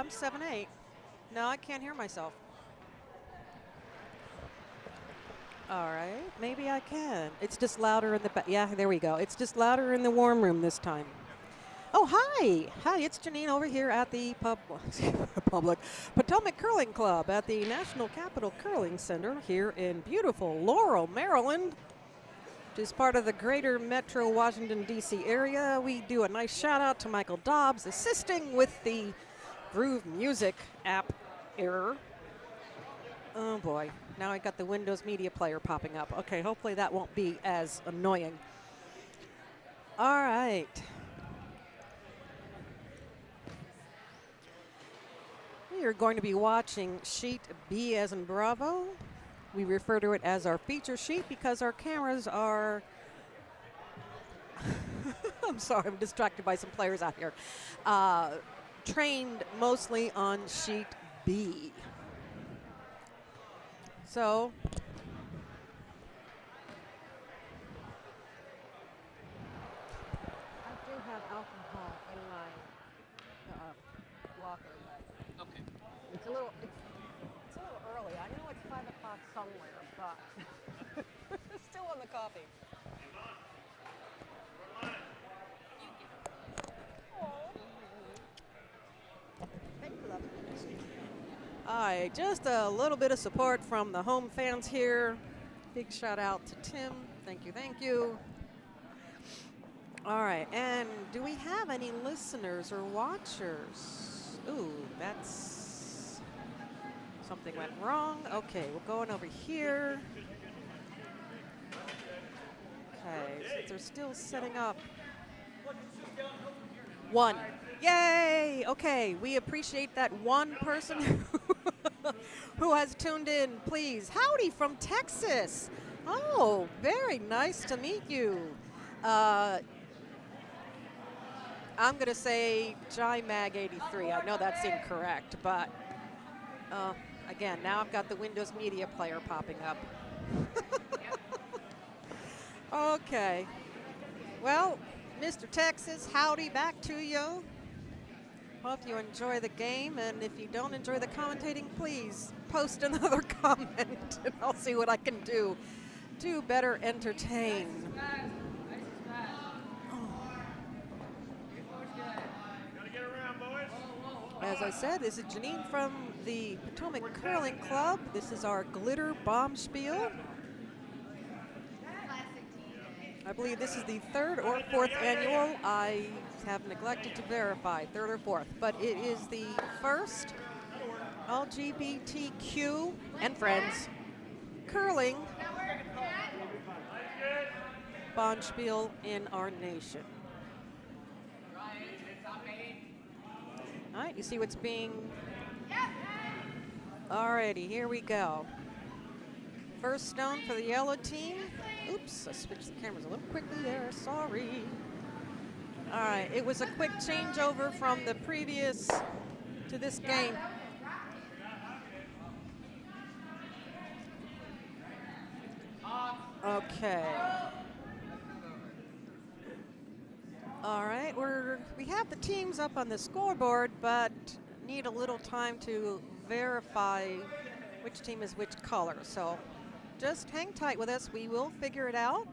I'm 7-8. No, I can't hear myself. All right, maybe I can. It's just louder in the back. Yeah, there we go. It's just louder in the warm room this time. Oh, hi. Hi, it's Janine over here at the public Potomac Curling Club at the National Capital Curling Center here in beautiful Laurel, Maryland, which is part of the greater metro Washington, D.C. area. We do a nice shout out to Michael Dobbs assisting with the Groove Music app error. Oh boy, now I got the Windows Media Player popping up. Okay, hopefully that won't be as annoying. All right. We are going to be watching sheet B as in Bravo. We refer to it as our feature sheet because our cameras are, I'm sorry, I'm distracted by some players out here, trained mostly on sheet B. So, I do have alcohol in my locker. Okay. It's a little early. I know it's 5 o'clock somewhere, but still on the coffee. Thank you, love. All right, just a little bit of support from the home fans here. Big shout out to Tim. Thank you, thank you. All right, and do we have any listeners or watchers? Ooh, that's something went wrong. Okay, we're going over here. Okay, since they're still setting up. 1. Yay! Okay, we appreciate that one person who has tuned in. Please, howdy from Texas. Oh, very nice to meet you. I'm going to say JIMAG83. I know that's incorrect, but again, now I've got the Windows Media Player popping up. Okay. Well, Mr. Texas, howdy back to you. Hope you enjoy the game, and if you don't enjoy the commentating, please post another comment, and I'll see what I can do to better entertain. As I said, this is Janine from the Potomac Curling Club. This is our Glitter Bombspiel. I believe this is the 3rd or 4th annual. I have neglected to verify, 3rd or 4th, but it is the first LGBTQ and friends curling Bonspiel in our nation. All right, you see what's being. Alrighty, here we go. First stone for the yellow team. Oops, I switched the cameras a little quickly there, sorry. All right, it was a quick changeover from the previous to this game. Okay. All right, we have the teams up on the scoreboard, but need a little time to verify which team is which color. So just hang tight with us. We will figure it out.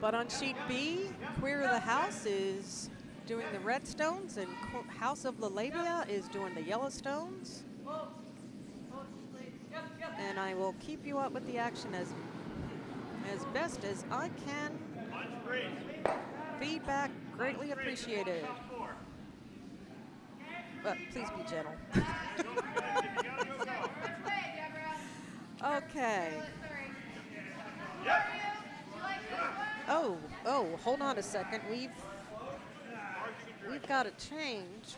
But on sheet B, Queer of the House is doing the red stones, and House of LaLabia is doing the yellow stones. And I will keep you up with the action as best as I can. Feedback greatly appreciated. But please be gentle. Okay. Oh, hold on a second. We've got a change.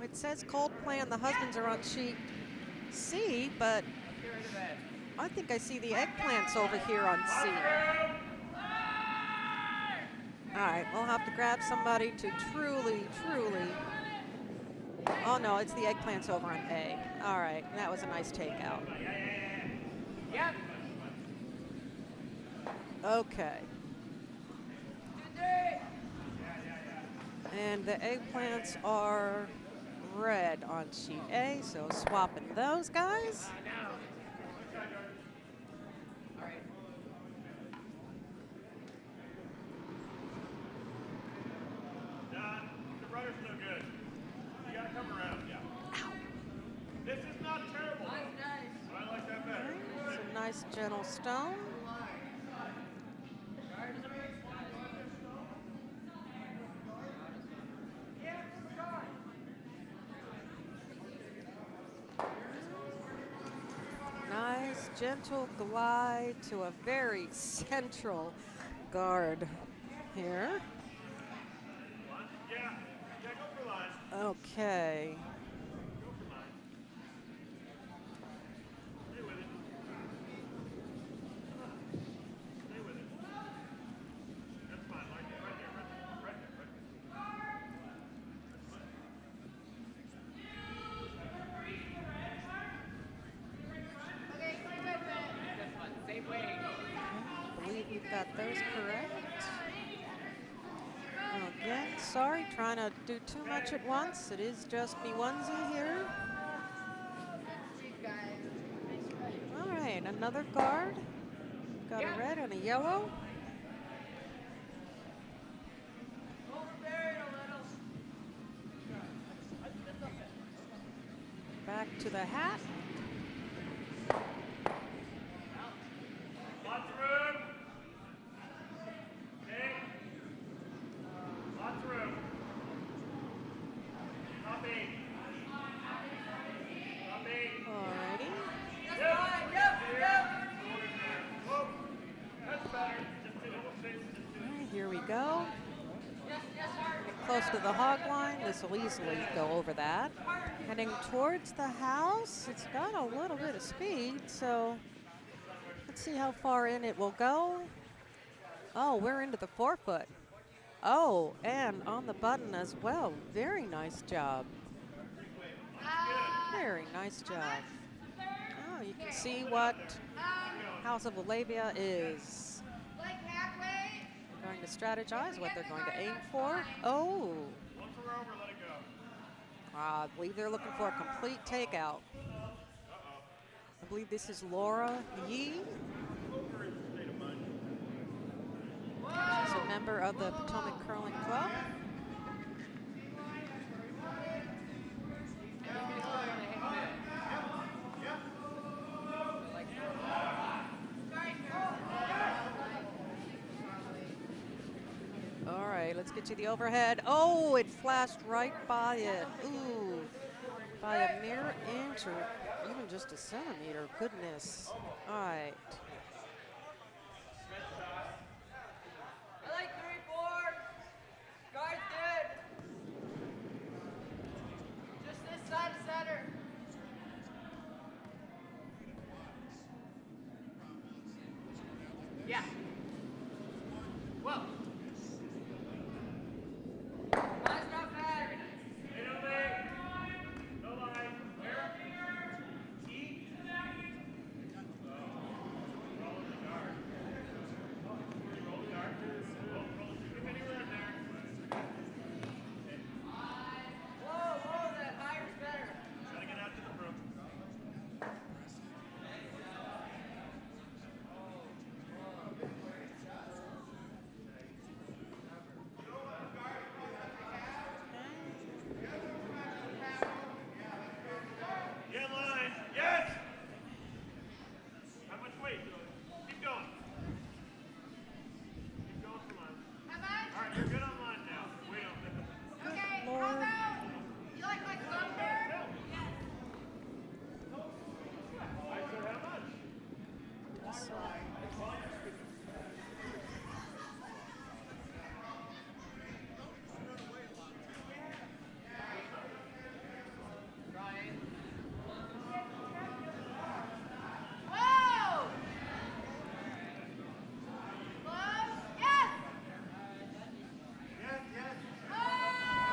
It says Coldplay and the Husbands are on sheet C, but I think I see the eggplants over here on C. All right, we'll have to grab somebody to truly. Oh no, it's the eggplants over on A. All right, that was a nice takeout. Yep. Okay. And the eggplants are red on sheet A, so swapping those guys. The rudder's no good. You gotta come around. Yeah. Ow. This is not terrible. Nice. I like that better. It's a nice gentle stone. Nice gentle glide to a very central guard here. Yeah, go for line. Okay. Go for line. Stay with it. Stay with it. That's fine. Right there, right there, right there, right there. I believe we've got those correct. Again, sorry, trying to do too much at once. It is just me onesie here. All right, another guard. Got a red and a yellow. Back to the hat. Lots of room. Okay. Lots of room. Top 8. Top 8. Alrighty. Whoa. That's better. Just do it. All right, here we go. Get close to the hog line. This will easily go over that. Heading towards the house. It's got a little bit of speed, so let's see how far in it will go. Oh, we're into the 4-foot. Oh, and on the button as well. Very nice job. Very nice job. Oh, you can see what House of LaLabia is going to strategize, what they're going to aim for. Oh. Once we're over, let it go. I believe they're looking for a complete takeout. I believe this is Laura Yee. She's a member of the Potomac Curling Club. All right, let's get you the overhead. Oh, it flashed right by it. Ooh, by a mere inch or even just a centimeter. Goodness. All right. I like 3-4. Guard's good. Just this side of center. Yeah. Whoa. Mine's not bad. Hey, no leg. No line. Where? T. Roll the guard. Roll the guard. Roll. Keep anywhere in there. Whoa, that higher's better. Gotta get out to the brook. Get in line. Yes! How much weight? Keep going. Keep going for line. All right, you're good on line now. Wait on it. Okay, Lord. how about you like my lumber? I said how much? Whoa! Close. Yes! Yes, yes. Hard!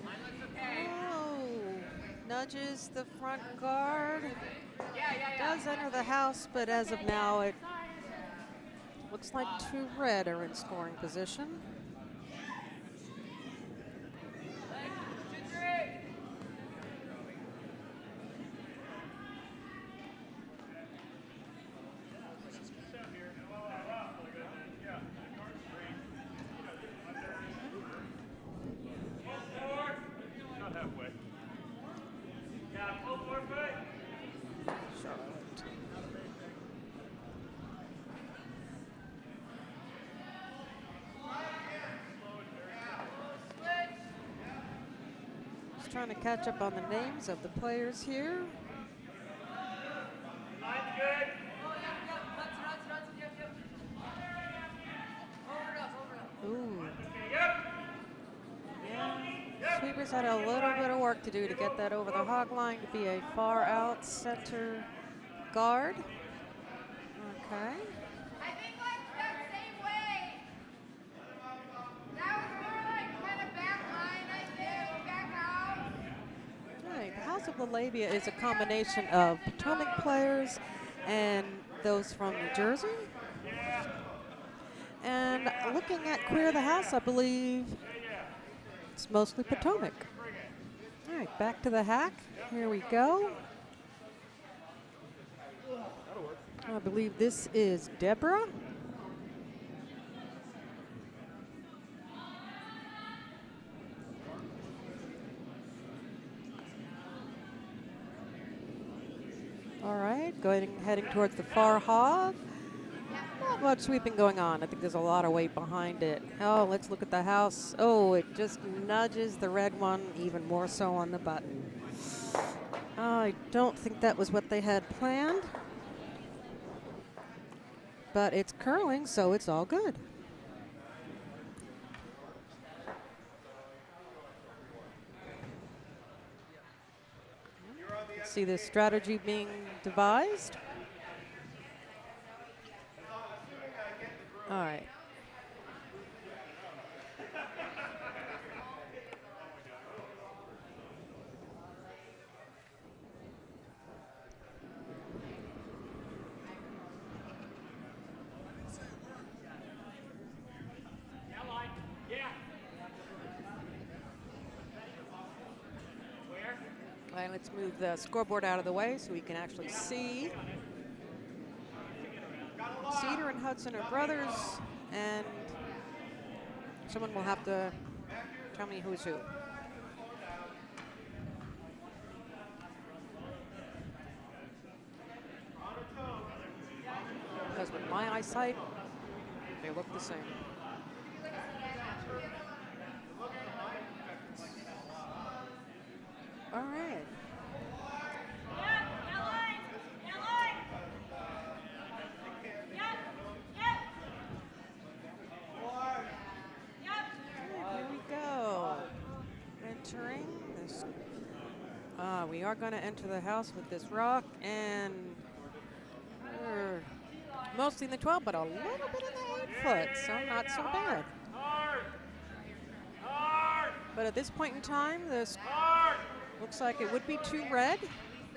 Mine looks okay. Oh, nudges the front guard. Yeah. does enter the house, but as of now, it looks like 2 red are in scoring position. Not halfway. Yeah, full forfeit. Charlotte. Just trying to catch up on the names of the players here. Line's good. Ooh. Okay, yep. Yeah. Sweepers had a little bit of work to do to get that over the hog line to be a far out center guard. Okay. I think like that same way. That was more like kind of back line, I think, back out. Right. The House of LaLabia is a combination of Potomac players and those from New Jersey. And looking at Queer the House, I believe it's mostly Potomac. All right, back to the hack. Here we go. I believe this is Deborah. All right, heading towards the far hog. Not much sweeping going on. I think there's a lot of weight behind it. Oh, let's look at the house. Oh, it just nudges the red one even more so on the button. I don't think that was what they had planned. But it's curling, so it's all good. See this strategy being devised. All right. All right, let's move the scoreboard out of the way so we can actually see. Cedar and Hudson are brothers, and someone will have to tell me who's who. Because with my eyesight, they look the same. All right. Here we go. Entering this. We are going to enter the house with this rock, and we're mostly in the 12, but a little bit in the 8 foot, so not so bad. But at this point in time, this looks like it would be 2 red,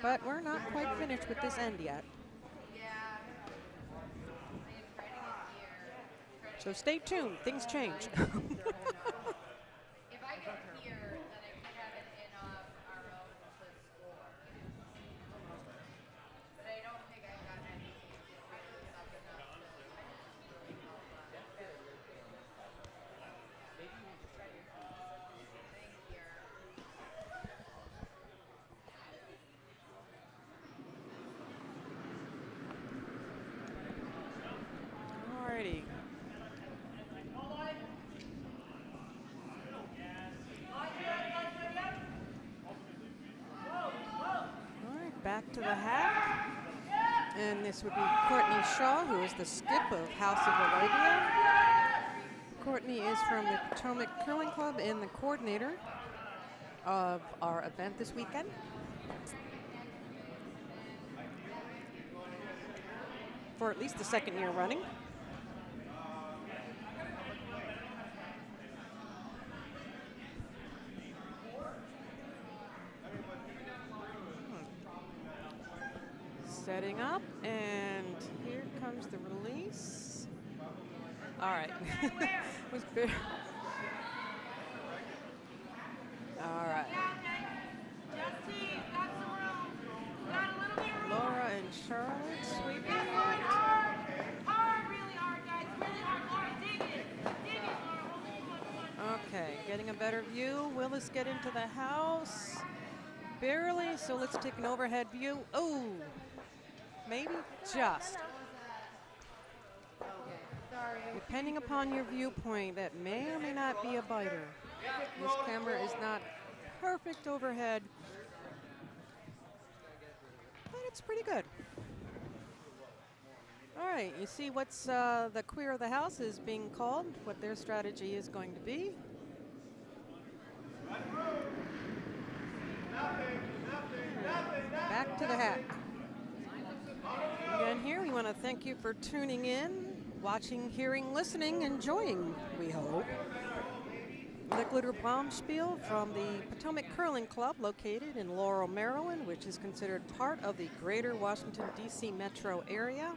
but we're not quite finished with this end yet. So stay tuned, things change. If I get here, then I can have it in our own to score. But I don't think I've got anything up enough to really help us. Thank you. Alrighty. Alright, back to the hack. And this would be Courtney Shaw, who is the skip of House of LaLabia. Courtney is from the Potomac Curling Club and the coordinator of our event this weekend. For at least the 2nd year running. Setting up, and here comes the release. All right. Was big. All right. Laura and Charlotte sweeping it. Hard, really hard, guys. Really hard. Laura, dig it. Dig it, Laura. Okay, getting a better view. Will this get into the house? Barely, so let's take an overhead view. Oh, maybe just. Depending upon your viewpoint, that may or may not be a biter. This camera is not perfect overhead, but it's pretty good. All right, you see what's the queer of the house is being called, what their strategy is going to be. Back to the hack. Again here, we want to thank you for tuning in, watching, hearing, listening, enjoying, we hope. The Glitter Bombspiel from the Potomac Curling Club located in Laurel, Maryland, which is considered part of the greater Washington, D.C. metro area.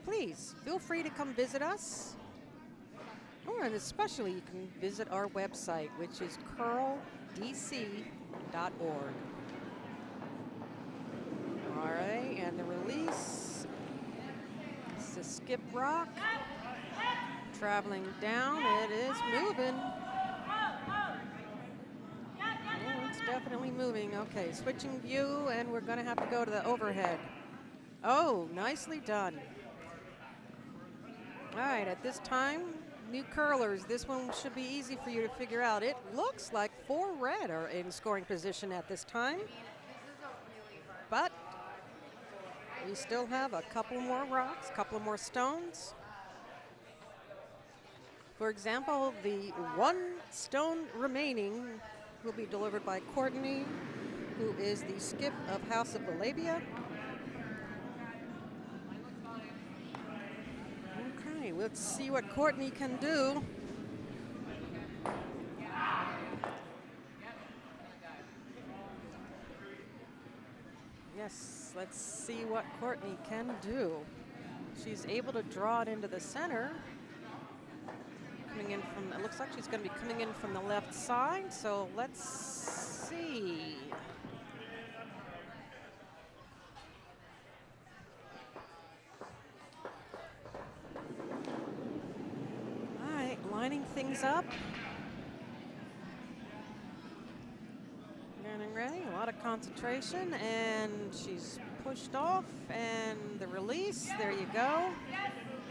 Please feel free to come visit us. And especially you can visit our website, which is curldc.org. All right, and the release. It's the skip rock. Traveling down, it is moving. Oh, it's definitely moving. Okay, switching view, and we're going to have to go to the overhead. Oh, nicely done. All right, at this time, new curlers. This one should be easy for you to figure out. It looks like 4 red are in scoring position at this time. But we still have a couple more rocks, a couple more stones. For example, the 1 stone remaining will be delivered by Courtney, who is the skip of House of LaLabia. Okay, let's see what Courtney can do. Yes, let's see what Courtney can do. She's able to draw it into the center. Coming in from, it looks like she's going to be coming in from the left side, so let's see. All right, lining things up. Getting ready, a lot of concentration, and she's pushed off, and the release, there you go.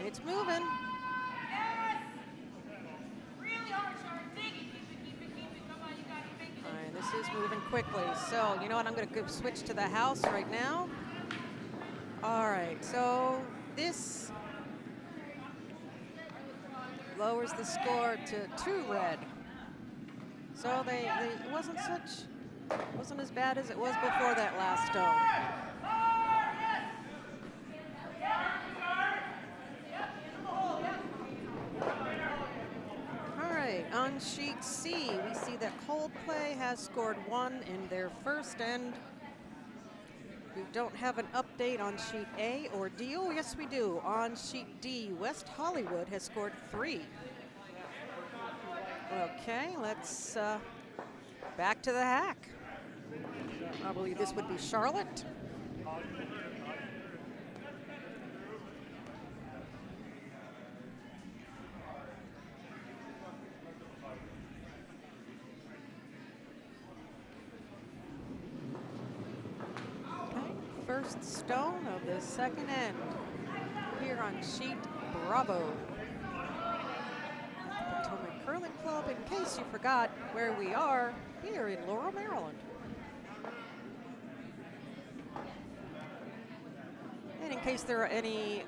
It's moving. This is moving quickly. So, you know what, I'm going to switch to the house right now. All right, so this lowers the score to 2 red. So it wasn't as bad as it was before that last stone. On sheet C, we see that Coldplay has scored 1 in their first end. We don't have an update on sheet A or D. Oh, yes, we do. On sheet D, West Hollywood has scored 3. Okay, let's back to the hack. I believe this would be Charlotte. First stone of the second end here on sheet Bravo. Potomac Curling Club, in case you forgot where we are, here in Laurel, Maryland. And in case there are any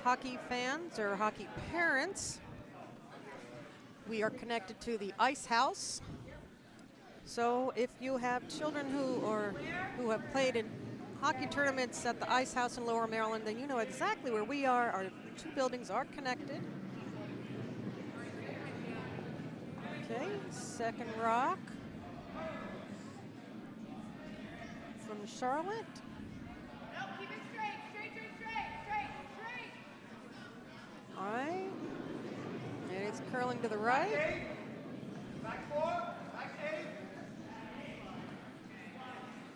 hockey fans or hockey parents, we are connected to the Ice House. So if you have children who have played in hockey tournaments at the Ice House in Lower Maryland, then you know exactly where we are. Our 2 buildings are connected. Okay, second rock from Charlotte. curling to the right. Back 4, back 8.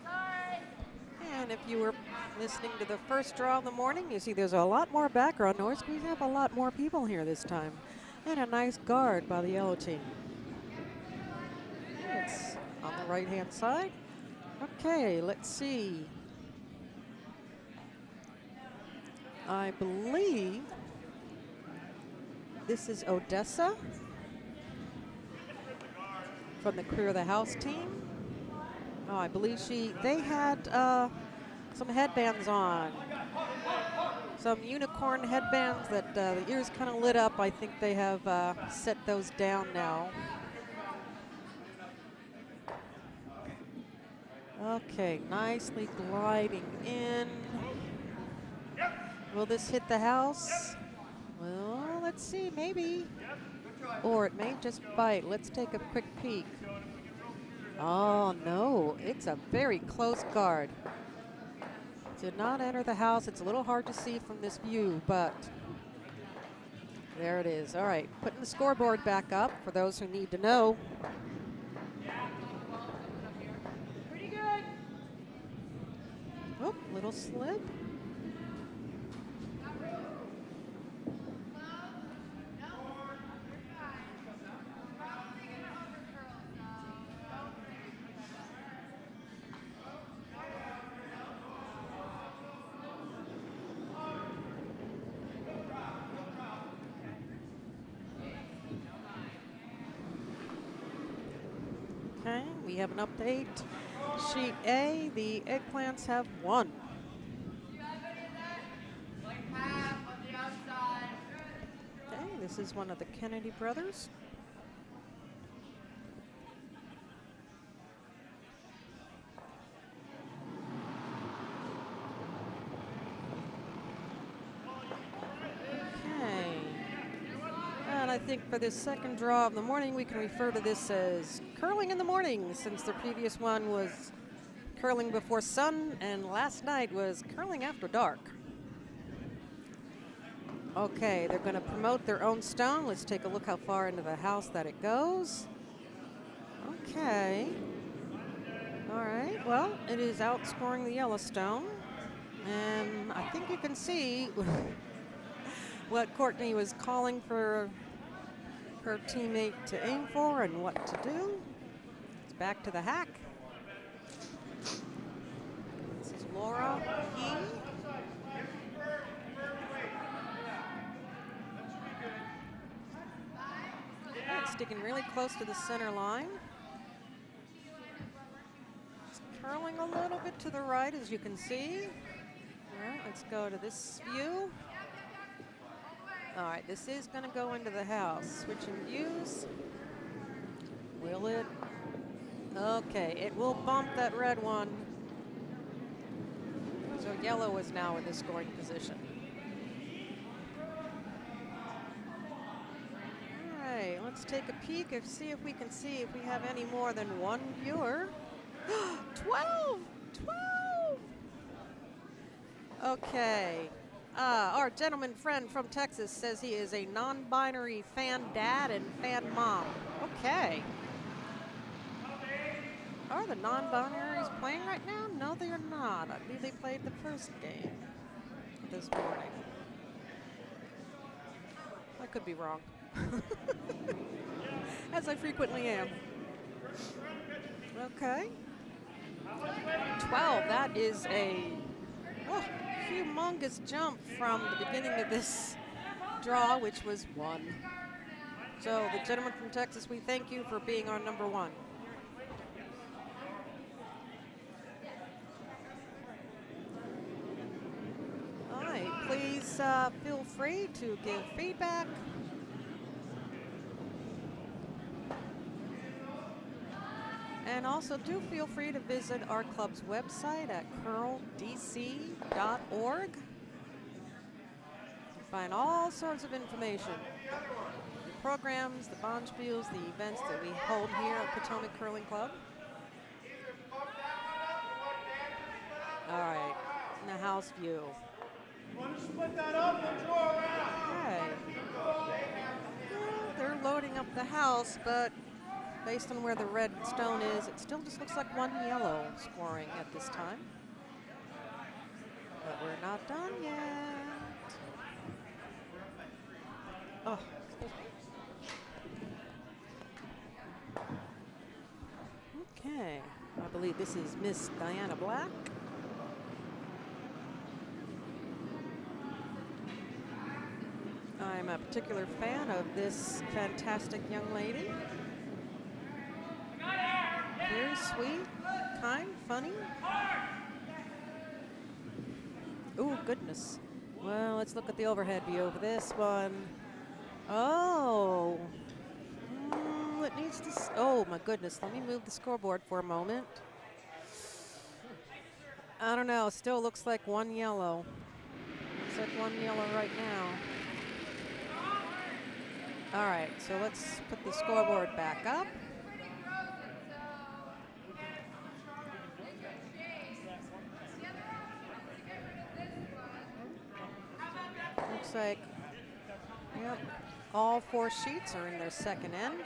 Sorry. And if you were listening to the first draw of the morning, you see there's a lot more background noise. We have a lot more people here this time. And a nice guard by the yellow team. It's on the right-hand side. Okay, let's see. I believe this is Odessa from the Clear the House team. Oh, I believe they had some headbands on. Some unicorn headbands that the ears kind of lit up. I think they have set those down now. Okay, nicely gliding in. Will this hit the house? Well, let's see, maybe. Or it may just bite. Let's take a quick peek. Oh, no, it's a very close guard. Did not enter the house. It's a little hard to see from this view, but there it is. All right, putting the scoreboard back up for those who need to know. Pretty good. Oh, little slip. Okay, we have an update. Sheet A, the eggplants have won. Like half on the outside. Okay, this is one of the Kennedy brothers. Okay. And I think for this second draw of the morning, we can refer to this as curling in the morning, since the previous one was curling before sun, and last night was curling after dark. Okay, they're going to promote their own stone. Let's take a look how far into the house that it goes. Okay. All right, well, it is outscoring the Yellowstone. And I think you can see what Courtney was calling for her teammate to aim for and what to do. It's back to the hack. This is Laura Yee. Sticking really close to the center line. It's curling a little bit to the right, as you can see. All right, let's go to this view. All right, this is going to go into the house. Switching views. Will it? Okay, it will bump that red one. So yellow is now in the scoring position. All right, let's take a peek and see if we can see if we have any more than one viewer. 12! 12! Okay. Our gentleman friend from Texas says he is a non-binary fan dad and fan mom. Okay. Are the non-binaries playing right now? No, they are not. I believe they played the first game this morning. I could be wrong. As I frequently am. Okay. 12, that is a humongous jump from the beginning of this draw, which was 1. So the gentleman from Texas, we thank you for being our number 1. All right, please feel free to give feedback. And also do feel free to visit our club's website at curldc.org. You find all sorts of information. The programs, the Bonspiels, the events that we hold here at Potomac Curling Club. All right, in the house view. Want to split that up or draw around? Okay. They're the house, but based on where the red stone is, it still just looks like one yellow scoring at this time. But we're not done yet. Oh. Okay, I believe this is Miss Diana Black. I'm a particular fan of this fantastic young lady. Very sweet, kind, funny. Oh, goodness. Well, let's look at the overhead view of this one. Oh. It needs to. Oh, my goodness. Let me move the scoreboard for a moment. I don't know. Still looks like one yellow. Looks like one yellow right now. All right, so let's put the scoreboard back up. Looks like, yep, all 4 sheets are in their second end.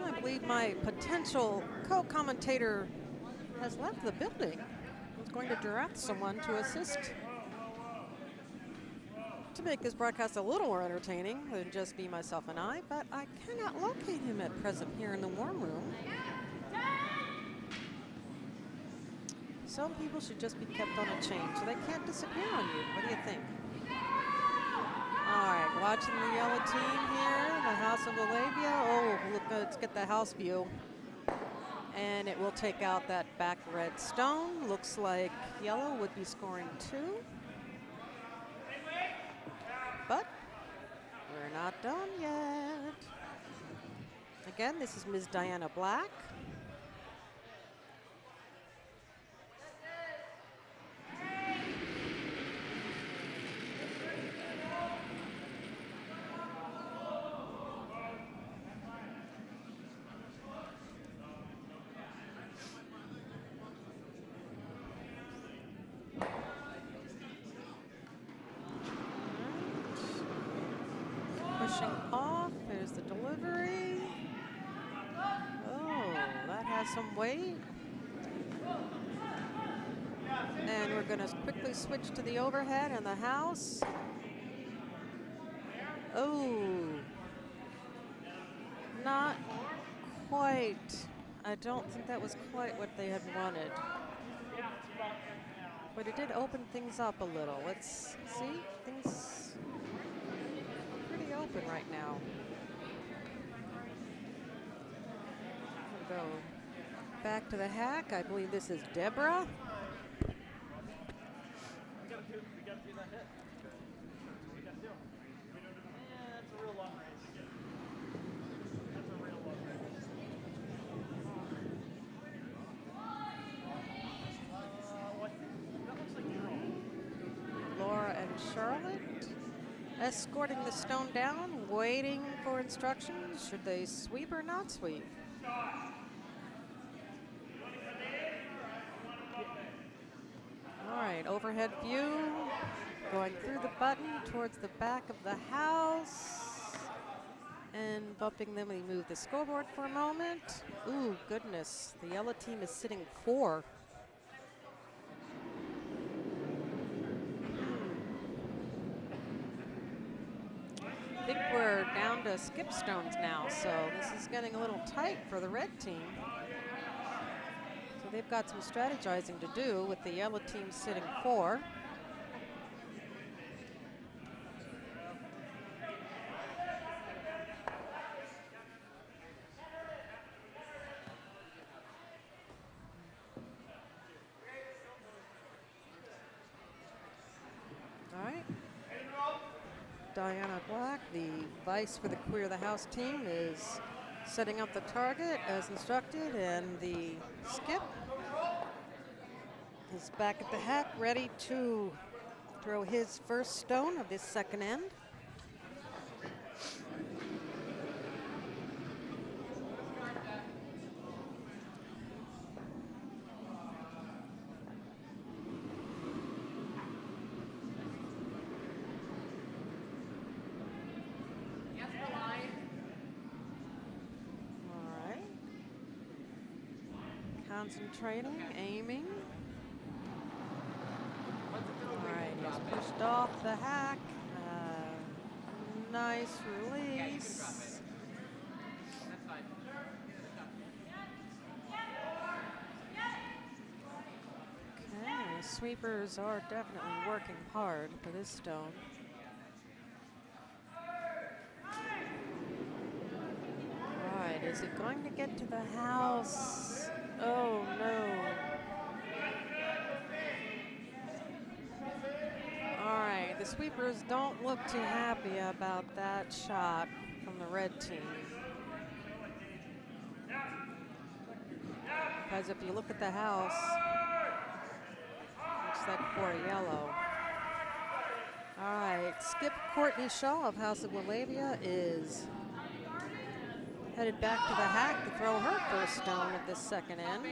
I believe my potential co-commentator has left the building. He's going to direct someone to assist to make this broadcast a little more entertaining than just be myself and I, but I cannot locate him at present here in the warm room. Some people should just be kept on a chain so they can't disappear on you. What do you think? All right, watching the yellow team here, the House of LaLabia. Oh, look, let's get the house view. And it will take out that back red stone. Looks like yellow would be scoring 2. But we're not done yet. Again, this is Ms. Diana Black. Pushing off, there's the delivery. Oh, that has some weight. And we're going to quickly switch to the overhead and the house. Oh, not quite. I don't think that was quite what they had wanted. But it did open things up a little. Let's see, things pretty open right now. We'll go back to the hack. I believe this is Deborah. Charlotte escorting the stone down, waiting for instructions. Should they sweep or not sweep? All right, overhead view, going through the button towards the back of the house and bumping them. We move the scoreboard for a moment. Ooh, goodness, the yellow team is sitting 4. I think we're down to skip stones now, so this is getting a little tight for the red team. So they've got some strategizing to do with the yellow team sitting 4. All right. Diana Black, the vice for the Queer the House team, is Setting up the target as instructed, and the skip is back at the hack, ready to throw his first stone of this second end. All right. Concentrating, aiming. All right, he's pushed off the hack. Nice release. Okay, sweepers are definitely working hard for this stone. All right, is it going to get to the house? Oh no. All right, the sweepers don't look too happy about that shot from the red team. Because if you look at the house, looks like for a yellow. All right, Skip Courtney Shaw of House of LaLabia is headed back to the hack to throw her first stone at this second end.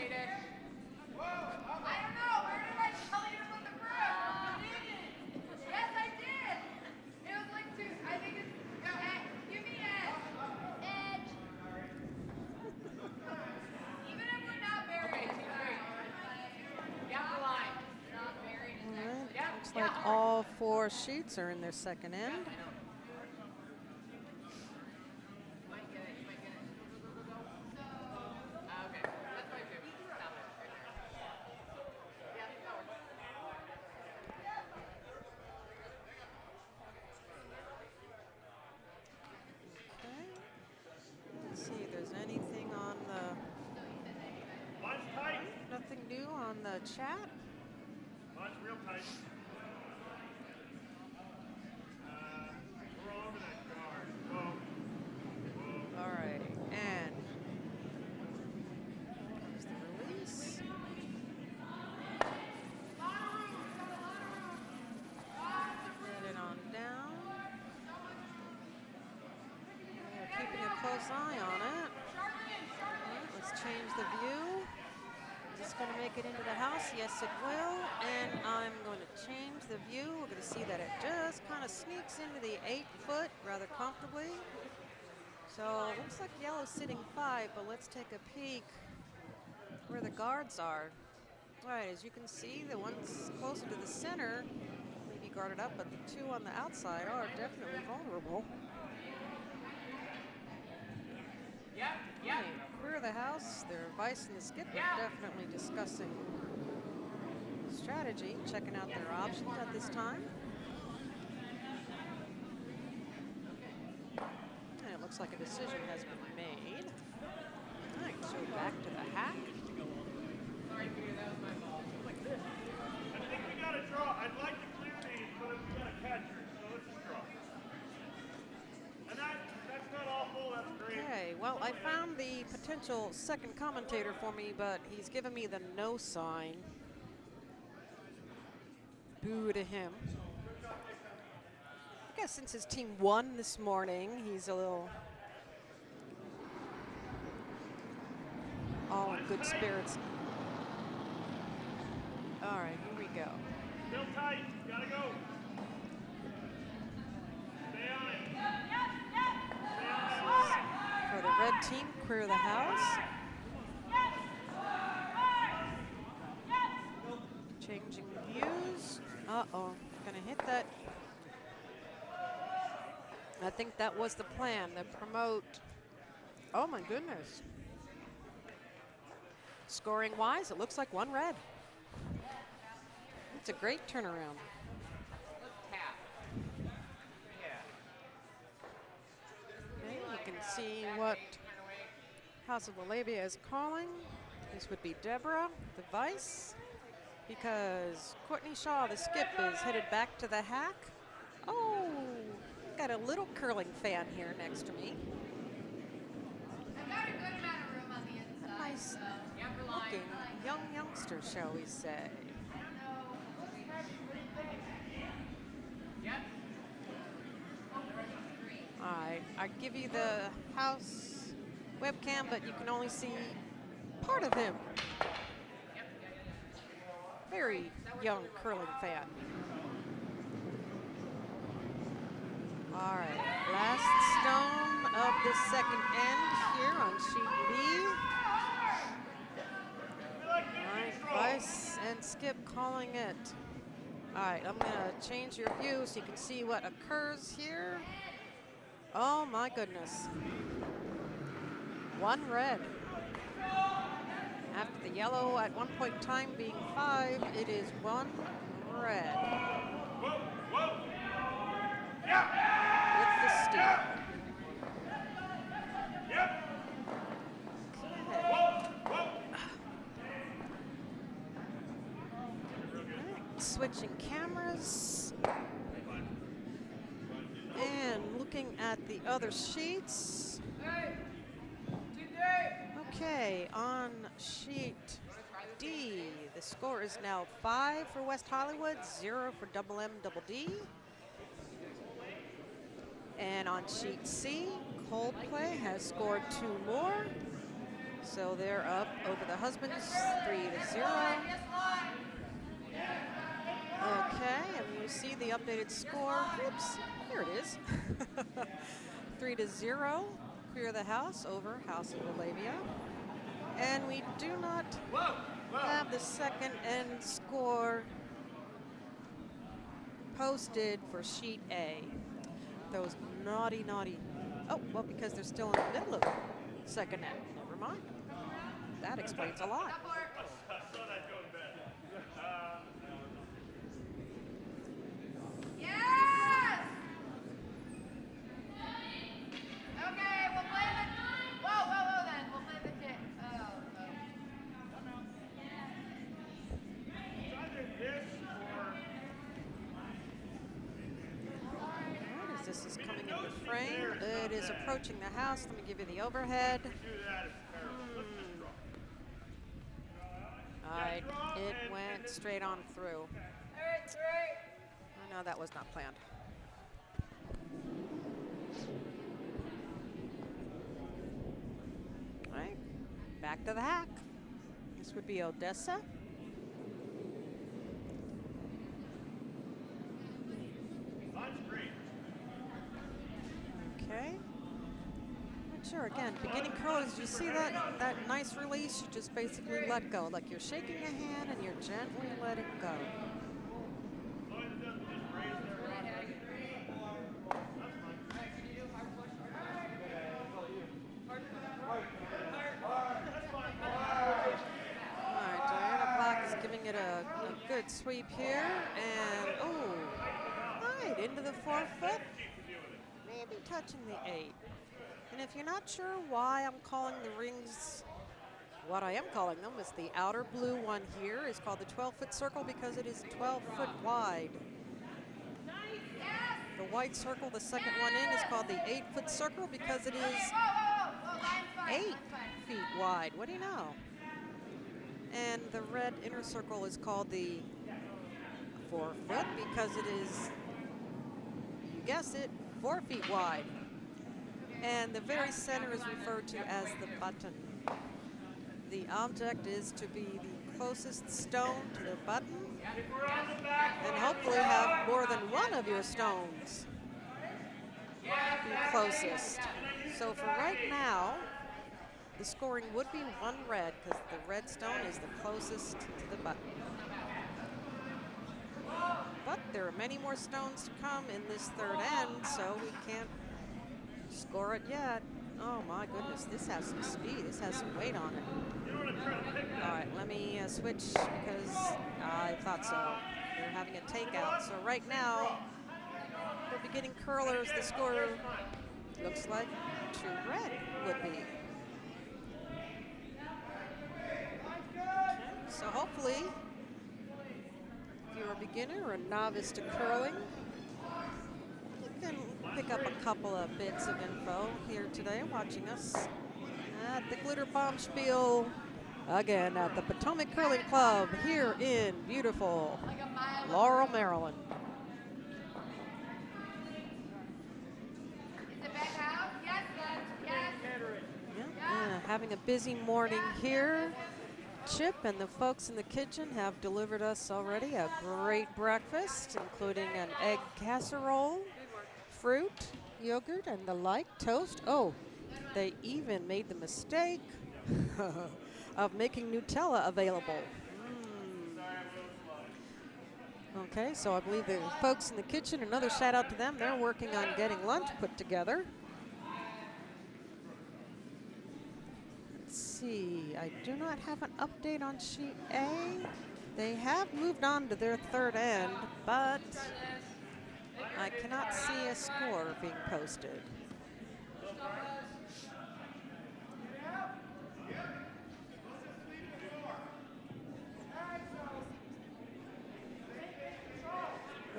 Looks like all 4 sheets are in their second end. Okay. Let's see if there's anything on the... Mine's tight. Nothing new on the chat. Mine's real tight. We're all over that guard. Whoa. All right, and comes the release. Get it on down. We're keeping a close eye on it. All right, let's change the view. Is this going to make it into the house? Yes, it will. And I'm going to change the view. We're going to see that it just kind of sneaks into the 8-foot rather comfortably. So it looks like yellow's sitting 5, but let's take a peek where the guards are. All right, as you can see, the ones closer to the center may be guarded up, but the 2 on the outside are definitely vulnerable. Right, clear the house. Their vice and the skip are definitely discussing strategy, checking out their options at this time. And it looks like a decision has been made. All right, so back to the hack. I think we got to draw. I'd like to clear these, but we got a catcher, so let's just draw. And that's not awful. That's great. Okay, well, I found the potential second commentator for me, but he's given me the no sign. Boo to him. I guess since his team won this morning, he's a little all in good spirits. All right, here we go. Still tight. Gotta go. Stay on it. Stay on it. For the red team, clear the house. Changing views. Uh-oh, gonna hit that. I think that was the plan, to promote. Oh my goodness. Scoring wise, it looks like 1 red. It's a great turnaround. Okay, you can see what House of LaLabia is calling. This would be Deborah, the vice, because Courtney Shaw, the skip, is headed back to the hack. Oh, got a little curling fan here next to me. master, shall we say. All right, I give you the house webcam, but you can only see part of him. Very young curling fan. All right, last stone of the second end here on sheet B. All right, Vice and Skip calling it. All right, I'm gonna change your view so you can see what occurs here. Oh my goodness. One red. After the yellow at one point in time being 5, it is 1 red. Whoa, whoa. With the steal. Yep. Okay. Whoa, whoa. Switching cameras. And looking at the other sheets. Okay, on sheet D, the score is now 5 for West Hollywood, 0 for Double M Double D. And on sheet C, Coldplay has scored 2 more. So they're up over the husbands, 3-0. Okay, and you see the updated score. Oops, here it is. 3-0, clear the house over House of LaLabia. And we do not have the second end score posted for sheet A. Those naughty. Oh, well, because they're still in the middle of second end. Never mind. That explains a lot. Yes! Okay, we'll play the. Whoa, then. We'll play the tick. As this is coming into frame, it is approaching the house. Let me give you the overhead. All right, it went straight on through. I know that was not planned. All right, back to the hack. This would be Odessa. Okay. Not sure. Again, beginning curlers, you see that nice release? You just basically let go, like you're shaking a hand and you're gently letting go. Good sweep here, and oh, right into the 4-foot, maybe touching the 8. And if you're not sure why I'm calling the rings what I am calling them is the outer blue one here is called the 12-foot circle because it is 12 foot wide. The white circle, the second one in, is called the 8-foot circle because it is 8 feet wide. What do you know? And the red inner circle is called the 4-foot because it is, you guessed it, 4 feet wide. And the very center is referred to as the button. The object is to be the closest stone to the button and hopefully have more than one of your stones be closest. So for right now, the scoring would be 1 red because the red stone is the closest to the button. But there are many more stones to come in this third end, so we can't score it yet. Oh my goodness, this has some speed. This has some weight on it. All right, let me switch because I thought so. They're having a takeout. So right now, for beginning curlers, the score looks like 2 red would be. So hopefully, if you're a beginner or a novice to curling, you can pick up a couple of bits of info here today watching us at the Glitter Bombspiel again at the Potomac Curling Club here in beautiful Laurel, Maryland. Is it back out? Yes, yes. Having a busy morning here. Chip and the folks in the kitchen have delivered us already a great breakfast, including an egg casserole, fruit, yogurt, and the like, toast. Oh, they even made the mistake of making Nutella available. Okay, so I believe the folks in the kitchen, another shout out to them, they're working on getting lunch put together. Let's see, I do not have an update on sheet A. They have moved on to their third end, but I cannot see a score being posted.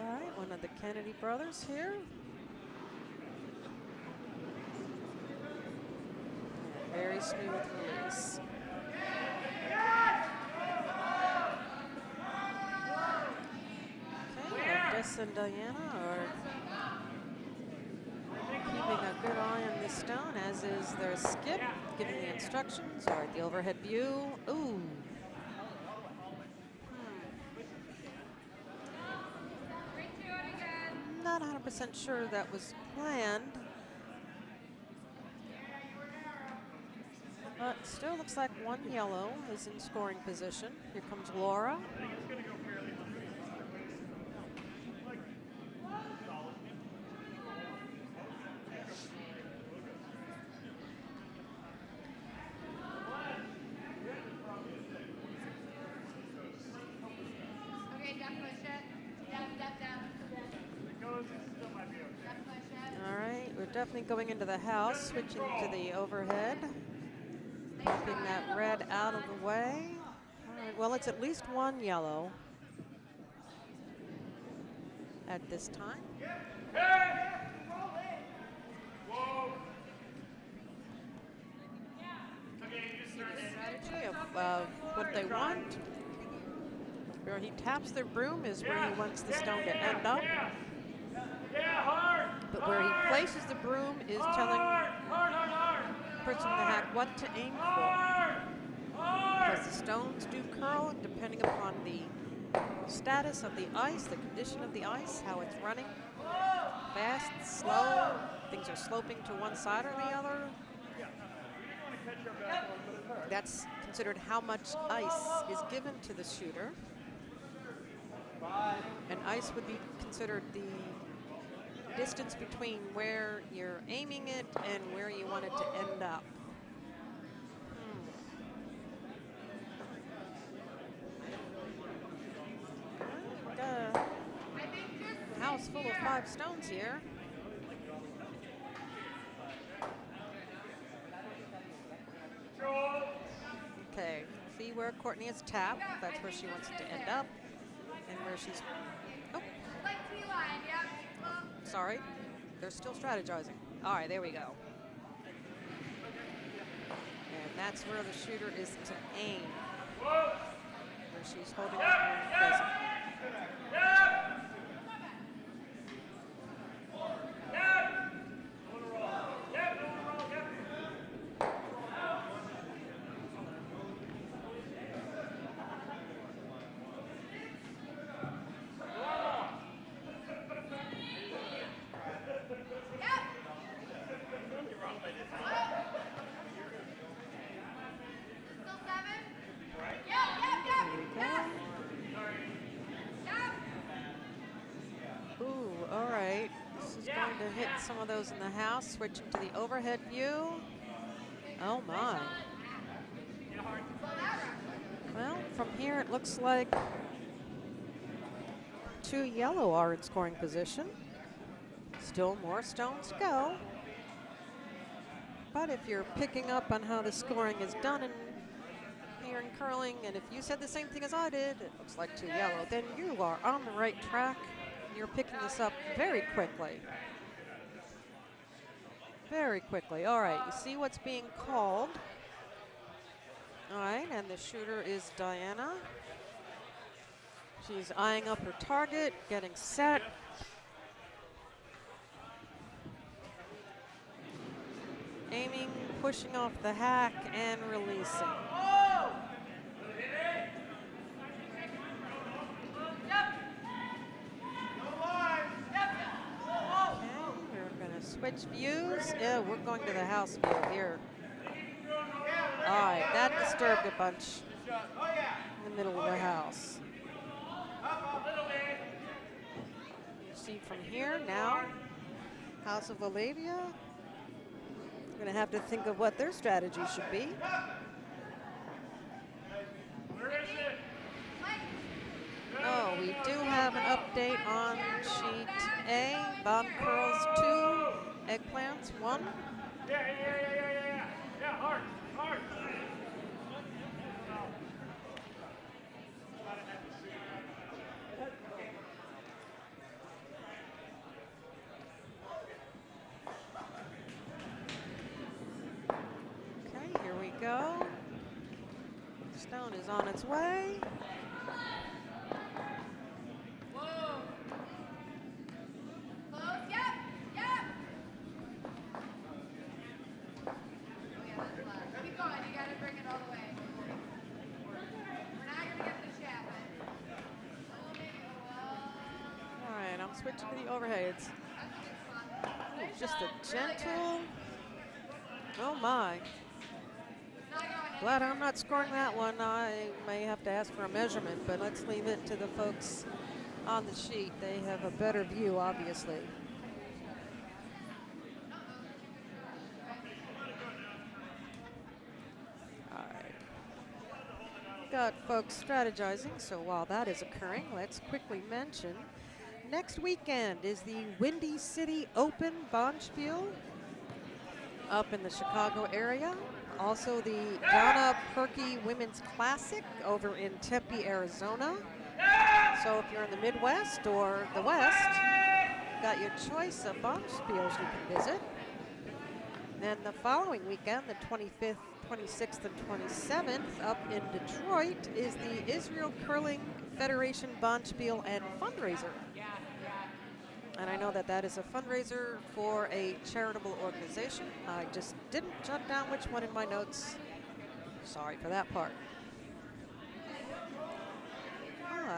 All right, one of the Kennedy brothers here. Very smooth release. Okay, Odessa and Diana are keeping a good eye on the stone, as is their skip, giving the instructions. All right, the overhead view. Ooh. Not 100% sure that was planned. But still looks like one yellow is in scoring position. Here comes Laura. Okay, Jeff, push it. Jeff. All right, we're definitely going into the house, switching to the overhead. Popping that red out of the way. All right, well, it's at least one yellow at this time. Strategy of what they want. Where he taps the broom is where he wants the stone to end up. But where he places the broom is telling the person in the hack what to aim for. Because the stones do curl depending upon the status of the ice, the condition of the ice, how it's running. Fast, slow, things are sloping to one side or the other. That's considered how much ice is given to the shooter. And ice would be considered the distance between where you're aiming it and where you want it to end up. House full of 5 stones here. Okay, see where Courtney is tapped. That's where she wants it to end up. And where she's, oh. Like T-line, yep. Sorry, they're still strategizing. All right, there we go. And that's where the shooter is to aim. Where she's holding the present. Some of those in the house, switching to the overhead view. Oh my. Well, from here it looks like 2 yellow are in scoring position. Still more stones to go. But if you're picking up on how the scoring is done here in curling, and if you said the same thing as I did, it looks like 2 yellow, then you are on the right track. You're picking this up very quickly. Very quickly. All right, you see what's being called. All right, and the shooter is Diana. She's eyeing up her target, getting set. Aiming, pushing off the hack, and releasing. We're going to switch views. Yeah, we're going to the house view here. All right, that disturbed a bunch in the middle of the house. You see from here now, House of LaLabia. We're going to have to think of what their strategy should be. Oh, we do have an update on sheet A. Bomb curls 2, eggplants 1. Yeah, hard. Okay, here we go. Stone is on its way. Switching to the overheads. Ooh, just a gentle. Oh my. Glad I'm not scoring that one. I may have to ask for a measurement, but let's leave it to the folks on the sheet. They have a better view, obviously. All right. Got folks strategizing, so while that is occurring, let's quickly mention next weekend is the Windy City Open Bonspiel up in the Chicago area. Also the Donna Perky Women's Classic over in Tempe, Arizona. So if you're in the Midwest or the West, got your choice of Bonspiels you can visit. Then the following weekend, the 25th, 26th, and 27th, up in Detroit, is the Israel Curling Federation Bonspiel and Fundraiser. And I know that that is a fundraiser for a charitable organization. I just didn't jot down which one in my notes. Sorry for that part.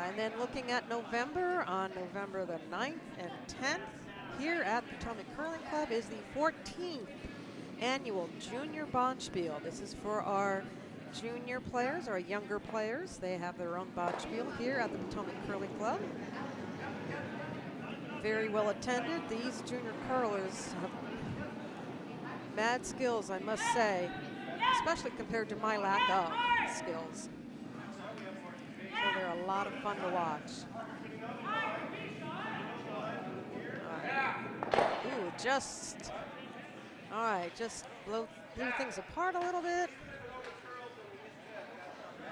And then looking at November, on November the 9th and 10th, here at Potomac Curling Club is the 14th annual Junior Bonspiel. This is for our junior players, our younger players. They have their own Bonspiel here at the Potomac Curling Club. Very well attended. These junior curlers have mad skills, I must say, especially compared to my lack of skills. So they're a lot of fun to watch. All right. Ooh, just blew things apart a little bit.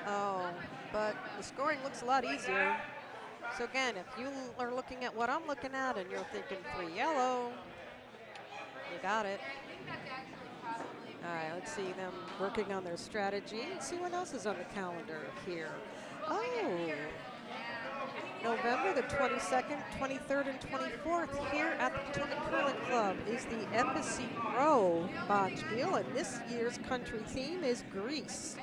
Oh, but the scoring looks a lot easier. So again, if you are looking at what I'm looking at and you're thinking 3 yellow, you got it. All right, let's see them working on their strategy and see what else is on the calendar here. Oh, November the 22nd, 23rd, and 24th here at the Potomac Curling Club is the Embassy Row Bonspiel, and this year's country theme is Greece.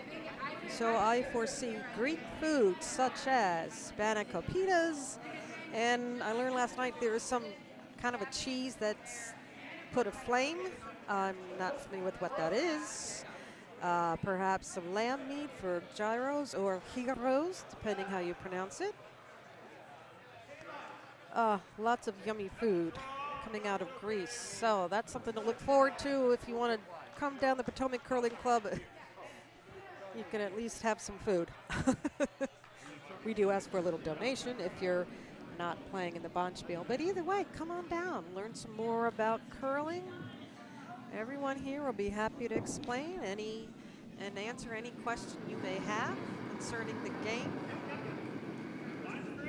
So I foresee Greek foods such as spanakopita, and I learned last night there is some kind of a cheese that's put aflame. I'm not familiar with what that is. Perhaps some lamb meat for gyros or gyros, depending how you pronounce it. Lots of yummy food coming out of Greece. So that's something to look forward to if you want to come down the Potomac Curling Club. You can at least have some food. We do ask for a little donation if you're not playing in the Bonspiel. But either way, come on down, learn some more about curling. Everyone here will be happy to explain and answer any question you may have concerning the game,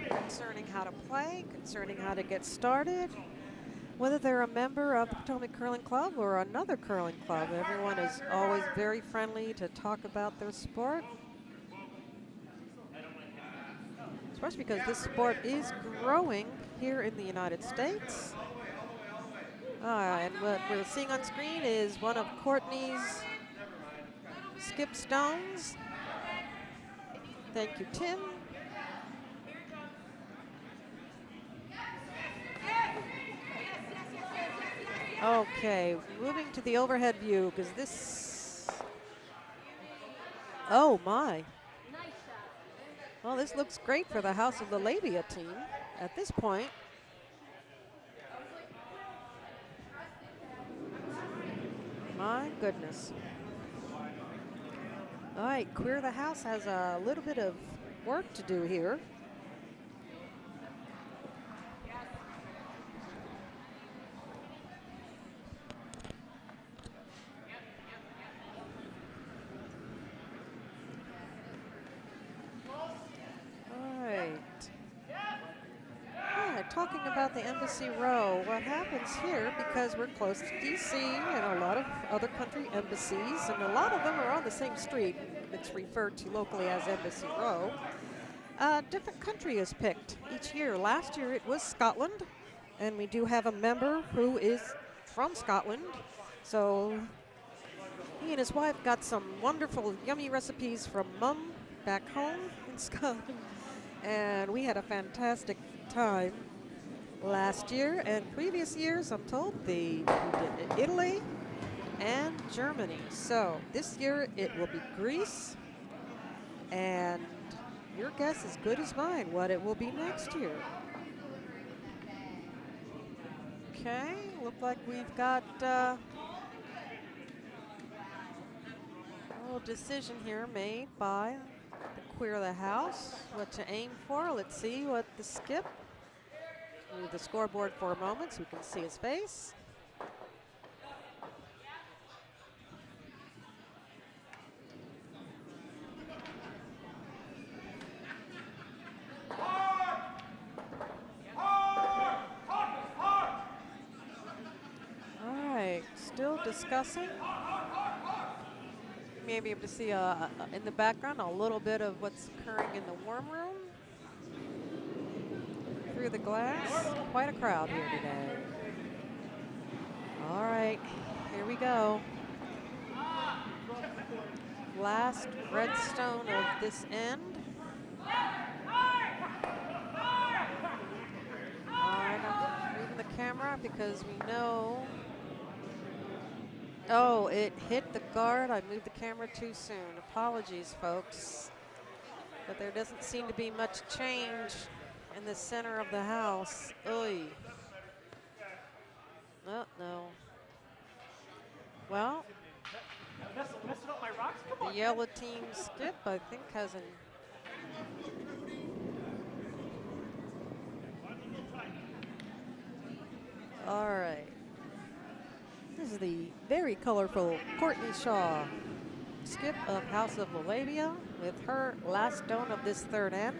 concerning how to play, concerning how to get started. Whether they're a member of the Potomac Curling Club or another curling club, everyone is always very friendly to talk about their sport. Especially because this sport is growing here in the United States. And what we're seeing on screen is one of Courtney's skip stones. Thank you, Tim. Okay, moving to the overhead view because this, oh my. Well, this looks great for the House of LaLabia team at this point. My goodness. All right, Queer the House has a little bit of work to do here. Talking about the Embassy Row, what happens here, because we're close to DC and a lot of other country embassies, and a lot of them are on the same street. It's referred to locally as Embassy Row. A different country is picked each year. Last year it was Scotland, and we do have a member who is from Scotland. So he and his wife got some wonderful, yummy recipes from Mum back home in Scotland, and we had a fantastic time last year, and previous years, I'm told, we did Italy and Germany. So this year it will be Greece, and your guess is good as mine what it will be next year. Okay, look like we've got a little decision here made by the Queer the House, what to aim for. Let's see what the skip. Move the scoreboard for a moment so we can see his face. All right, still discussing. Maybe able to see in the background a little bit of what's occurring in the warm room. Through the glass. Quite a crowd here today. All right, here we go. Last redstone of this end. All right, I'm moving the camera because we know. Oh, it hit the guard. I moved the camera too soon. Apologies, folks. But there doesn't seem to be much change in the center of the house. Oy. Oh, no. Well, the yellow team skip, I think, has an... All right. This is the very colorful Courtney Shaw skip of House of LaLabia with her last stone of this third end.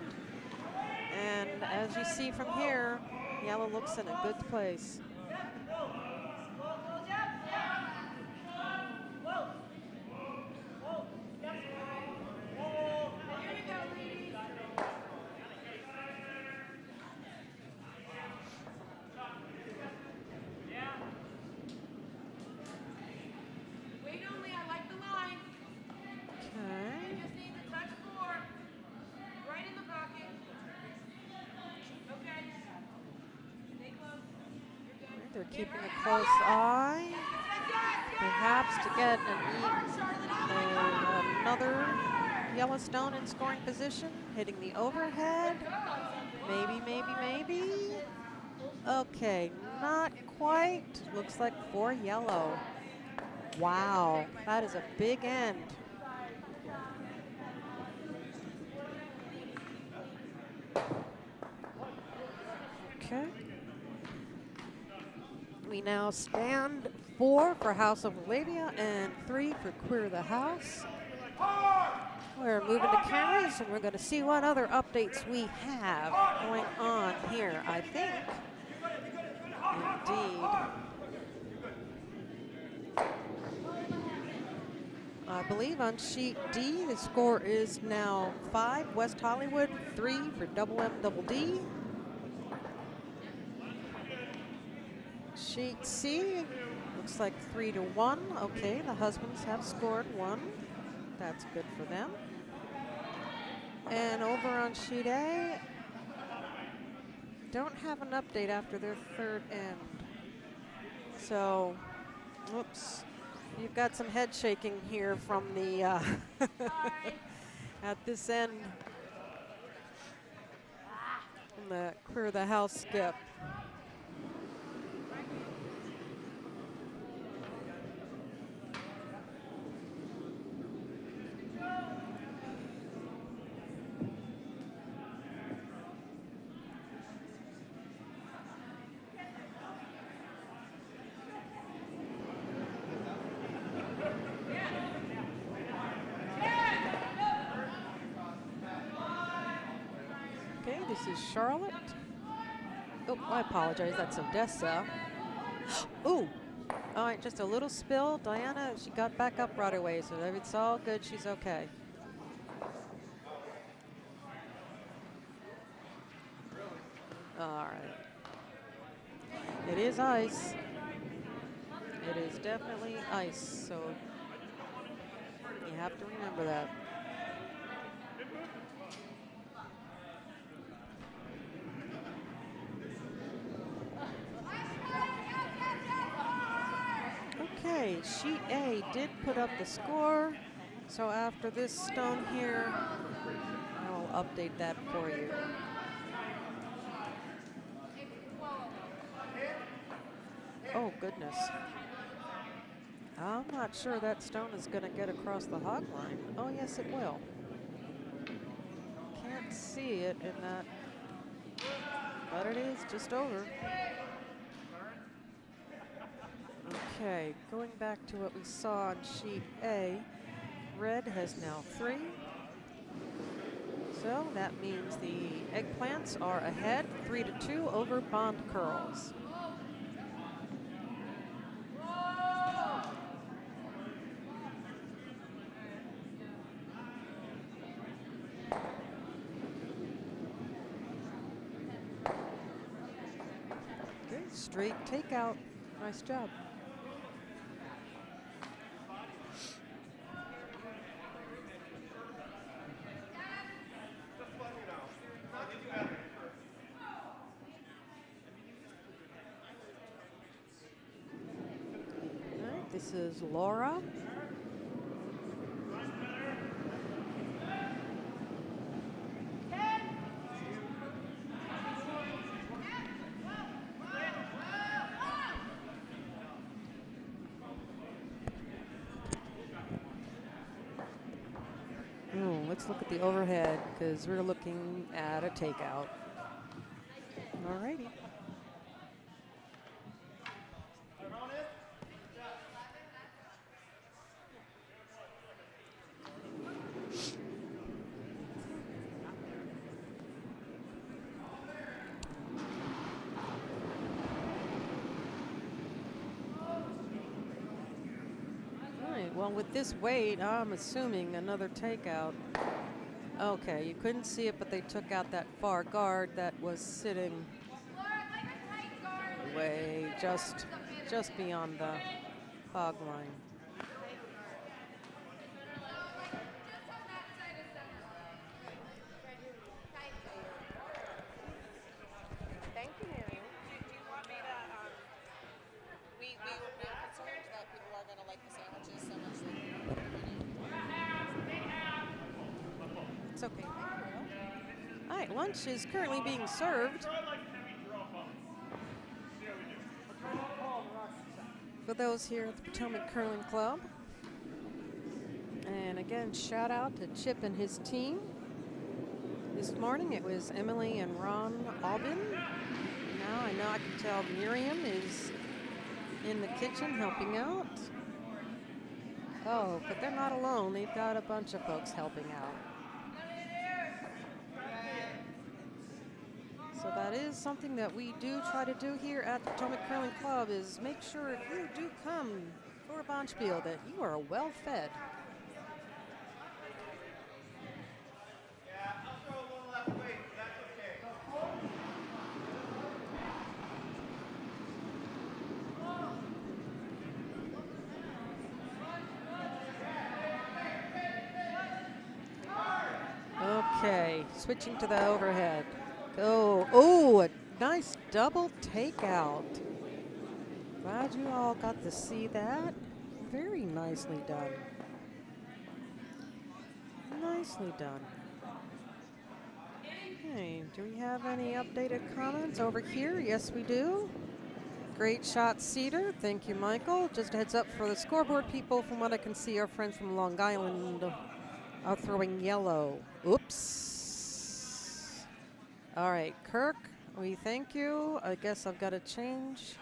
And as you see from here, yellow looks in a good place. They're keeping a close eye, perhaps to get another Yellowstone in scoring position, hitting the overhead. Maybe, maybe, maybe. Okay, not quite. Looks like 4 yellow. Wow, that is a big end. Okay. We now stand 4 for House of LaLabia and 3 for Queer the House. We're moving to cameras and we're going to see what other updates we have going on here. I think indeed. I believe on sheet D, the score is now 5 West Hollywood, 3 for Double M Double D. Sheet C, looks like 3-1. Okay, the husbands have scored 1. That's good for them. And over on sheet A, don't have an update after their third end. So, whoops. You've got some head shaking here from the at this end. From the clear the house skip. Okay, this is Charlotte. Oh, I apologize, that's Odessa. Ooh, all right, just a little spill. Diana, she got back up right away, so it's all good, she's okay. All right. It is ice. It is definitely ice, so you have to remember that. Okay, sheet A did put up the score, so after this stone here, I will update that for you. Oh, goodness. I'm not sure that stone is going to get across the hog line. Oh, yes, it will. Can't see it in that, but it is just over. Okay, going back to what we saw on sheet A, red has now 3. So that means the eggplants are ahead 3-2 over Bond Curls. Okay, straight takeout. Nice job. This is Laura. Let's look at the overhead because we're looking at a takeout. All righty. Well, with this weight, I'm assuming another takeout. Okay, you couldn't see it, but they took out that far guard that was sitting way just beyond the hog line. Thank you, Mary. Do you want me to, we were concerned that people are going to like the sandwiches so much that It's okay. All right, lunch is currently being served. For those here at the Potomac Curling Club. And again, shout out to Chip and his team. This morning it was Emily and Ron Albin. Now I know I can tell Miriam is in the kitchen helping out. Oh, but they're not alone. They've got a bunch of folks helping out. So that is something that we do try to do here at the Potomac Curling Club is make sure if you do come for a Bonspiel that you are well fed. Yeah, I'll throw a little left weight, but that's okay. Okay, switching to the overhead. Oh, a nice double takeout. Glad you all got to see that. Very nicely done. Nicely done. Okay, do we have any updated comments over here? Yes, we do. Great shot, Cedar. Thank you, Michael. Just a heads up for the scoreboard people, from what I can see, our friends from Long Island are throwing yellow. Oops. All right, Kirk, we thank you. I guess I've got to change.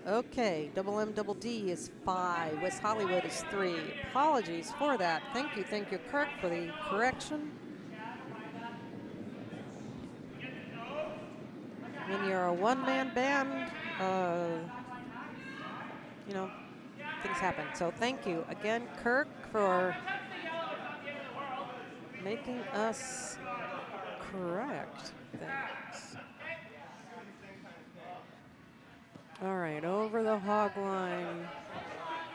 Okay, double M, double D is 5. West Hollywood is 3. Apologies for that. Thank you, Kirk, for the correction. When you're a one-man band, you know, things happen. So thank you again, Kirk, for making us correct things. All right, over the hog line,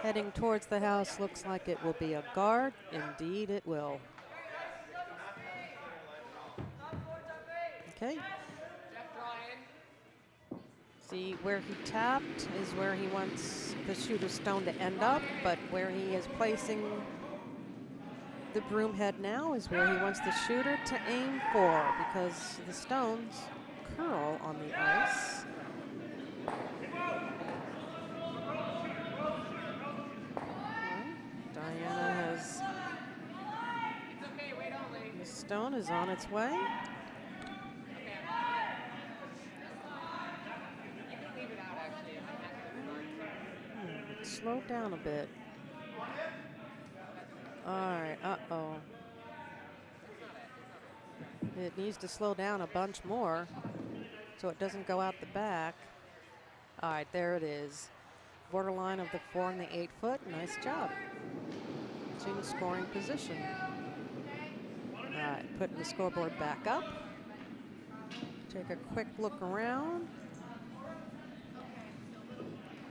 heading towards the house. Looks like it will be a guard. Indeed, it will. Okay. See, where he tapped is where he wants the shooter's stone to end up, but where he is placing the broom head now is where he wants the shooter to aim for, because the stones curl on the ice. Diana has... The stone is on its way. Slow down a bit. All right, uh-oh. It needs to slow down a bunch more so it doesn't go out the back. All right, there it is. Borderline of the 4 and the 8 foot. Nice job. It's in scoring position. All right, putting the scoreboard back up. Take a quick look around.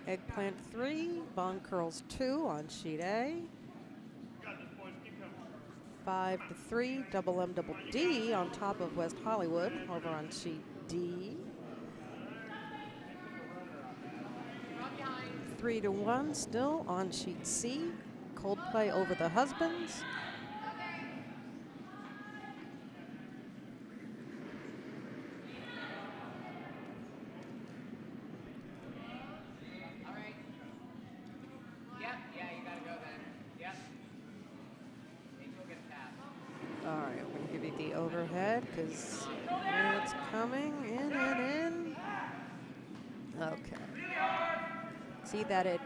Eggplant 3, Bond Curls 2 on sheet A. 5-3, double M, double D on top of West Hollywood over on sheet D. 3-1 still on sheet C. Coldplay over the Husbands. All right, we're going to give you the overhead because it's coming in and in. Okay. See that it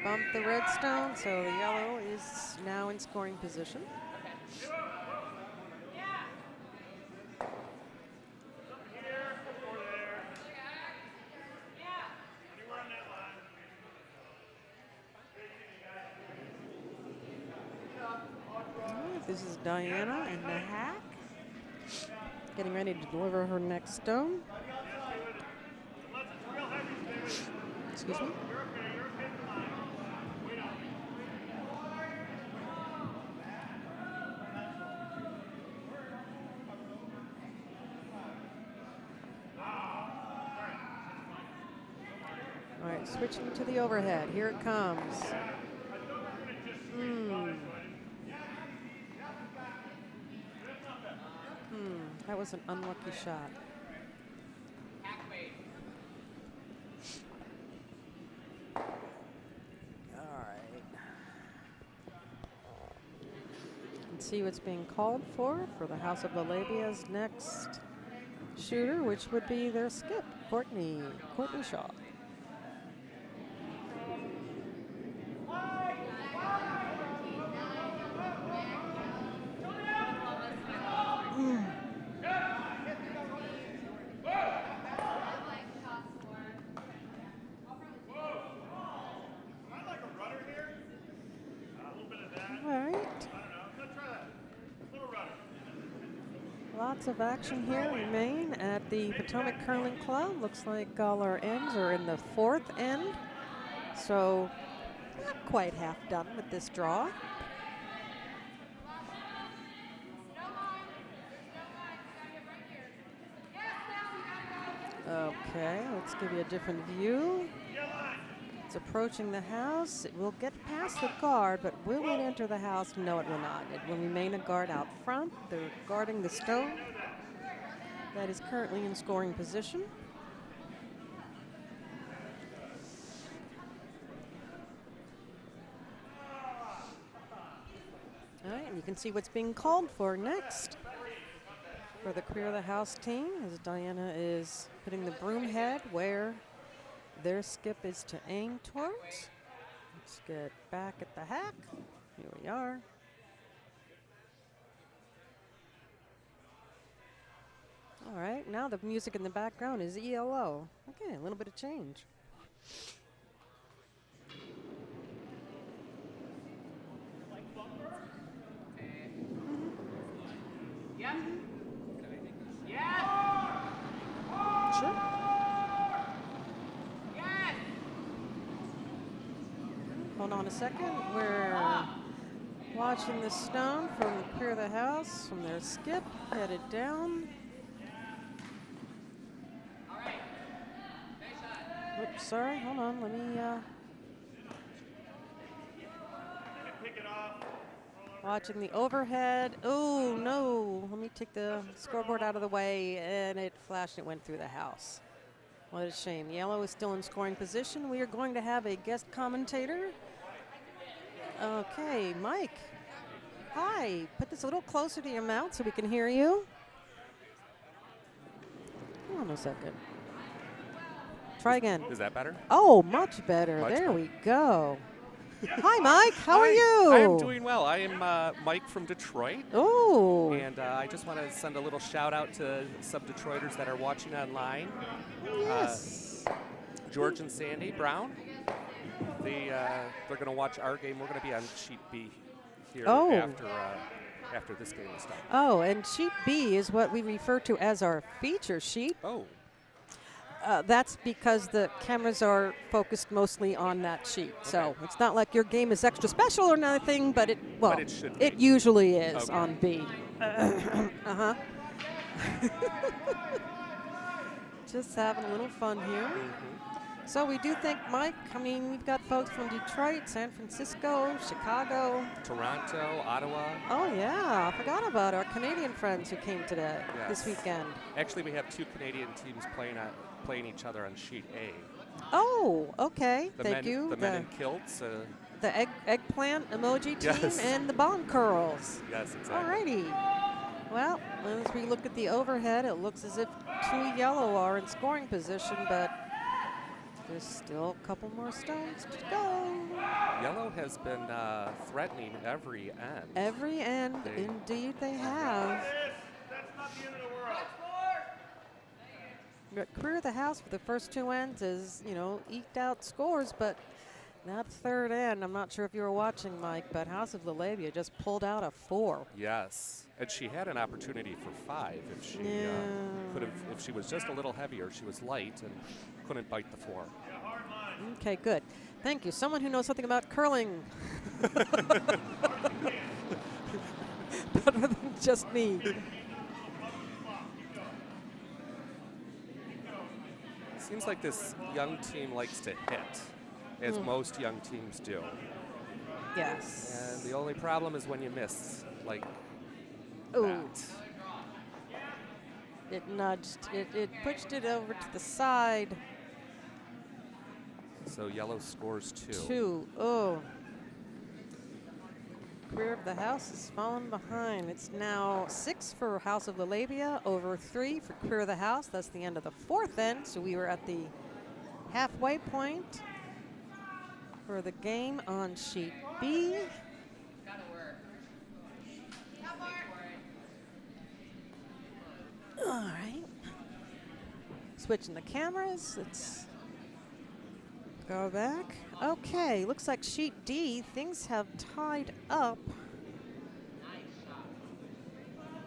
bumped the red stone, so the yellow is now in scoring position. This is Diana in the hack, getting ready to deliver her next stone. Excuse me. All right, switching to the overhead. Here it comes. That was an unlucky shot. All right. Let's see what's being called for the House of LaLabia's next shooter, which would be their skip, Courtney Shaw. Lots of action here in Maine at the Potomac Curling Club. Looks like all our ends are in the 4th end. So not quite half done with this draw. Okay, let's give you a different view. It's approaching the house. It will get past the guard, but will it enter the house? No, it will not. It will remain a guard out front. They're guarding the stone that is currently in scoring position. All right, and you can see what's being called for next for the Clear the House team as Diana is putting the broom head where their skip is to aim towards. Let's get back at the hack. Here we are. All right, now the music in the background is ELO. Okay, a little bit of change. Sure. Hold on a second. We're watching the stone from Clear the House from their skip, headed down. Oops, sorry, hold on, let me, watching the overhead. Oh, no, let me take the scoreboard out of the way, and it flashed, it went through the house. What a shame. Yellow is still in scoring position. We are going to have a guest commentator. Okay, Mike. Hi, put this a little closer to your mouth so we can hear you. Hold on a second. Try again. Is that better? Oh, much better. Much there better. we go. Hi, Mike. How are Hi, you? I am doing well. I am Mike from Detroit. Oh. And I just want to send a little shout out to some Detroiters that are watching online. Yes. George and Sandy Brown. They're going to watch our game. We're going to be on sheet B here after this game is done. Oh, and sheet B is what we refer to as our feature sheet. Oh. That's because the cameras are focused mostly on that sheet. Okay. So it's not like your game is extra special or anything, but it should it be. usually is Okay. on B. Uh-huh. Just having a little fun here. So we do think, Mike, I mean, we've got folks from Detroit, San Francisco, Chicago. Toronto, Ottawa. Oh, yeah. I forgot about our Canadian friends who came today, this Yes. weekend. Actually, we have two Canadian teams playing each other on sheet A. Oh, okay. The Thank you. The men in kilts. The eggplant emoji team Yes. and the bomb curls. Yes, exactly. Alrighty. Well, as we look at the overhead, it looks as if two yellow are in scoring position, but there's still a couple more stones to go. Yellow has been threatening every end. Every end, indeed they have. That's not the end of the world. But Career of the House for the first two ends is, you know, eked out scores, but that third end, I'm not sure if you were watching, Mike, but House of LaLabia just pulled out a 4. Yes, and she had an opportunity for 5 if she could have. If she was just a little heavier, she was light and couldn't bite the 4. Okay, good. Thank you. Someone who knows something about curling. Better than just me. Seems like this young team likes to hit, as most young teams do. Yes. And the only problem is when you miss, like Ooh. that. It nudged. It pushed it over to the side. So yellow scores 2. 2. Oh. Career of the House has fallen behind. It's now 6 for House of LaLabia, over 3 for Career of the House. That's the end of the 4th end. So we were at the halfway point for the game on sheet B. All right. Switching the cameras. Let's go back. Okay, looks like sheet D, things have tied up.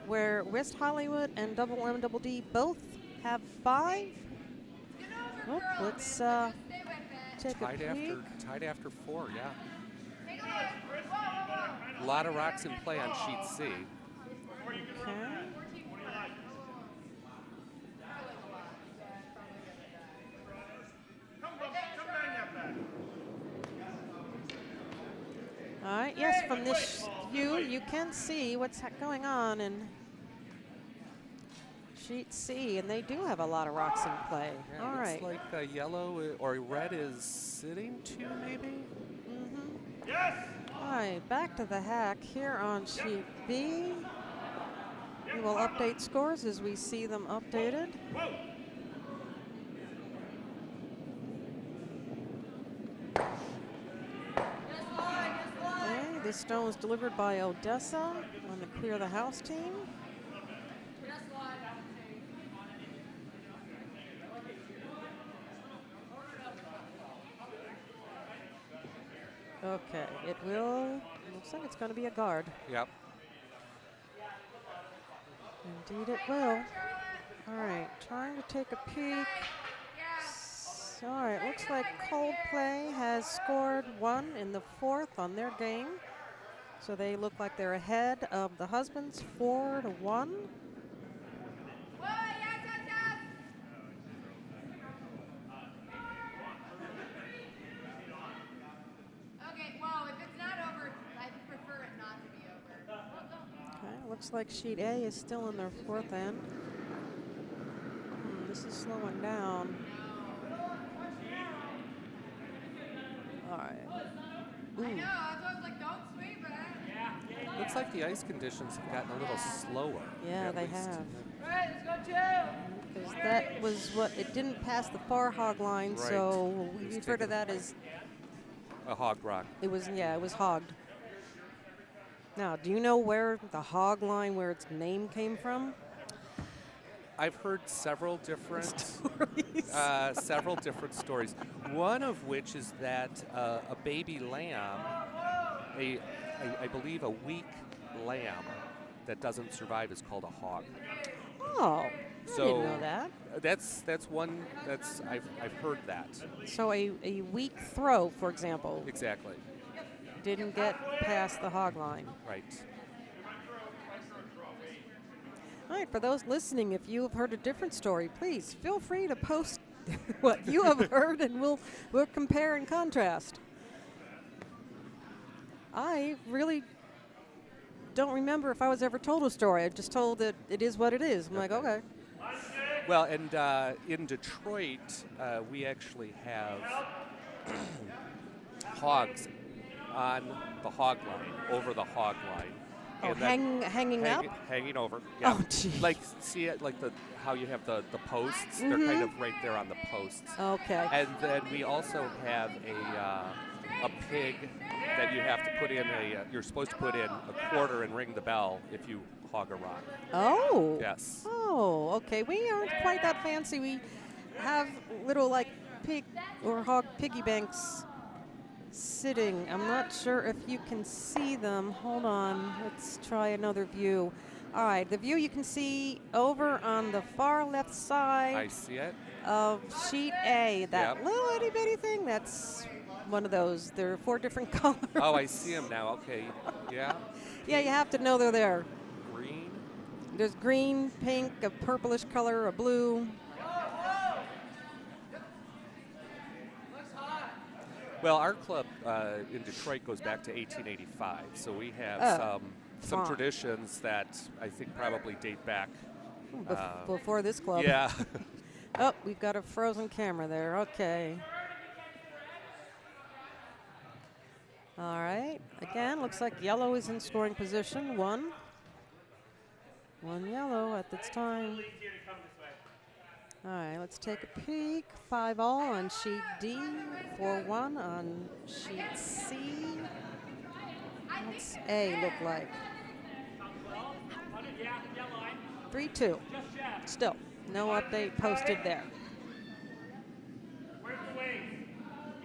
where West Hollywood and Double M Double D both have 5. Oh, let's take a peek. Tied after 4, yeah. Take a look. Whoa, whoa, whoa. A lot of rocks in play on sheet C. Okay. All right, yes, from this view, you can see what's going on in sheet C, and they do have a lot of rocks in play. Yeah, All looks right. like yellow or red is sitting 2, maybe? Yes! All right, back to the hack here on sheet B. We will update scores as we see them updated. Whoa! Okay, this stone was delivered by Odessa on the Clear the House team. Okay, it will, looks like it's going to be a guard. Yep. Indeed it will. All right, trying to take a peek. All right, looks like Coldplay has scored 1 in the 4th on their game. So they look like they're ahead of the husbands 4-1. Whoa, yes, yes, yes. Okay, whoa, if it's not over, I prefer it not to be over. Okay, looks like sheet A is still in their 4th end. This is slowing down. All right. I know, that's why I was like, don't sweep it. Looks like the ice conditions have gotten a little slower. Yeah, at they least. have. All right, let's go two. Because that was what, it didn't pass the far hog line, Right. so It was we refer to taken- that as, A hog rock. it was hogged. Now, do you know where the hog line, where its name came from? I've heard several different Stories. several different stories. One of which is that a baby lamb, I believe a weak lamb that doesn't survive is called a hog. Oh, I So didn't know that. That's one that's I've heard that. So a weak throw, for example, Exactly. didn't get past the hog line. Right. All right, for those listening, if you have heard a different story, please feel free to post what you have heard, and we'll compare and contrast. I really don't remember if I was ever told a story. I'm just told that it is what it is. I'm like, okay. Well, and in Detroit, we actually have hogs on the hog line, over the hog line. Oh, And then hanging up? hanging over. Yeah. Oh, gee. Like, see it, like how you have the posts? They're kind of right there on the posts. Okay. And then we also have a pig that you have to put in you're supposed to put in a quarter and ring the bell if you hog a rock. Oh. Yes. Oh, okay. We aren't quite that fancy. We have little like pig or hog piggy banks sitting. I'm not sure if you can see them. Hold on. Let's try another view. All right, the view you can see over on the far left I side see it. of sheet A. That Yep. little itty bitty thing, that's one of those. There are 4 different colors. Oh, I see them now. Okay. Yeah. Yeah, you have to know they're there. Green. There's green, pink, a purplish color, a blue. Well, our club in Detroit goes back to 1885, so we have some fine. traditions that I think probably date back. Before this club. Yeah. Oh, we've got a frozen camera there. Okay. All right. Again, looks like yellow is in scoring position. 1 yellow at this time. All right, let's take a peek. 5 all on sheet D, 4-1 on sheet C. What's A look like? 3-2. Still, no update posted there. Where's the wave?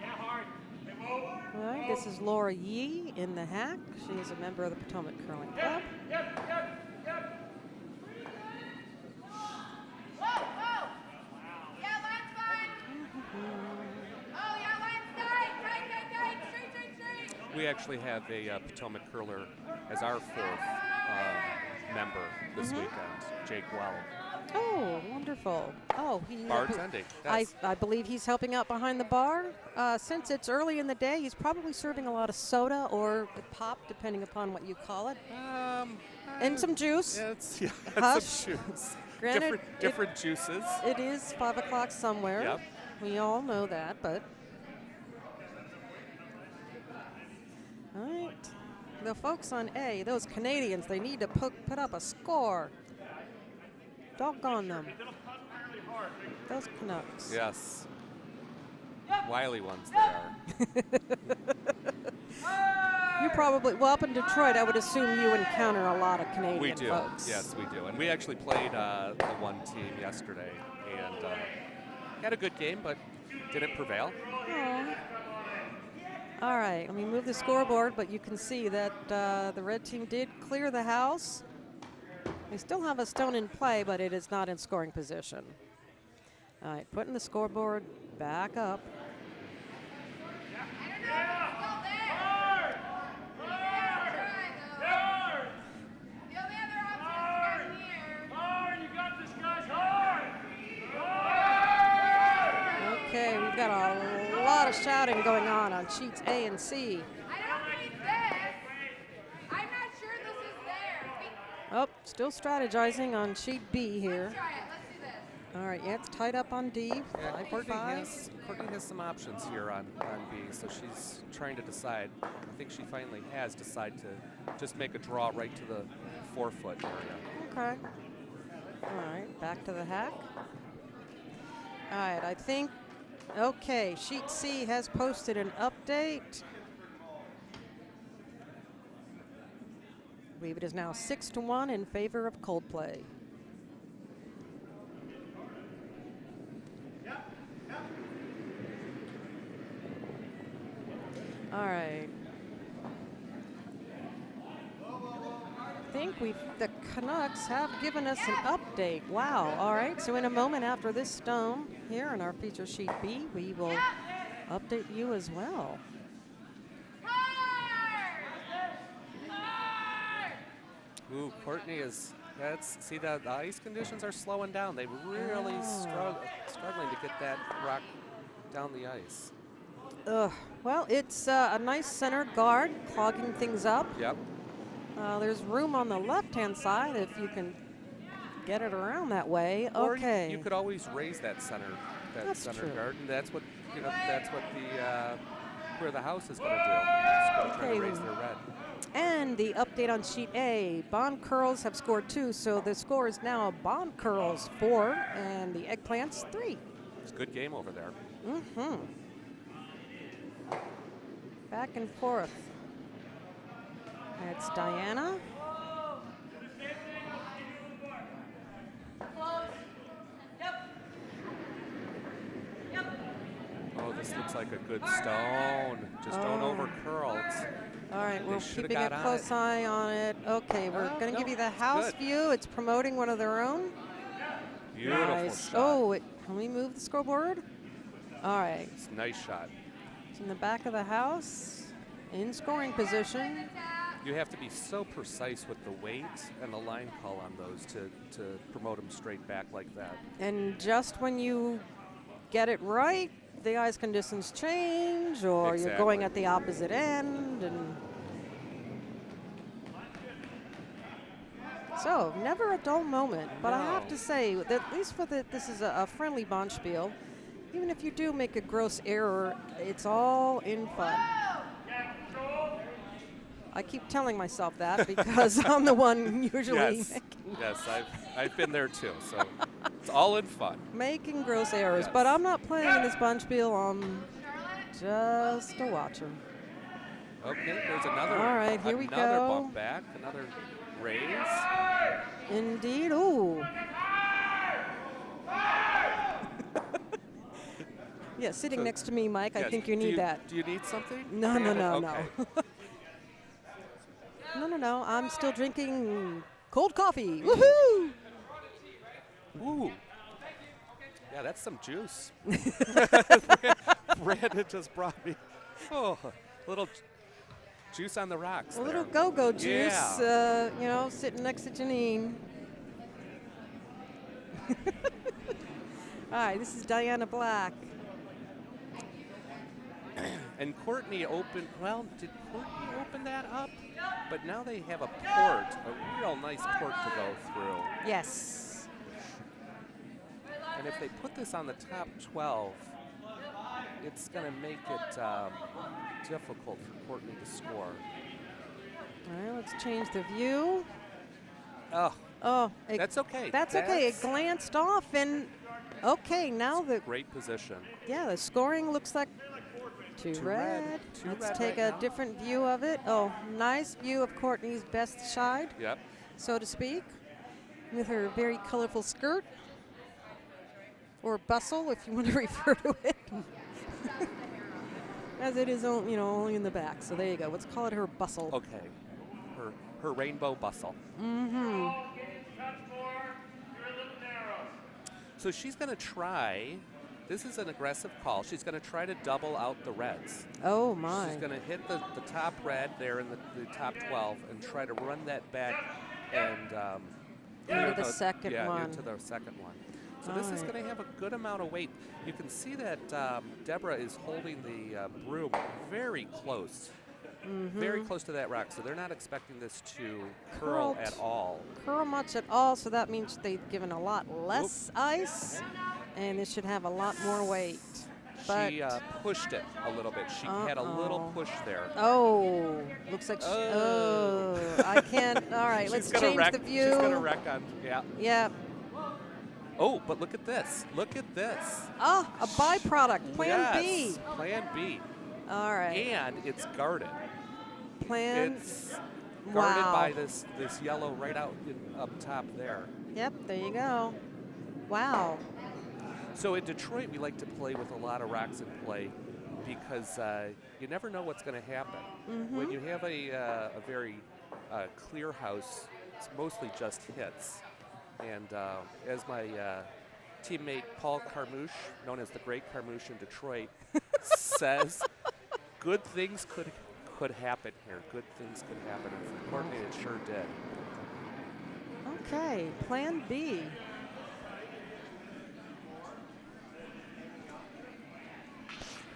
Yeah, hard. Hey, whoa. All right, this is Laura Yee in the hack. She is a member of the Potomac Curling Club. Yep. We actually have a Potomac curler as our fourth member this weekend, Jake Well. Oh, wonderful. Oh, he Bartending. I believe he's helping out behind the bar. Since it's early in the day, he's probably serving a lot of soda or pop, depending upon what you call it. And some juice. It's Hush. some juice. Granted, different juices. It is 5 o'clock somewhere. Yep. We all know that, but. All right. The folks on A, those Canadians, they need to put up a score. Doggone them. Those Canucks. Yes. Wily ones they are. You probably, well, up in Detroit, I would assume you encounter a lot of Canadian We do. folks. Yes, we do. And we actually played the one team yesterday and had a good game, but didn't prevail. Oh. All right, let me move the scoreboard, but you can see that the red team did clear the house. They still have a stone in play, but it is not in scoring position. All right, putting the scoreboard back up. Okay, we've got a lot of shouting going on sheets A and C. I don't need this. I'm not sure this is there. Oh, still strategizing on sheet B here. Let's try it. Let's do this. All right, yeah, it's tied up on D. Yeah, 5-5. Courtney has some options here on B, so she's trying to decide. I think she finally has decided to just make a draw right to the 4-foot area. Okay. All right, back to the hack. All right, I think, okay, sheet C has posted an update. I believe it is now 6-1 in favor of Coldplay. All right. I think the Canucks have given us an update. Wow. All right. So in a moment after this stone here on our feature sheet B, we will update you as well. Ooh, Courtney is. See the ice conditions are slowing down. They really struggling to get that rock down the ice. Well, it's a nice center guard clogging things up. Yep. There's room on the left-hand side if you can get it around that way. Or Okay. you could always raise that center That's true. guard, and that's what the where the house is going to do. It's going to try to Okay. raise their red. And the update on sheet A, Bond Curls have scored 2, so the score is now Bond Curls 4 and the Eggplants 3. It's a good game over there. Mm-hmm. Back and forth. It's Diana. Oh, this looks like a good stone. Just don't overcurl. All right, we're should've keeping a got on close it. eye on it. Okay, we're Oh, going to no, give you the it's house good. view. It's promoting one of their own. Beautiful Nice. shot. Oh, can we move the scoreboard? All right. It's a nice shot. It's in the back of the house, in scoring position. You have to be so precise with the weight and the line call on those to promote them straight back like that. And just when you get it right, the ice conditions change, or you're going Exactly. at the opposite end. And so, never a dull moment. But I have No. to say, that at least for this is a friendly Bonspiel. Even if you do make a gross error, it's all in fun. I keep telling myself that because I'm the one usually Yes, I've been there too. So it's all in fun. making gross errors. Yes. But I'm not playing in this Bonspiel. I'm just a watcher. Okay, there's another. All right, here we another go. bump back, another raise. Indeed. Ooh. Yeah, sitting So- next to me, Mike. I Yes, think you need that. Do you need something? No, no, no, Okay. no. No. I'm still drinking cold coffee. Woohoo! Ooh. Yeah, that's some juice. Brandon just brought me a Juice on the rocks. A little there. go-go juice, Yeah. you know, sitting next to Janine. All right, this is Diana Black. And Courtney opened, well, did Courtney open that up? But now they have a port, a real nice port to go through. Yes. And if they put this on the top 12, it's going to make it difficult for Courtney to score. All right, let's change the view. Oh, Oh, that's okay. That's okay. It glanced off, and okay, now the great position. yeah, the scoring looks like two Two red. red. Two Let's red take right a now. different view of it. Oh, nice view of Courtney's best side, Yep. so to speak, with her very colorful skirt, or bustle, if you want to refer to it, as it is, only in the back. So there you go. Let's call it her bustle. Okay. Her rainbow bustle. Mm-hmm. So she's going to try. This is an aggressive call. She's going to try to double out the reds. Oh my. She's going to hit the top red there in the top 12 and try to run that back and Into the second one. into the second one. So this is going to have a good amount of weight. You can see that Deborah is holding the broom very close. Very close to that rock, so they're not expecting this to curl at all. Curl much at all, so that means they've given a lot less ice, and it should have a lot more weight. But She pushed it a little bit. She had a little push there. oh, looks like I can't. All right, let's change the view. She's gonna wreck on. Yeah. Yeah. Oh, but look at this. Look at this. Oh, a byproduct. Plan B. Yes, Plan B. All right. And it's guarded. Plan. It's guarded Wow. by this yellow right out up top there. Yep. There you go. Wow. So in Detroit, we like to play with a lot of rocks in play because you never know what's going to happen. When you have a very clear house, it's mostly just hits. And as my teammate Paul Carmouche, known as the Great Carmouche in Detroit, says, good things could happen here. Good things could happen. And for Courtney, it sure did. Okay. Plan B.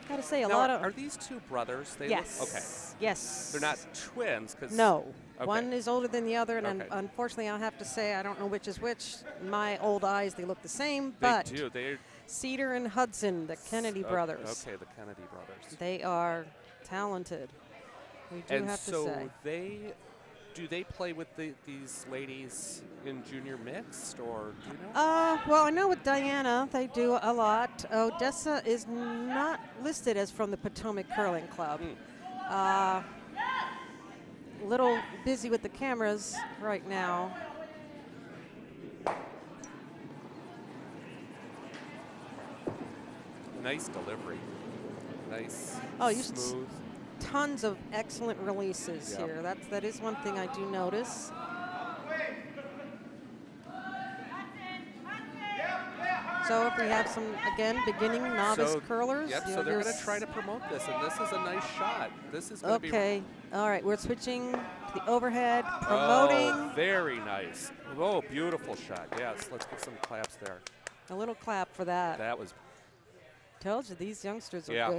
Gotta say a Now, lot of. are these two brothers? They Yes. Look, okay. Yes. They're not twins, because No. Okay. One is older than the other, and Okay. unfortunately, I'll have to say I don't know which is which. In my old eyes, they look the same, They but do. They're Cedar and Hudson, the Kennedy brothers, Okay, the Kennedy brothers. they are talented. We do And have so to say. do they play with these ladies in junior mixed, or do you know? Well, I know with Diana, they do a lot. Odessa is not listed as from the Potomac Curling Club. Little busy with the cameras right now. Nice delivery. Nice. Oh, you should smooth. Tons of excellent releases Yep. here. That is one thing I do notice. So if we have some, again, beginning novice curlers. Yep, you so know, they're going there's- to try to promote this, and this is a nice shot. This is going to be Okay, all right, we're switching to the overhead, promoting. Oh, very nice. Oh, beautiful shot. Yes, let's get some claps there. A little clap for that. That was Tells you these youngsters are Yeah.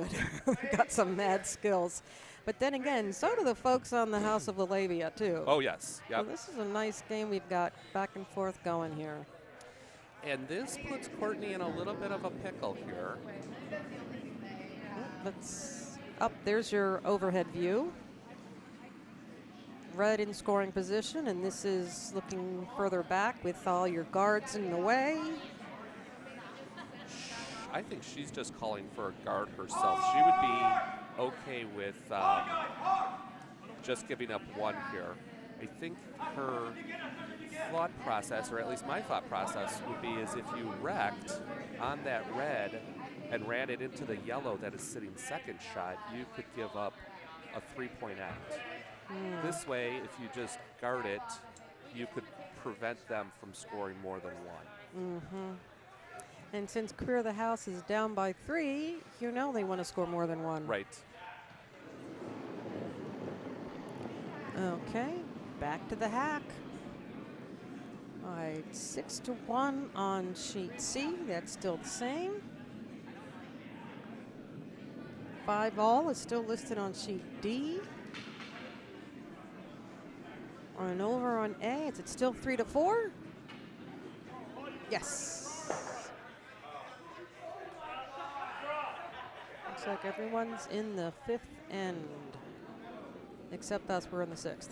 good. Got some mad skills. But then again, so do the folks on the House of LaLabia, too. Oh, yes. So Yep. this is a nice game we've got back and forth going here. And this puts Courtney in a little bit of a pickle here. Let's up. There's your overhead view. Red in scoring position, and this is looking further back with all your guards in the way. I think she's just calling for a guard herself. She would be okay with just giving up one here. I think her thought process, or at least my thought process, would be is if you wrecked on that red and ran it into the yellow that is sitting second shot, you could give up a 3-point act. This way, if you just guard it, you could prevent them from scoring more than one. And since Career of the House is down by 3, you know they want to score more than one. Right. Okay, back to the hack. All right, 6-1 on sheet C. That's still the same. 5 all is still listed on sheet D. On over on A, is it still 3-4? Yes. Looks like everyone's in the 5th end, except us. We're in the 6th.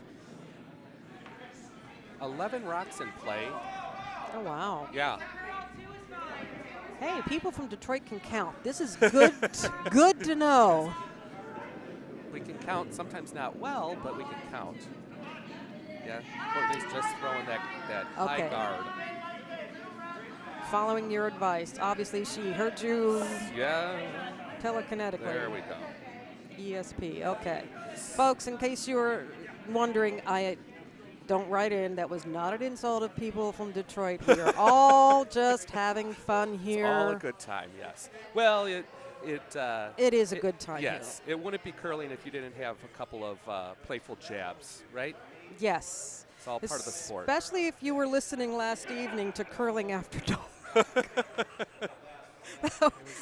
11 rocks in play. Oh wow. Yeah. Hey, people from Detroit can count. This is good. Good to know. We can count, sometimes not well, but we can count. Yeah, Courtney's just throwing that high Okay. guard. Following your advice, obviously she heard you Yeah, telekinetically. there we go. ESP. Okay, folks. In case you were wondering, I don't write in. That was not an insult of people from Detroit. We are all just having fun here. All a good time, yes. Well, it is a good time. Yes, it wouldn't be curling if you didn't have a couple of playful jabs, right? Yes. It's all part of the sport. Especially if you were listening last evening to Curling After Dark.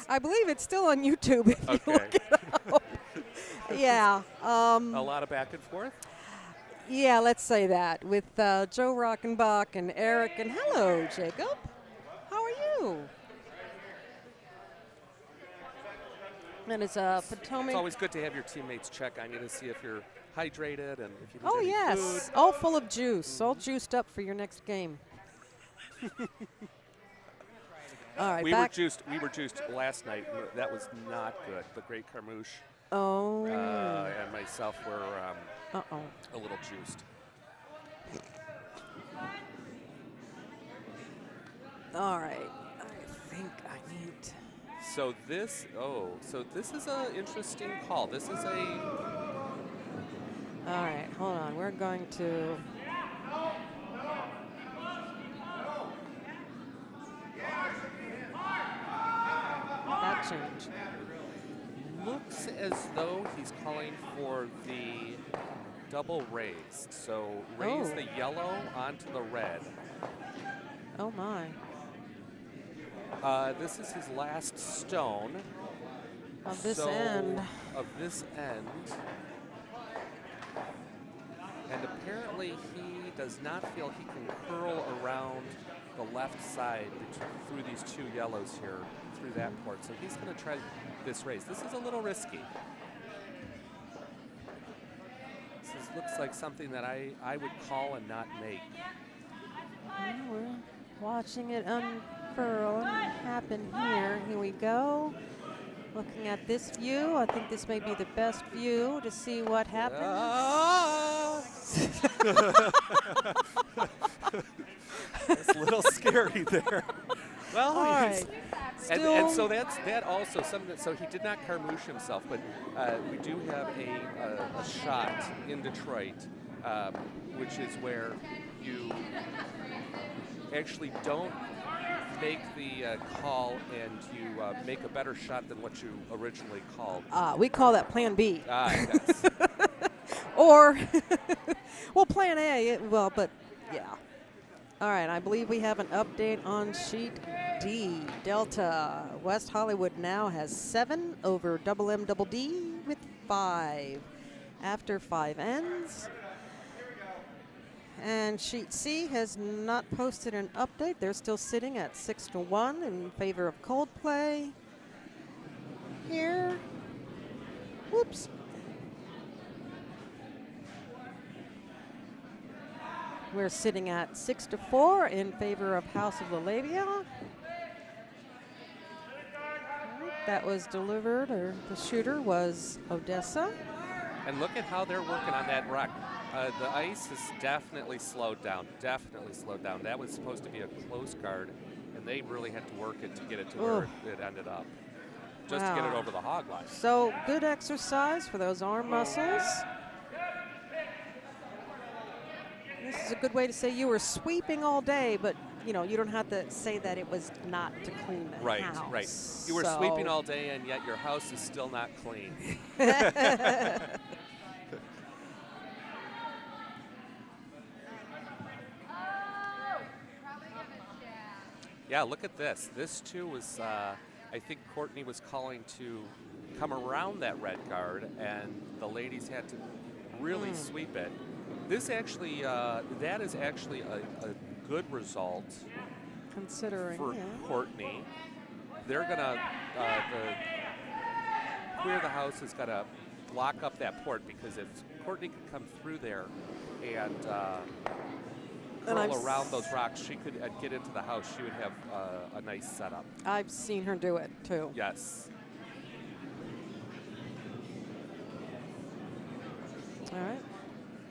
I believe it's still on YouTube if you look it up. Yeah. A lot of back and forth? Yeah, let's say that. With Joe Rockenbach and Eric. And hello, Jacob. How are you? And it's Potomac. It's always good to have your teammates check on you to see if you're hydrated and if you need Oh, any yes. food. All full of juice. All juiced up for your next game. All right, We were juiced last night. That was not good. The great Carmouche and myself were a little juiced. All right. I think I need. So this is an interesting call. This is a. All right, hold on. We're going to. That change. Looks as though he's calling for the double raised. So raise the yellow onto the red. Oh my. This is his last stone. Of this end. Of this end. And apparently he does not feel he can curl around the left side through these two yellows here, through that port. So he's going to try this raise. This is a little risky. Looks like something that I would call and not make. And we're watching it unfurl and happen here. Here we go. Looking at this view, I think this may be the best view to see what happens. It's a little scary there. Well, all right. And so that also something. So he did not Carmouche himself, but we do have a shot in Detroit, which is where you actually don't make the call and you make a better shot than what you originally called. We call that Plan B. Yes. Or, well, Plan A. But yeah. All right, I believe we have an update on sheet D. Delta. West Hollywood now has 7 over Double M Double D with 5 after 5 ends. And sheet C has not posted an update. They're still sitting at 6-1 in favor of Coldplay. Here. Whoops. We're sitting at 6-4 in favor of House of LaLabia. That was delivered, or the shooter was Odessa. And look at how they're working on that rock. The ice has definitely slowed down. That was supposed to be a close guard, and they really had to work it to get it to where it ended up. Just to get it over the hog line. So good exercise for those arm muscles. This is a good way to say you were sweeping all day, but you don't have to say that it was not to clean the house. Right. You were sweeping all day, and yet your house is still not clean. Yeah, look at this. This too was, I think Courtney was calling to come around that red guard, and the ladies had to really sweep it. This actually, that is actually a good result Considering, for yeah. Courtney. They're gonna, the Queer the House is gonna block up that port, because if Courtney could come through there and curl around those rocks, she could get into the house. She would have a nice setup. I've seen her do it too. Yes. All right.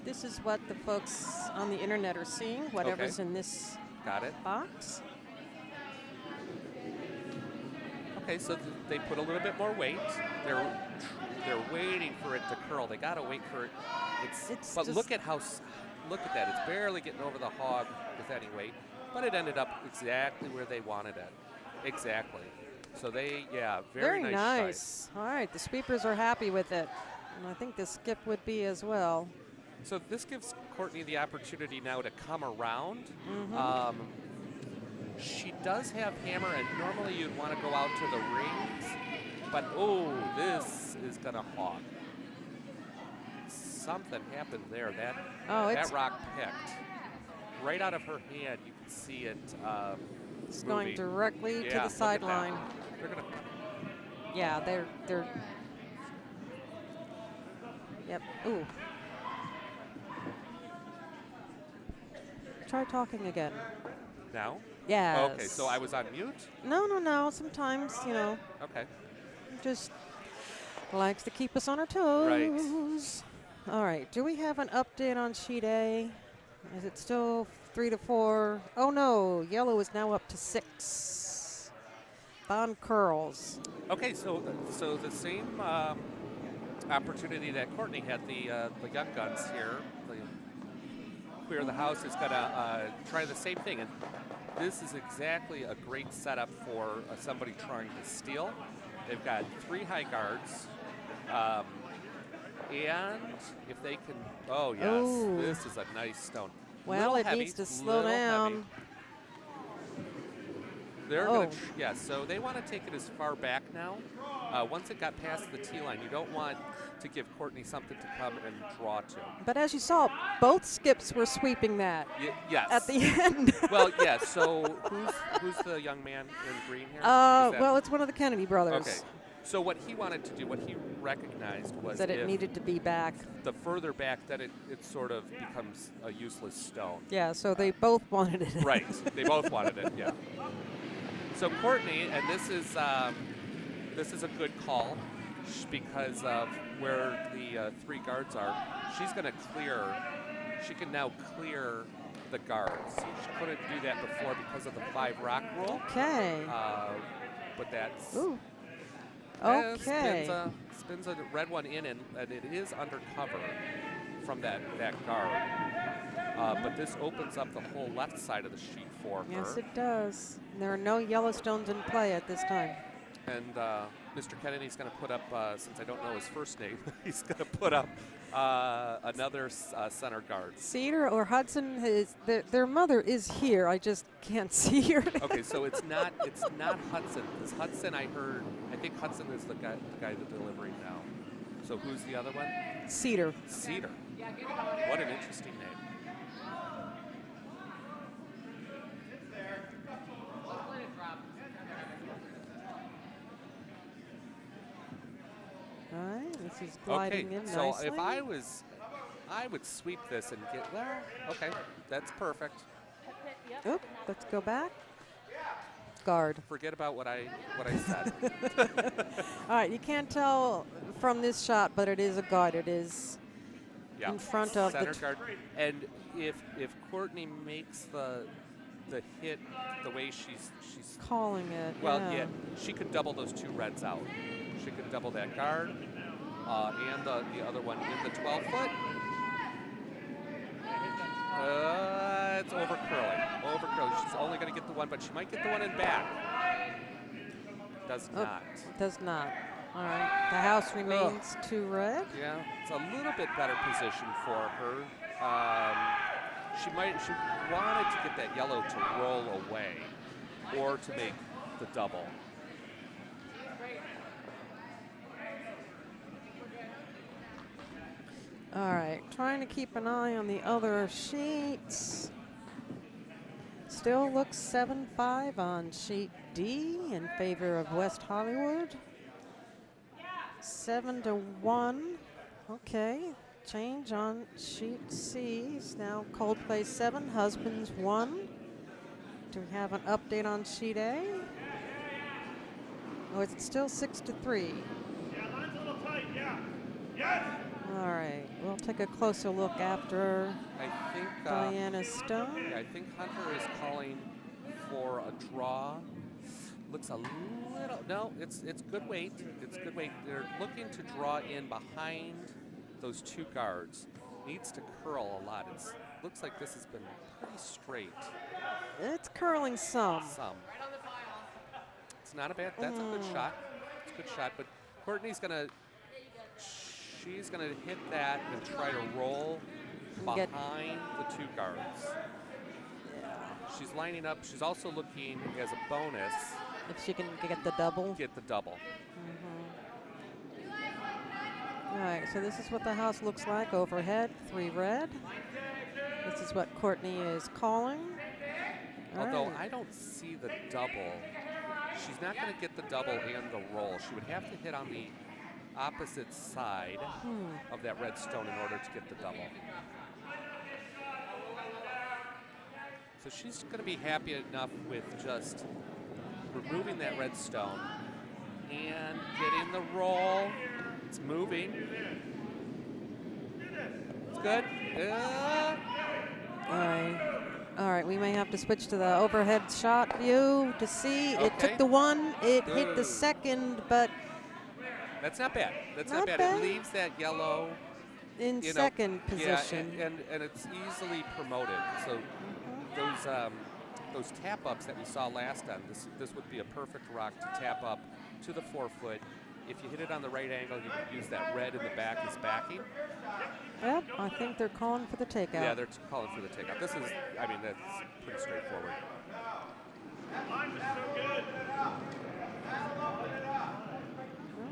This is what the folks on the internet are seeing, whatever's in this Got it. box. Okay, so they put a little bit more weight. They're waiting for it to curl. They gotta wait for it. But just look at look at that. It's barely getting over the hog with any weight, but it ended up exactly where they wanted it. Exactly. So very nice. All right, the sweepers are happy with it, and I think the skip would be as well. So this gives Courtney the opportunity now to come around. She does have hammer, and normally you'd want to go out to the rings, but this is gonna hog. Something happened there. That rock picked right out of her hand. You can see it. It's moving. going directly to Yeah, the look at that. sideline. They're gonna. Yeah, they're. Yep. Ooh. Try talking again. Now? Yes. Okay, so I was on mute? No. Sometimes, Okay. just likes to keep us on our toes. All right. Do we have an update on sheet A? Is it still 3 to 4? Oh no, yellow is now up to 6. Bond curls. Okay, so the same opportunity that Courtney had, the young guns here, the Queer the House is gonna try the same thing, and this is exactly a great setup for somebody trying to steal. They've got 3 high guards, and if they can, this is a nice stone. Well, it heavy, needs to slow little down. heavy. They're gonna, so they want to take it as far back now. Once it got past the T line, you don't want to give Courtney something to come and draw to. But as you saw, both skips were sweeping that Yes. at the end. Well, yeah. So who's the young man in green here? Well, it's one of the Kennedy brothers. Okay. So what he wanted to do, what he recognized was that it if needed to be back. the further back, that it sort of becomes a useless stone. Yeah, so they both wanted it. Right. They both wanted it. Yeah. So Courtney, and this is a good call because of where the 3 guards are. She's going to clear. She can now clear the guards. She couldn't do that before because of the 5 rock rule. Okay. But that's. Ooh. Okay. Spins a red one in, and it is undercover from that guard. But this opens up the whole left side of the sheet for her. Yes, it does. There are no Yellowstones in play at this time. And Mr. Kennedy's going to put up, since I don't know his first name, he's going to put up another center guard. Cedar or Hudson, their mother is here. I just can't see her. Okay, so it's not Hudson. Because Hudson, I think Hudson is the guy delivering now. So who's the other one? Cedar. Cedar. What an interesting name. All right, this is gliding in so nicely. if I would sweep this and get, okay, that's perfect. Oop, let's go back. Guard. Forget about what I said. All right, you can't tell from this shot, but it is a guard. It is in front of center the guard. And if Courtney makes the hit the way she's calling it. Well, yeah, she could double those 2 reds out. She could double that guard and the other one in the 12-foot. It's over curling. She's only going to get the one, but she might get the one in back. Does not. Does not. All right. The house remains 2 red. Yeah, it's a little bit better position for her. She wanted to get that yellow to roll away. or to make the double. All right, trying to keep an eye on the other sheets. Still looks 7-5 on sheet D in favor of West Hollywood. 7-1. Okay, change on sheet C. Is now Coldplay 7, Husbands 1. Do we have an update on sheet A? Or is it still 6-3? Yeah, line's a little tight, yeah. Yes! All right, we'll take a closer look after I think Diana Stone. yeah, I think Hunter is calling for a draw. Looks a little, no, it's good weight. It's good weight. They're looking to draw in behind those two guards. Needs to curl a lot. It looks like this has been pretty straight. It's curling some. It's not a bad, that's a good shot. It's a good shot, but Courtney's she's gonna hit that and try to roll Get- behind the two guards. She's lining up. She's also looking as a bonus, If she can get the double. get the double. All right, so this is what the house looks like overhead, 3 red. This is what Courtney is calling. All Although right. I don't see the double. She's not going to get the double and the roll. She would have to hit on the opposite side of that red stone in order to get the double. So she's going to be happy enough with just removing that red stone and getting the roll. It's moving. It's good. All right, we may have to switch to the overhead shot view to see. It took Okay. the one, it hit Ooh. the second, but That's not bad. That's Not not bad. bad. It leaves that yellow in you know, second position. Yeah, and it's easily promoted. So those tap ups that we saw last time, this would be a perfect rock to tap up to the 4-foot. If you hit it on the right angle, you can use that red in the back as backing. Yep, I think they're calling for the takeout. Yeah, they're calling for the takeout. This is, I mean, that's pretty straightforward. Line is so good.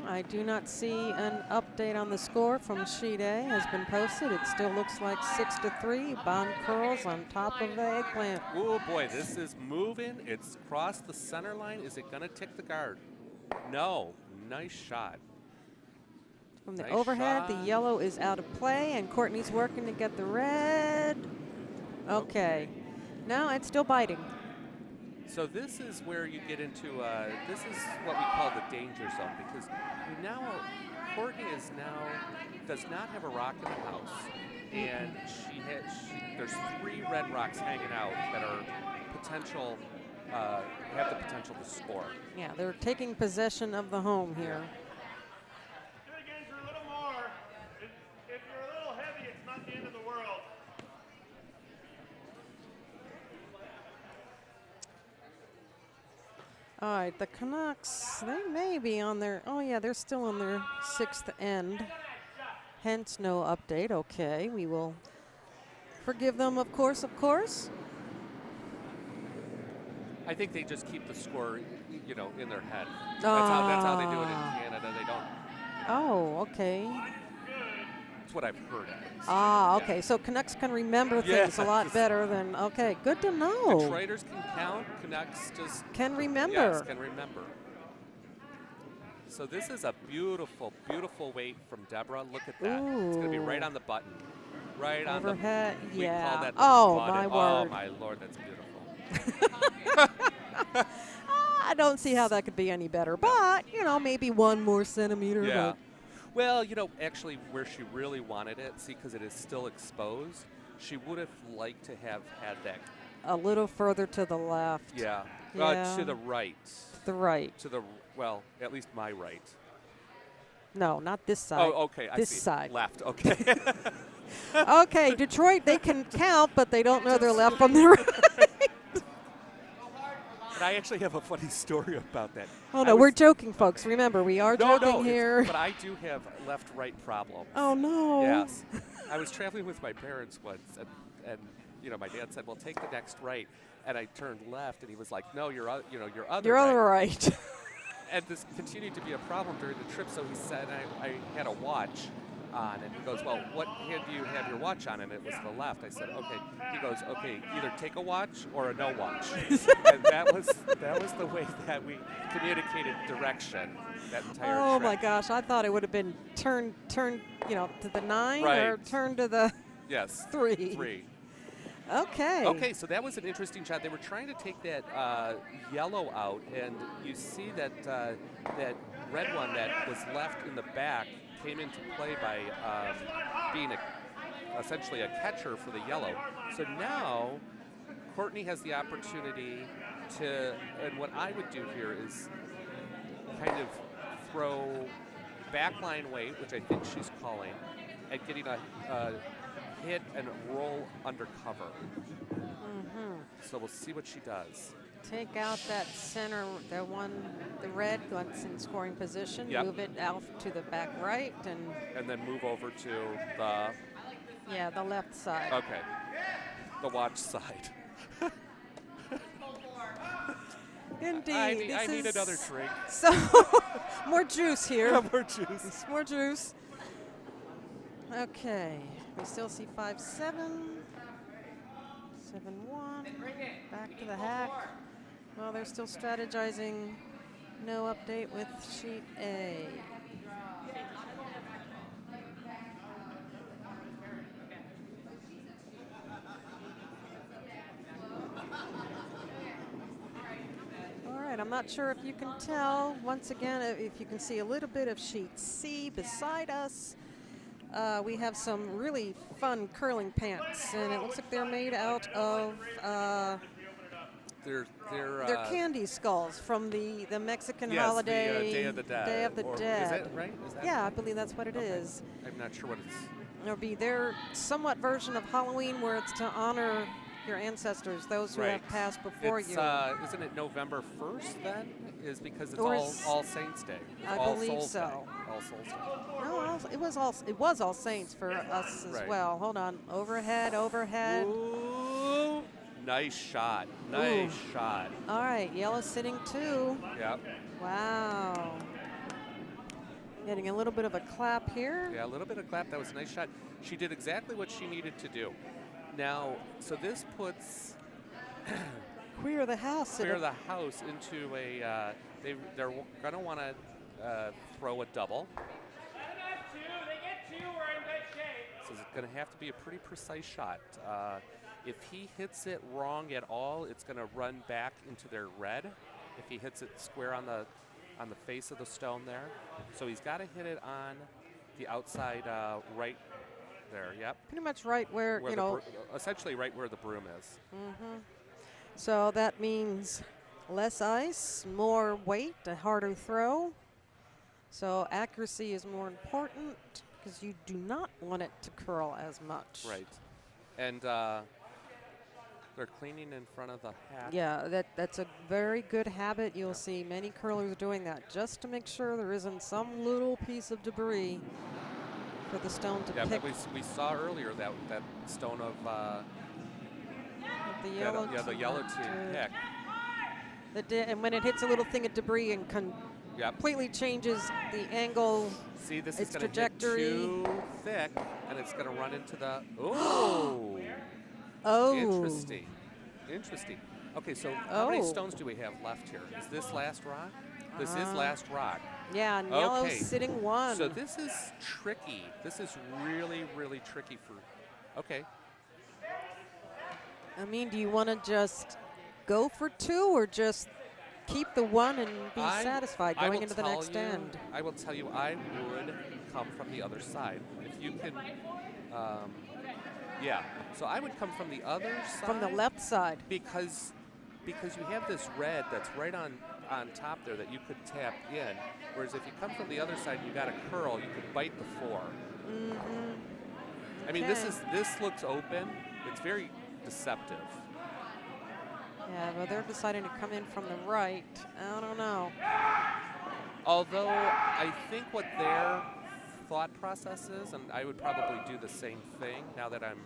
I do not see an update on the score from sheet A has been posted. It still looks like 6-3. Bond curls on top of the eggplant. Oh boy, this is moving. It's crossed the center line. Is it going to tick the guard? No. Nice shot. From the Nice overhead, the shot. yellow is out of play, and Courtney's working to get the red. Okay. No, it's still biting. So this is where you get into, this is what we call the danger zone, because Courtney does not have a rock in the house, and there's 3 red rocks hanging out that are have the potential to score. Yeah, they're taking possession of the home here. Do it again for a little more. If you're a little heavy, it's not the end of the world. All right, the Canucks, they may be on their, oh yeah, they're still on their 6th end. Hence no update. Okay, we will forgive them, of course, of course. I think they just keep the score, in their head. That's how they do it in Canada. They don't. Oh, okay. That's what I've heard. At least. Okay, so Canucks can remember things a lot Yes. better than, okay, good to know. Detroiters can count. Canucks just Can remember. Yes, can remember. So this is a beautiful, beautiful weight from Deborah. Look at that. It's going to be Ooh. right on the button. Right on the Overhead, We yeah. call that the Oh, button. my Oh, word. my Lord, that's beautiful. I don't see how that could be any better, but, maybe 1 more centimeter. Yeah. Well, actually where she really wanted it, see, because it is still exposed, she would have liked to have had that. A little further to the left. Yeah. Yeah. To the right. The right. Well, at least my right. No, not this side. Oh, okay. I This see. side. Left. Okay. Okay, Detroit, they can count, but they don't know their left from their right. And I actually have a funny story about that. Oh, I no, was- we're joking, folks. Remember, we are No, joking no, here. but I do have left-right problems. Oh, no. Yes. I was traveling with my parents once, and my dad said, well, take the next right. And I turned left, and he was like, no, your other Your right. other right. And this continued to be a problem during the trip, so he said I had a watch on, and he goes, well, what hand do you have your watch on? And it was the left. I said, okay. He goes, okay, either take a watch or a no watch. And that was the way that we communicated direction that entire Oh trip. my gosh, I thought it would have been turn, to the 9 or Right. turn to the Yes. 3. 3. Okay. Okay, so that was an interesting shot. They were trying to take that yellow out, and you see that that red one that was left in the back came into play by being essentially a catcher for the yellow. So now Courtney has the opportunity to, and what I would do here is kind of throw backline weight, which I think she's calling, and getting a hit and roll under cover. So we'll see what she does. Take out that center, the red one's in scoring position. Yep. Move it out to the back right, And then move over to the, the left side. okay, the watch side. Indeed. I need another drink. So, more juice here. More juice. More juice. Okay. We still see 5-7. 7-1. Back to the hack. Well, they're still strategizing. No update with sheet A. All right, I'm not sure if you can tell. Once again, if you can see a little bit of sheet C beside us. We have some really fun curling pants, and it looks like they're made out of They're candy skulls from the Mexican yes, holiday, the Day of the Dead. Day of the Or Dead. Is that right? Is that Yeah, I believe that's what it is. I'm not sure what it's. It'll be their somewhat version of Halloween, where it's to honor your ancestors, those who have passed before it's, you. Isn't it November 1st then? Is because it's Or All Saints Day. It's I All believe Souls so. Day. All Souls Day. No, it was All Saints for us as Right. well. Hold on, overhead. Ooh, nice shot. Nice shot. All right, yellow sitting 2. Yep. Wow. Getting a little bit of a clap here. Yeah, a little bit of clap. That was a nice shot. She did exactly what she needed to do. Now, so this puts Queer the house. the house into a. They're going to want to throw a double. They get 2, we're in good shape. So it's going to have to be a pretty precise shot. If he hits it wrong at all, it's going to run back into their red. If he hits it square on the face of the stone there, so he's got to hit it on the outside right there. Yep. Pretty much right where essentially right where the broom is. So that means less ice, more weight, a harder throw. So accuracy is more important because you do not want it to curl as much. Right. And they're cleaning in front of the hat. Yeah, that's a very good habit. You'll see many curlers doing that just to make sure there isn't some little piece of debris for the stone to Yeah, pick. but we saw earlier that stone of The yellow the yellow to pick. and when it hits a little thing of debris and Yep. completely changes the angle, See, this its is going to hit trajectory. too thick, and it's going to run into the. Oh, Oh. interesting. Interesting. Okay, so how many Oh. stones do we have left here? Is this last rock? This is last rock. Yeah, and yellow's Okay. sitting 1. So this is tricky. This is really, really tricky for. Okay. I mean, do you want to just go for 2 or just keep the 1 and be satisfied I going will into the tell next you- end? I will tell you, I would come from the other side. If you can, yeah. So I would come from the other side. From the left side. Because you have this red that's right on top there that you could tap in. Whereas if you come from the other side, you got a curl, you could bite the 4. I mean, this looks open. It's very deceptive. Yeah, well, they're deciding to come in from the right. I don't know. Although I think what their thought process is, and I would probably do the same thing now that I'm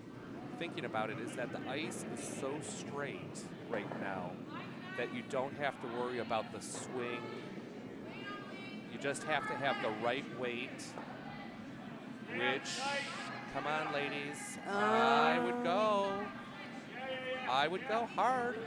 thinking about it, is that the ice is so straight right now that you don't have to worry about the swing. You just have to have the right weight, which, come on, ladies, I would go. I would go hard.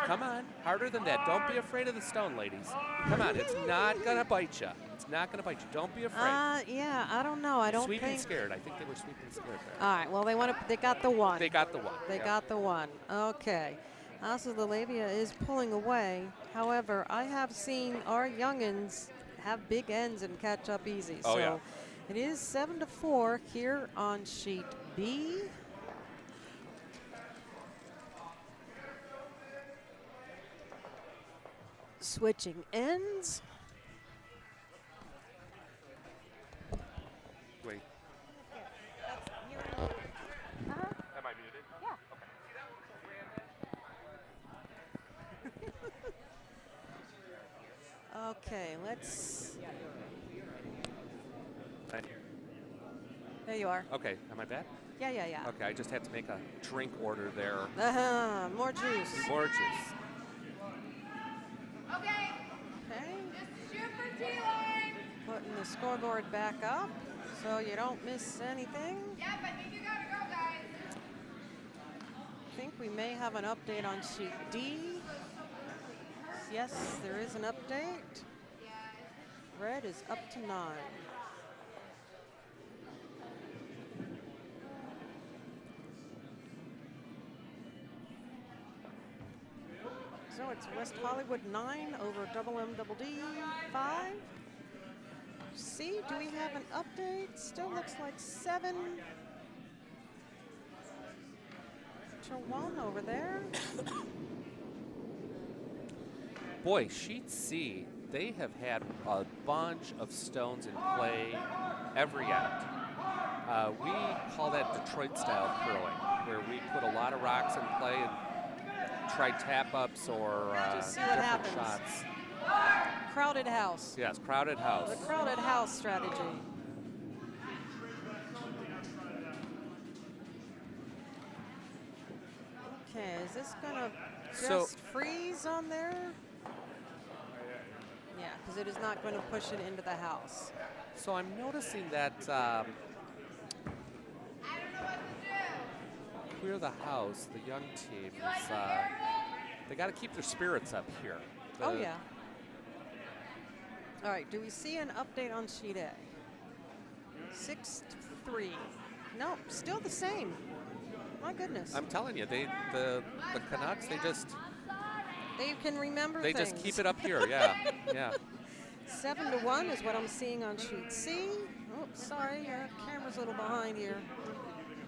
Come on, harder than that. Don't be afraid of the stone, ladies. Come on, it's not gonna bite you. It's not gonna bite you. Don't be afraid. Yeah, I don't know. I don't Sweeping think. scared. I think they were sweeping scared there. All right. Well, they got the one. They got the one. They Yep. got the one. Okay. Also, LaLabia is pulling away. However, I have seen our youngins have big ends and catch up easy. Oh, so yeah. it is 7-4 here on sheet B. Switching ends. Wait. Am I muted? Okay, let's. Okay. There you are. Okay, am I back? Yeah. Okay, I just had to make a drink order there. More juice. More juice. Okay, Okay. just shoot for T-line. Putting the scoreboard back up so you don't miss anything. Yep, I think you gotta go, guys. I think we may have an update on sheet D. Yes, there is an update. Red is up to 9. So it's West Hollywood 9 over Double M Double D 5. C, do we have an update? Still looks like 7 to 1 over there. Boy, sheet C, they have had a bunch of stones in play every end. We call that Detroit-style curling, where we put a lot of rocks in play and try tap-ups or Just see what different happens. shots. Crowded house. Yes, crowded house. The crowded house strategy. Okay, is this gonna just So- freeze on there? Yeah, because it is not going to push it into the house. So I'm noticing that I don't know what to do. Clear the House, the young team, is, they got to keep their spirits up here. Oh, yeah. All right, do we see an update on sheet A? 6-3. No, still the same. My goodness. I'm telling you, the Canucks, They can remember they things. just keep it up here. Yeah, yeah. 7-1 is what I'm seeing on sheet C. Oh, sorry, your camera's a little behind here.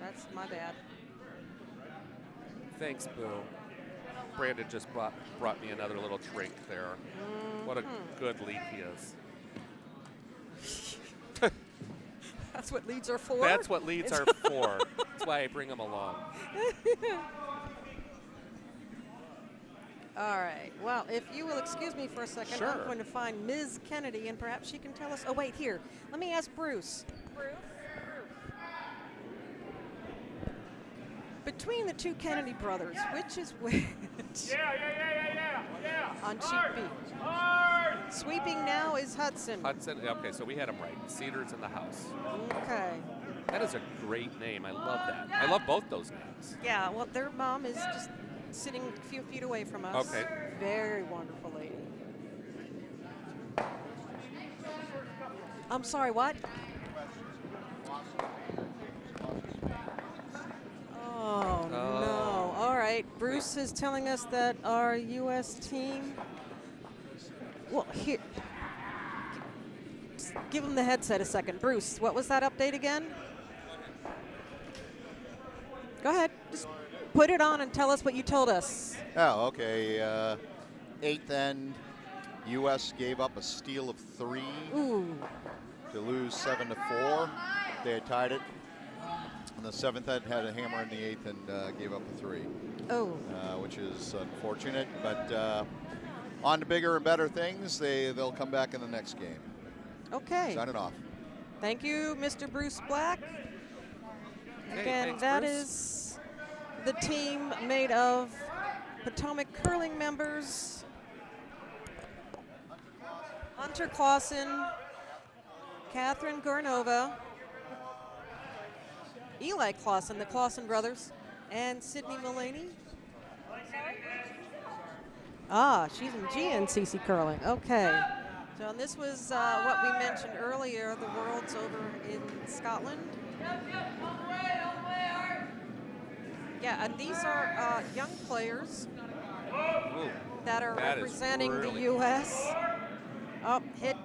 That's my bad. Thanks, Boo. Brandon just brought me another little drink there. What a good lead he is. That's what leads are for? That's what leads are for. That's why I bring them along. All right. Well, if you will excuse me for a second, I'm Sure. going to find Ms. Kennedy, and perhaps she can tell us. Oh, wait, here. Let me ask Bruce. Between the two Kennedy brothers, which is which? Yeah. On sheet B. Hard! Sweeping now is Hudson. Hudson, okay, so we had him right. Cedar's in the house. Okay. That is a great name. I love that. I love both those names. Yeah, well, their mom is just sitting a few feet away from us. Okay. Very wonderful lady. I'm sorry, what? Oh, no. All right. Bruce is telling us that our U.S. team. Well, here. Just give him the headset a second. Bruce, what was that update again? Go ahead. Just put it on and tell us what you told us. Oh, okay. Eighth end, U.S. gave up a steal of 3 Ooh. to lose 7-4. They had tied it. And the seventh end had a hammer in the eighth and gave up a 3, Oh. which is unfortunate. But on to bigger and better things. They'll come back in the next game. Okay. Signing off. Thank you, Mr. Bruce Black. Okay, Again, thanks, that Bruce. is the team made of Potomac curling members. Hunter Clausen, Catherine Gornova, Eli Clausen, the Clausen brothers, and Sydney Mullaney. Ah, she's in GNCC curling. Okay. So and this was what we mentioned earlier, the Worlds over in Scotland. Yeah, and these are young players Ooh, that are that is representing the really U.S. Up, hit,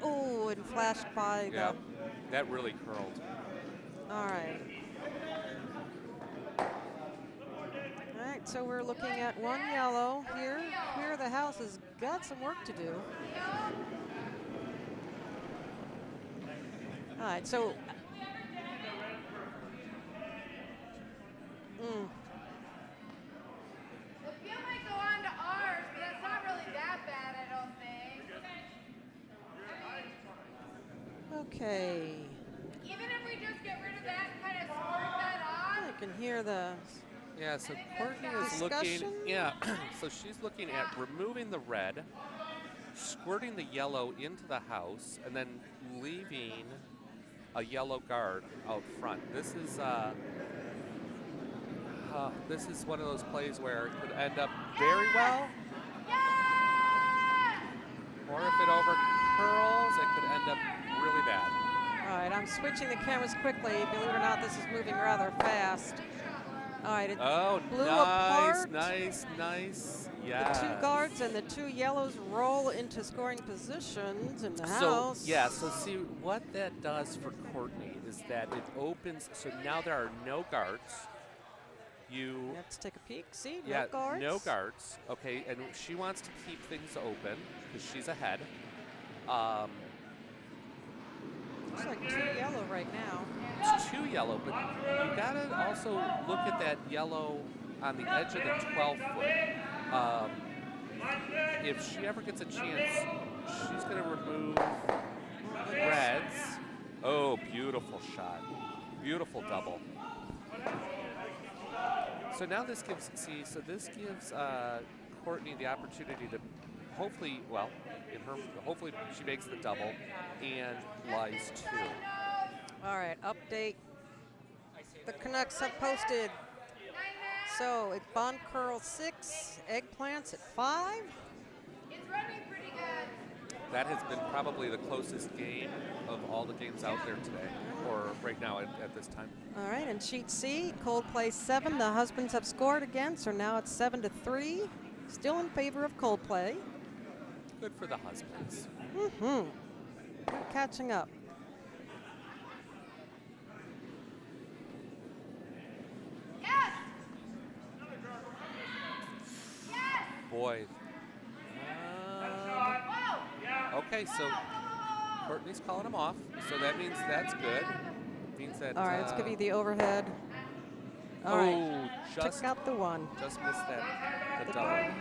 ooh, and flashed by yeah, the. that really curled. All right. All right, so we're looking at one yellow here. Here, the house has got some work to do. All right, so. The field might go on to ours, but that's not really that bad, I don't think. Okay. Even if we just get rid of that and kind of squirt that on. I can hear the. Yeah, so Courtney is looking. Discussion? Yeah, so she's looking at removing the red, squirting the yellow into the house, and then leaving a yellow guard out front. This is one of those plays where it could end up very well, or if it overcurls, it could end up really bad. All right, I'm switching the cameras quickly. Believe it or not, this is moving rather fast. All right, it Oh, blew nice, apart. nice. Yeah. The two guards and the two yellows roll into scoring positions in the house. So see, what that does for Courtney is that it opens, so now there are no guards. Let's take a peek. See, Yeah, no guards. no guards. Okay, and she wants to keep things open because she's ahead. Looks like two yellow right now. It's two yellow, but you gotta also look at that yellow on the edge of the 12-foot. If she ever gets a chance, she's gonna remove reds. Oh, beautiful shot. Beautiful double. So now this gives, Courtney the opportunity to hopefully, hopefully she makes the double and lies two. All right, update. The Canucks have posted. So it's Bond Curl 6, Eggplants at 5. It's running pretty good. That has been probably the closest game of all the games out there today, or right now at this time. All right, and sheet C, Coldplay 7. The husbands have scored again, so now it's 7-3. Still in favor of Coldplay. Good for the husbands. Catching up. Yes! Yes! Boy. Whoa! Okay, so Courtney's calling him off, so that means that's good. Means that. All right, let's give you the overhead. All right, just took out the one. Just missed that. The double.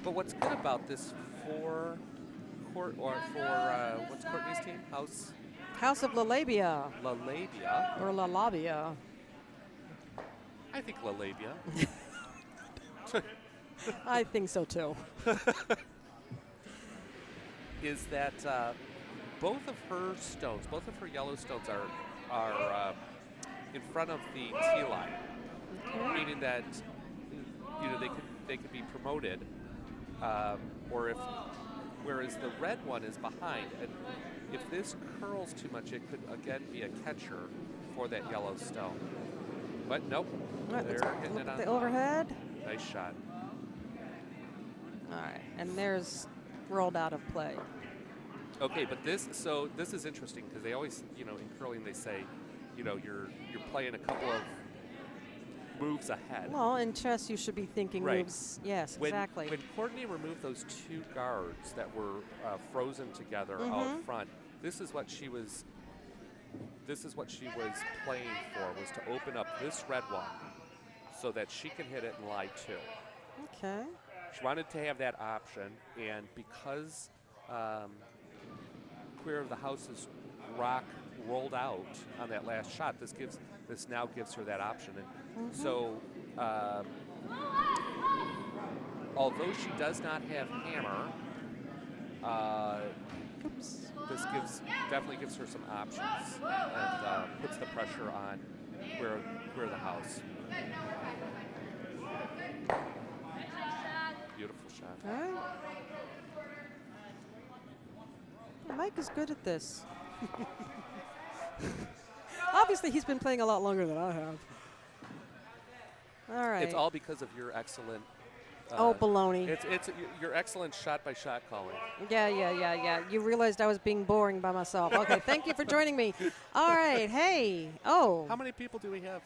But what's good about this for what's Courtney's team? House of LaLabia. LaLabia. Or LaLabia. I think LaLabia. I think so too. Is that both of her stones, both of her yellow stones are in front of the tee line, meaning that they could be promoted, whereas the red one is behind, and if this curls too much, it could again be a catcher for that yellow stone. But nope, Right, let's they're hitting look it at on the overhead. Nice shot. All right, and there's rolled out of play. Okay, but this is interesting because they always, in curling they say, you're playing a couple of moves ahead. Well, in chess you should be thinking Right. moves. Yes, exactly. When Courtney removed those two guards that were frozen together out front, this is what she was playing for, was to open up this red one so that she can hit it and lie two. Okay. She wanted to have that option, and because Queer of the House is rock rolled out on that last shot, this now gives her that option. And so, although she does not have hammer, this definitely gives her some options and puts the pressure on queer the house. Beautiful shot. All right. Mike is good at this. Obviously, he's been playing a lot longer than I have. All right. It's all because of your excellent. Oh, baloney. It's your excellent shot-by-shot calling. Yeah. You realized I was being boring by myself. Okay, thank you for joining me. All right, hey. Oh. How many people do we have?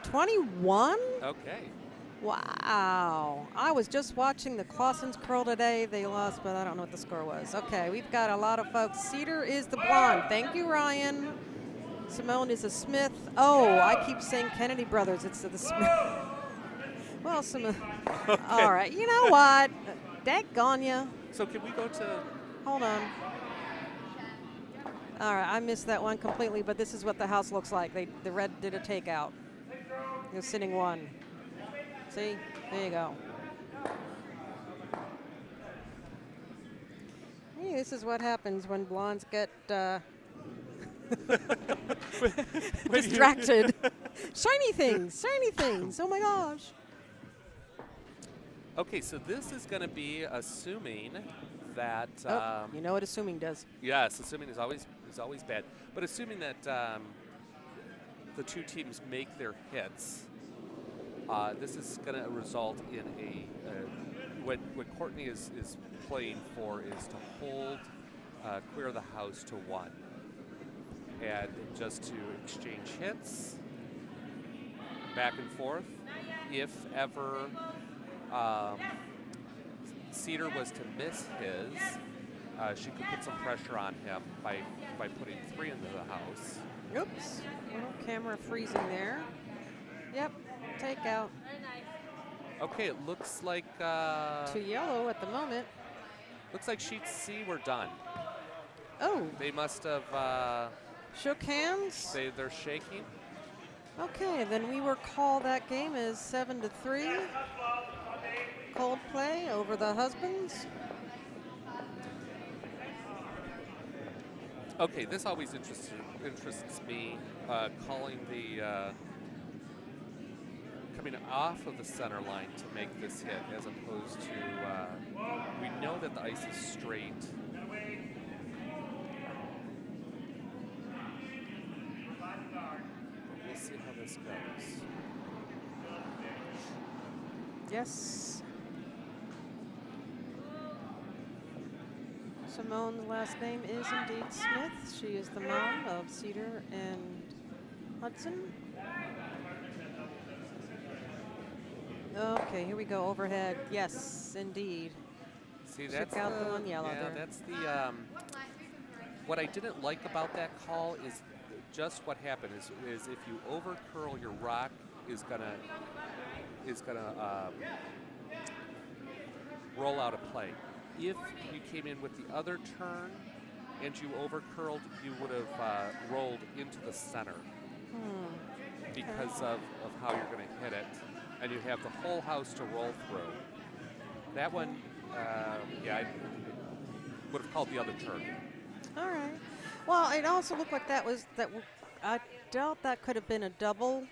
21? Okay. Wow. I was just watching the Clausens curl today. They lost, but I don't know what the score was. Okay, we've got a lot of folks. Cedar is the blonde. Thank you, Ryan. Simone is a Smith. Oh, I keep saying Kennedy Brothers. It's the Smith. Well, Simone. Okay. All right. You know what? Daggone ya. So can we go to? Hold on. All right, I missed that one completely, but this is what the house looks like. The red did a takeout. They're sitting one. See? There you go. Hey, this is what happens when blondes get distracted. Shiny things. Oh my gosh. Okay, so this is going to be assuming that. You know what assuming does. Yes, assuming is always bad. But assuming that the two teams make their hits, this is going to result in what Courtney is playing for is to hold Queer the House to 1. And just to exchange hits back and forth. If ever Cedar was to miss his, she could put some pressure on him by putting 3 into the house. Oops. Little camera freezing there. Yep. Takeout. Okay, it looks like 2 yellow at the moment. looks like sheet C were done. Oh. They must have Shook hands. they're shaking. Okay, then we were called that game as 7-3. Coldplay over the husbands. Okay, this always interests me, calling the coming off of the center line to make this hit, as opposed to we know that the ice is straight. But we'll see how this goes. Yes. Simone's last name is indeed Smith. She is the mom of Cedar and Hudson. Okay, here we go, overhead. Yes, indeed. See, Shook that's out the one yellow yeah, there. that's the what I didn't like about that call is just what happened is if you over curl, your rock is gonna roll out a play. If you came in with the other turn and you over curled, you would have rolled into the center because of how you're going to hit it, and you have the whole house to roll through. That one, yeah, I would have called the other turn. All right. Well, it also looked like I doubt that could have been a double.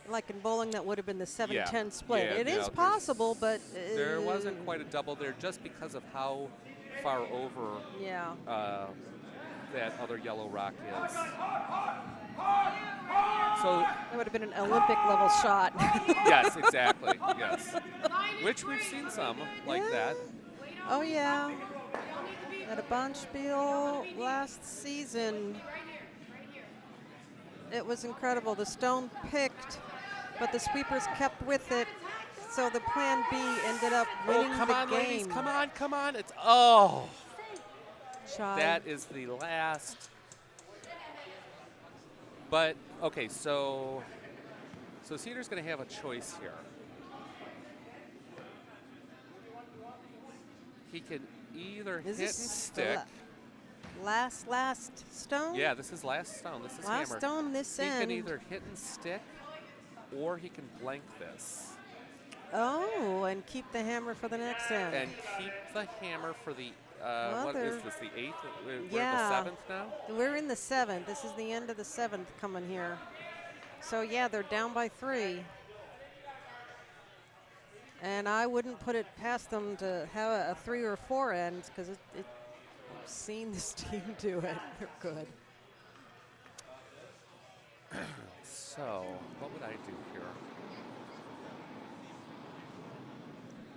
Like in bowling, that would have been the 7-10 split. Yeah, It is possible, but there wasn't quite a double there, just because of how far over that other yellow rock is. So it would have been an Olympic level shot. yes, exactly. Yes, which we've seen some like that. Oh yeah. At a Bombspiel last season, it was incredible. The stone picked, but the sweepers kept with it. So the plan B ended up winning come the on, game. ladies, come on! It's Shy. that is the last. But okay, so Cedar's going to have a choice here. He can either hit and stick. last stone? Yeah, this is last stone. This is Last hammer. stone this He end. can either hit and stick, or he can blank this. Oh, and keep the hammer for the next end. And keep the hammer for the, Well, what is they're- this, the 8th? We're in Yeah. the 7th now? We're in the 7th. This is the end of the 7th coming here. So, yeah, they're down by 3. And I wouldn't put it past them to have a 3 or 4 ends because I've seen this team do it. They're good. So, what would I do here?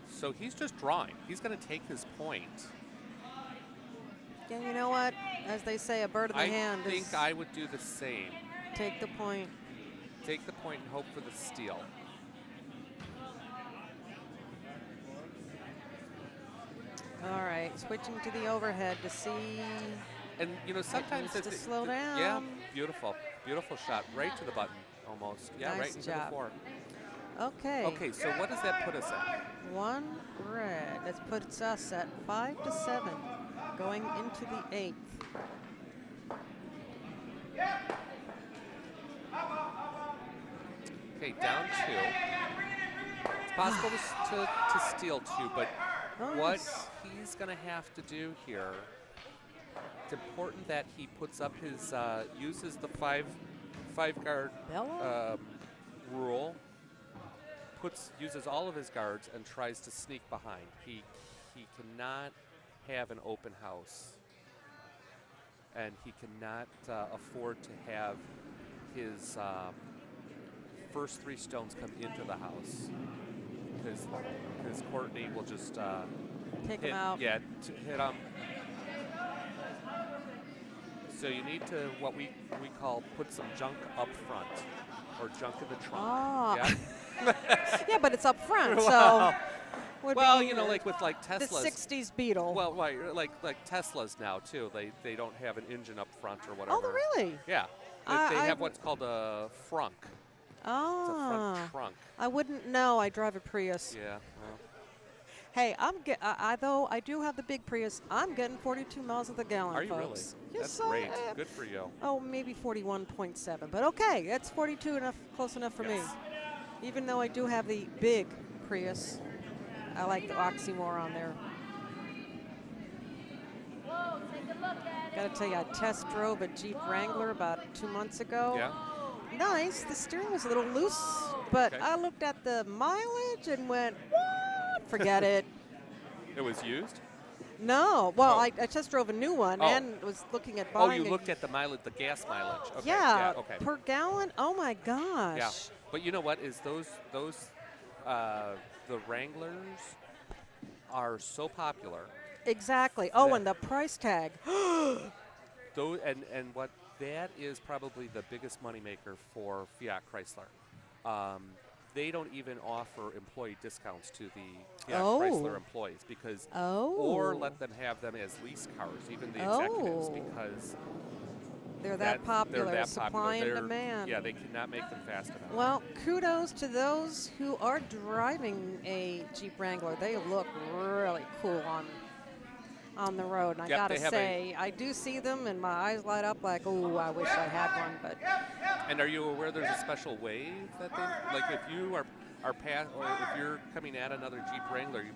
So he's just drawing. He's going to take his point. Yeah, you know what? As they say, a bird in the I hand think is I would do the same. take the point. Take the point and hope for the steal. All right, switching to the overhead to see. And, you know, sometimes needs to it's- slow Yeah, down. beautiful. Beautiful shot. Right to the button, almost. Yeah, Nice right into job. the floor. Okay. Okay, so what does that put us at? 1 red. That puts us at 5 to 7, going into the 8th. Okay, down 2. It's possible to steal 2, but Oh, what yes. he's going to have to do here, it's important that he puts up his, uses the five guard Bella? rule, uses all of his guards and tries to sneak behind. He cannot have an open house, and he cannot afford to have his first 3 stones come into the house, because Courtney will just Take hit, him out. yeah, hit him. So you need to, what we call, put some junk up front, or junk in the trunk. Ah. Yeah. Yeah, but it's up front, Well, so. Would well, be you know, like with like the Teslas. 60s Beetle. Well, right, like Teslas now too. They don't have an engine up front or whatever. Oh, really? Yeah. They have what's called a frunk. It's a Ah. front trunk. I wouldn't know. I drive a Prius. Yeah. Well, Hey, though I do have the big Prius, I'm getting 42 miles of the gallon, are you really? folks. Yes, That's I great. am. Good for you. Oh, maybe 41.7, but okay, that's 42 enough, close enough for Yes. me. Even though I do have the big Prius, I like the oxymoron there. Whoa, take a look at it. Gotta tell you, I test drove a Jeep Wrangler about 2 months ago. Yeah. Nice. The steering was a little loose, but Okay. I looked at the mileage and went, what? Forget it. It was used. No. Well, Oh. I test drove a new one Oh. and was looking at Oh, buying you a- looked at the mileage, the gas mileage. Okay. Yeah, Okay. per gallon. Oh my gosh. Yeah. But you know what? Is those the Wranglers are so popular. Exactly. Oh, That- and the price tag. Those, and what that is probably the biggest moneymaker for Fiat Chrysler. They don't even offer employee discounts to the Fiat Oh. Chrysler employees because, Oh. or let them have them as lease cars, even the executives, Oh. because They're that popular. They're that Supply popular. and They're- demand. Yeah, they cannot make them fast enough. Well, kudos to those who are driving a Jeep Wrangler. They look really cool on the road. And I Yep, gotta they have say, I do see them and my eyes light up like, oh, I wish I had one. But And are you aware there's a special wave that they, like if you are past, or if you're coming at another Jeep Wrangler, you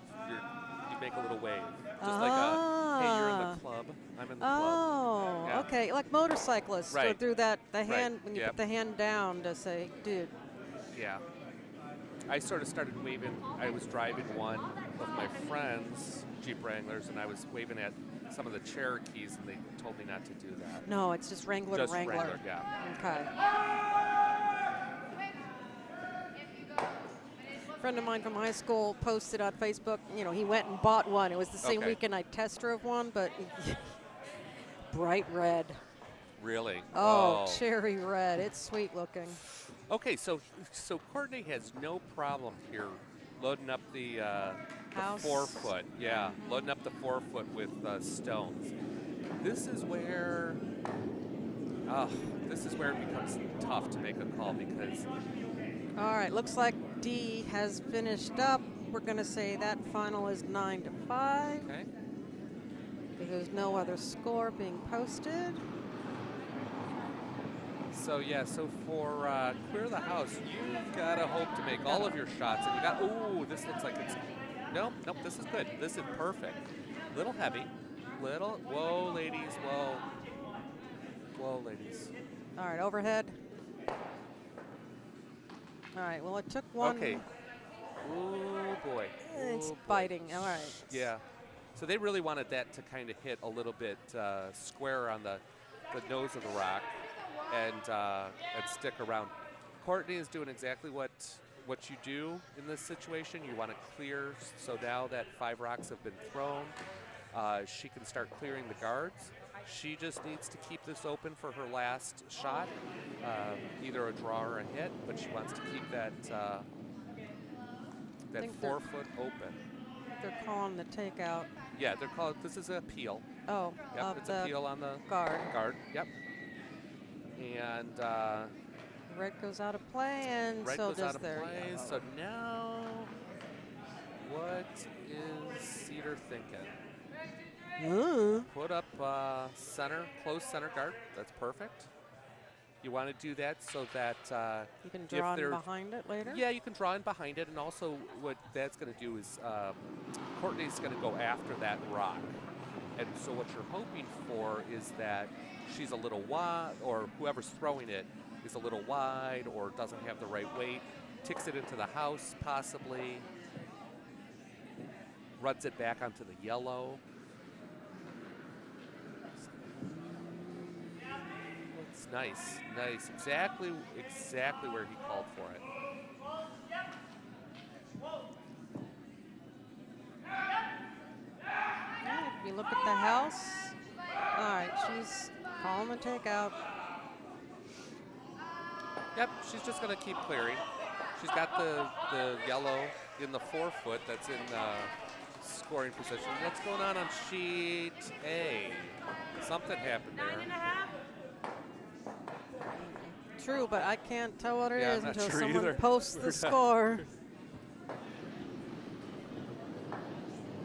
make a little wave, just like a, hey, you're in Ah. the club, I'm in the club. oh, Yeah. okay, like motorcyclists go Right. through that the Right, hand when you yep. put the hand down to say, dude. Yeah. I sort of started waving. I was driving one of my friends' Jeep Wranglers, and I was waving at some of the Cherokees, and they told me not to do that. No, it's just Wrangler Just to Wrangler. Wrangler, yeah. Okay. A friend of mine from high school posted on Facebook, you know, he went and bought one. It was the same Okay. weekend I test drove one, but bright red. Really? Oh, cherry red. It's sweet looking. Okay, so Courtney has no problem here loading up the House. 4-foot. Yeah, loading up the 4-foot with stones. This is where it becomes tough to make a call because All right, looks like D has finished up. We're going to say that final is 9 to 5. okay. There's no other score being posted. So yeah, so for Clear the House, you've got to hope to make all of your shots, and you got. Ooh, this looks like it's. Nope. This is good. This is perfect. Little heavy. Little. Whoa, ladies. Whoa. Whoa, ladies. All right, overhead. All right, well, it took one. Okay. Ooh boy. It's Ooh, boy. biting. All right. Yeah. So they really wanted that to kind of hit a little bit square on the nose of the rock and stick around. Courtney is doing exactly what you do in this situation. You want to clear, so now that 5 rocks have been thrown, she can start clearing the guards. She just needs to keep this open for her last shot, either a draw or a hit, but she wants to keep that that 4 foot open. They're calling the takeout. Yeah, they're called. This is a peel. Oh, Yep, of it's the a peel on the guard. Guard. Yep. And Red goes out of play, and red so goes does out of their play. yellow. So now, what is Cedar thinking? Put up center, close center guard. That's perfect. You want to do that so that You can if draw in they're- behind it later. Yeah, you can draw in behind it, and also what that's going to do is Courtney's going to go after that rock. And so what you're hoping for is that she's a little wide, or whoever's throwing it is a little wide or doesn't have the right weight, ticks it into the house possibly, runs it back onto the yellow. It's nice, nice. Exactly where he called for it. If you look at the house, all right, she's calling the takeout. Yep, she's just going to keep clearing. She's got the yellow in the 4 foot that's in scoring position. What's going on sheet A? Something happened there. True, but I can't tell what it Yeah, is I'm not until sure someone either. posts the score.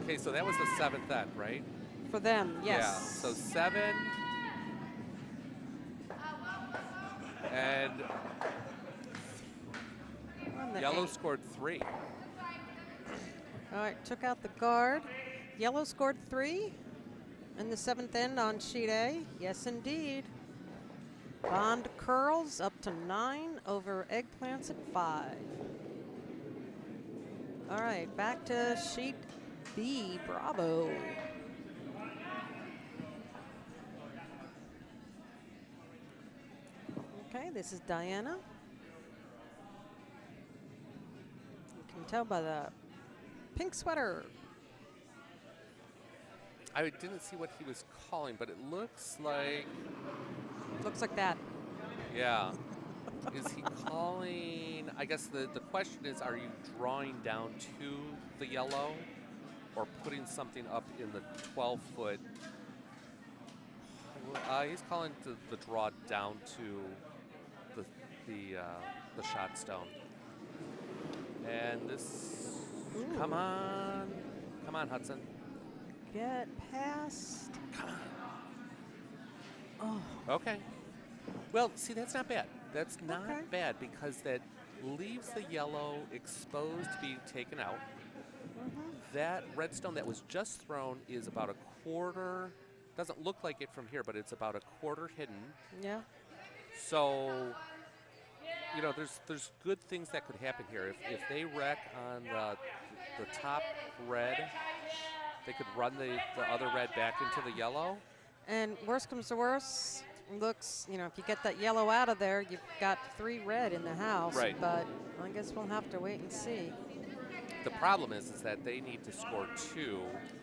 Okay, so that was the 7th end, right? For them, yes. Yeah, so 7. And On the yellow 8. scored 3. All right, took out the guard. Yellow scored 3 in the 7th end on sheet A. Yes, indeed. Bond curls up to 9 over eggplants at 5. All right, back to sheet B. Bravo. Okay, this is Diana. You can tell by the pink sweater. I didn't see what he was calling, but it looks like, Looks like that. yeah. Is he calling, I guess the question is, are you drawing down to the yellow or putting something up in the 12 foot? He's calling the draw down to the shot stone. And this, come on, Hudson. Get past. Come on. Oh, Okay. Well, see, that's not bad. That's not Okay. bad because that leaves the yellow exposed to being taken out. That redstone that was just thrown is about a quarter, doesn't look like it from here, but it's about a quarter hidden. yeah. So, you know, there's good things that could happen here. If they wreck on the top red, they could run the other red back into the yellow. And worst comes to worst, looks, you know, if you get that yellow out of there, you've got 3 red in the house. Right. But I guess we'll have to wait and see. The problem is that they need to score 2.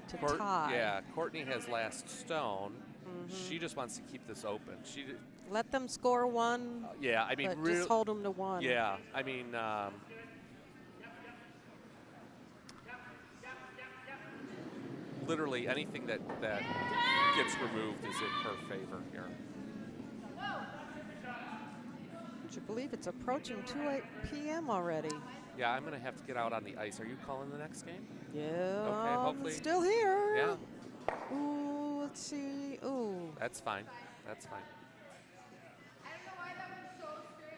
To tie. Yeah, Courtney has last stone. She just wants to keep this open. Let them score 1, Yeah, I mean, but just hold them to 1. yeah, I mean, literally anything that gets removed is in her favor here. Would you believe it's approaching 2 p.m. already? Yeah, I'm going to have to get out on the ice. Are you calling the next game? Yeah, Okay, hopefully. it's still here. Yeah. Ooh, Let's see. Ooh. That's fine. That's fine. I don't know why that one's so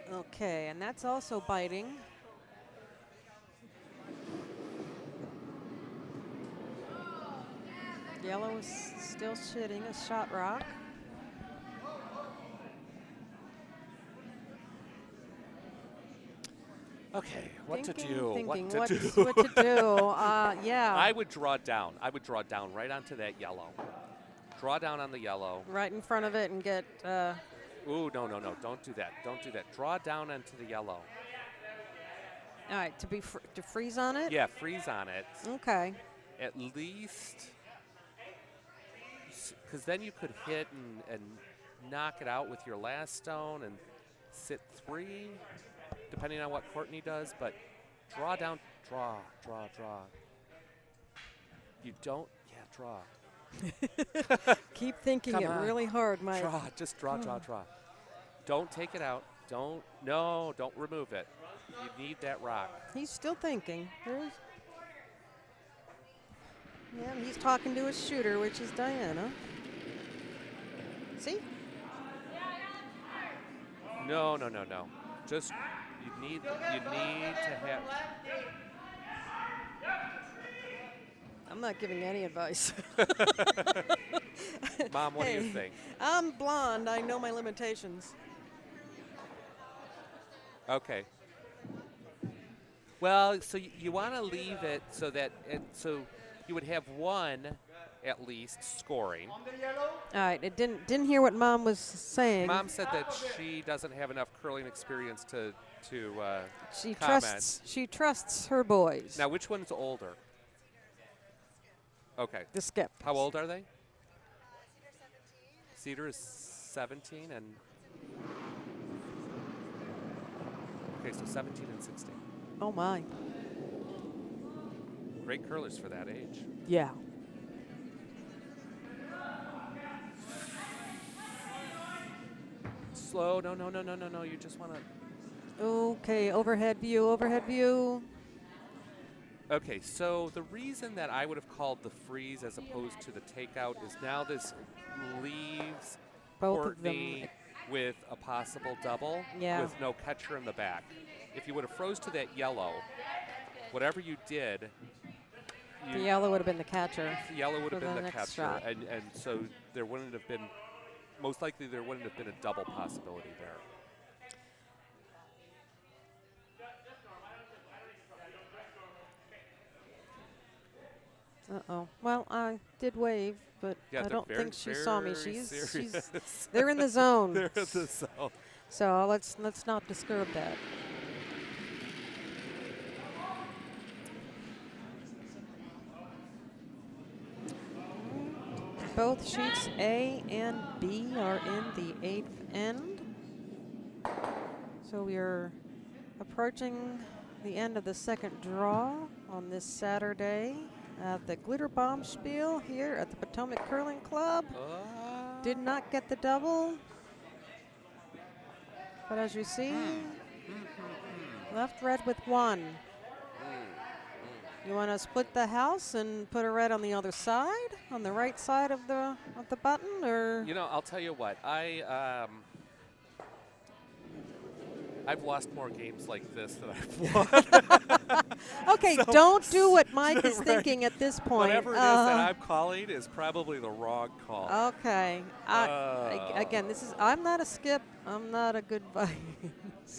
straight. Okay, and that's also biting. Yellow is still shitting a shot rock. Okay, what to Thinking, do? thinking, What to do? what to do? Yeah. I would draw down. I would draw down right onto that yellow. Draw down on the yellow. Right in front of it and get. Ooh, no, no, no. Don't do that. Don't do that. Draw down onto the yellow. All right, to freeze on it. Yeah, freeze on it. Okay. At least, because then you could hit and knock it out with your last stone and sit 3, depending on what Courtney does. But draw down, draw. You don't, yeah, draw. Keep thinking Come it on. really hard, Mike. Draw, just draw. Don't take it out. Don't remove it. You need that rock. He's still thinking. Yeah, he's talking to his shooter, which is Diana. See? No. Just you need to have. I'm not giving any advice. Mom, what do you Hey, think? I'm blonde. I know my limitations. Okay. Well, so you want to leave it so that so you would have one at least scoring. All right. It didn't hear what Mom was saying. Mom said that she doesn't have enough curling experience to she comment. trusts her boys. Now, which one's older? Okay. The skip. How old are they? Cedar is 17 and okay, so 17 and 16. Oh my. Great curlers for that age. Yeah. Slow. No. You just want to. Okay. Overhead view. Okay, so the reason that I would have called the freeze as opposed to the takeout is now this leaves Both of them. Courtney with a possible double Yeah. with no catcher in the back. If you would have froze to that yellow, whatever you did, The yellow would have been the catcher. the yellow would have for been the the next catcher, shot. and so there wouldn't have been, most likely there wouldn't have been a double possibility there. Uh-oh. Well, I did wave, but Yeah, I they're don't very, think she saw me. very She's serious. they're in the zone. They're in the zone. So let's not disturb that. Both sheets A and B are in the 8th end. So we are approaching the end of the second draw on this Saturday at the Glitter Bombspiel here at the Potomac Curling Club. Did not get the double. But as you see, left red with 1. You want to split the house and put a red on the other side, on the right side of the button, or? You know, I'll tell you what. I've lost more games like this than I've won. Okay, don't do what Mike is thinking at this point. Whatever it is that I'm calling is probably the wrong call. Okay. Again, I'm not a skip. I'm not a good vice.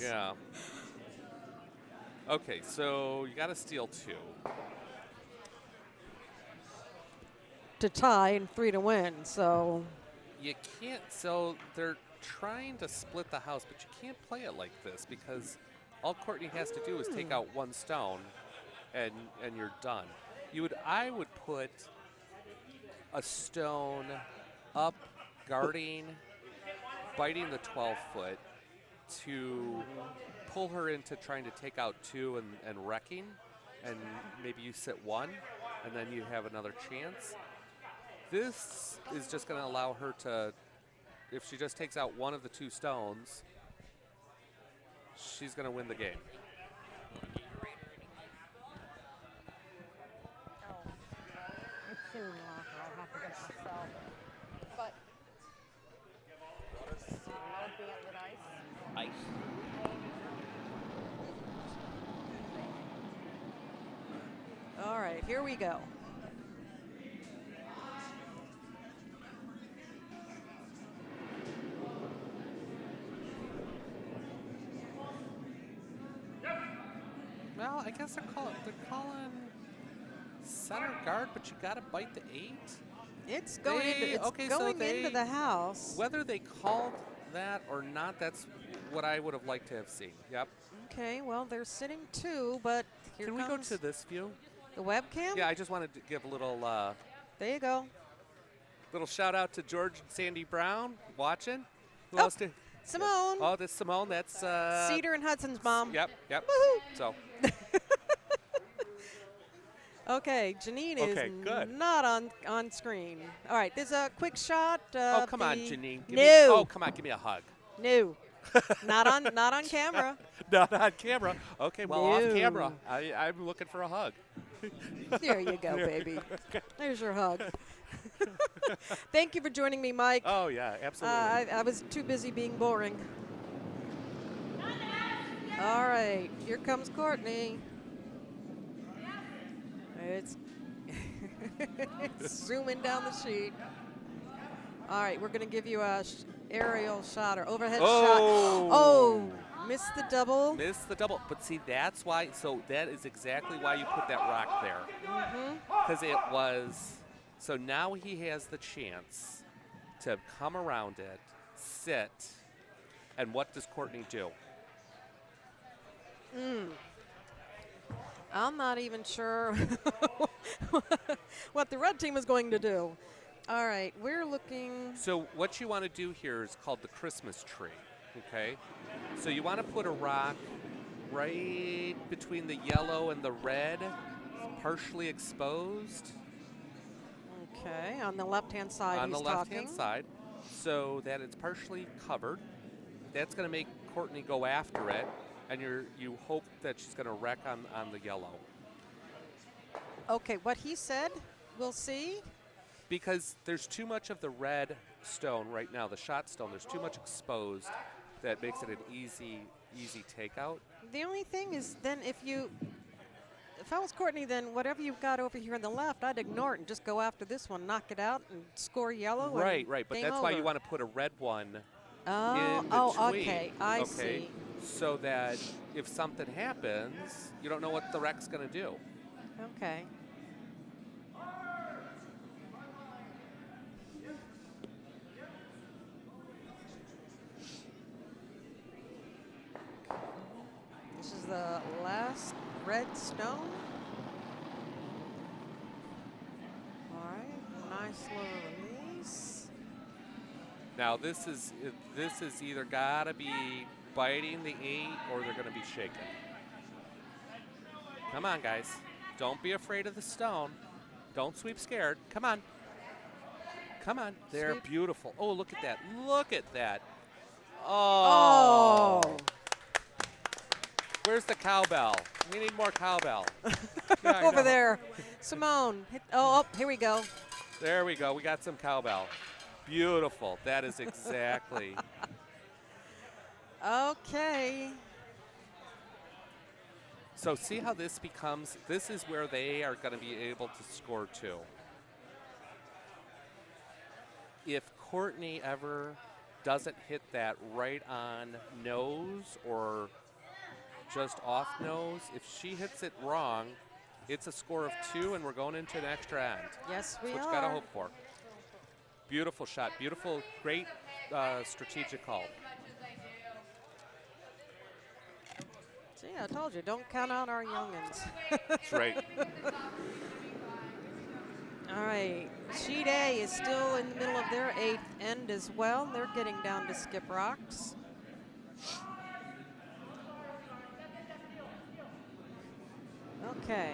Yeah. Okay, so you got to steal 2. To tie and 3 to win, so. You can't. So they're trying to split the house, but you can't play it like this because all Courtney has to do is take out 1 stone, and you're done. I would put a stone up, guarding, biting the 12-foot to pull her into trying to take out 2 and wrecking, and maybe you sit 1, and then you have another chance. This is just going to allow her to, if she just takes out 1 of the 2 stones, she's going to win the game. But that would be with ice. Ice. All right, here we go. Well, I guess they're calling center guard, but you got to bite the 8. It's going into the house. Whether they called that or not, that's what I would have liked to have seen. Yep. Okay, well, they're sitting 2, but here Can we go comes to this view? the webcam. Yeah, I just wanted to give a little There you go. little shout out to George and Sandy Brown watching. Who Oh, else did? Simone. Oh, this Simone. That's Cedar and Hudson's mom. Yep. Woohoo. So Okay, Janine Okay, is good. not on screen. All right, there's a quick shot. oh, come on, Janine. No. Oh, come on, give me a hug. No, not on camera. Not on camera. Okay, well, off No. camera. I'm looking for a hug. There you go, baby. There's your hug. Thank you for joining me, Mike. Oh yeah, absolutely. I was too busy being boring. All right, here comes Courtney. It's zooming down the sheet. All right, we're going to give you a aerial shot or overhead shot. Oh, missed the double. Missed the double, but see, that's why. So that is exactly why you put that rock there, Mm-hmm. because it was. So now he has the chance to come around it, sit, and what does Courtney do? I'm not even sure what the red team is going to do. All right, we're looking. So what you want to do here is called the Christmas tree, okay? So you want to put a rock right between the yellow and the red, partially exposed. Okay, on the left-hand side On the he's left-hand talking. side, so that it's partially covered. That's going to make Courtney go after it, and you hope that she's going to wreck on the yellow. Okay, what he said, we'll see. Because there's too much of the red stone right now, the shot stone, there's too much exposed that makes it an easy takeout. The only thing is then if I was Courtney, then whatever you've got over here on the left, I'd ignore it and just go after this one, knock it out, and score yellow. Right, and but game that's why you over. want to put a red one Oh, in oh, between. okay, I see. So that if something happens, you don't know what the wreck's going to do. Okay. This is the last red stone. All right, nice little release. Now this is either got to be biting the 8 or they're going to be shaking. Come on, guys. Don't be afraid of the stone. Don't sweep scared. Come on. Come on. They're Sweep. beautiful. Oh, look at that. Look at that. Oh. Where's the cowbell? We need more cowbell. Yeah, I Over know. there. Simone. Oh, here we go. There we go. We got some cowbell. Beautiful. That is exactly. Okay. So see how this becomes, this is where they are going to be able to score too. If Courtney ever doesn't hit that right on nose or just off nose, if she hits it wrong, it's a score of 2 and we're going into an extra end. Yes, we That's are. what you got to hope for. Beautiful shot, beautiful, great strategic call. See, I told you, don't count out our youngins. That's right. All right, Sheet A is still in the middle of their 8th end as well. They're getting down to skip rocks. Okay,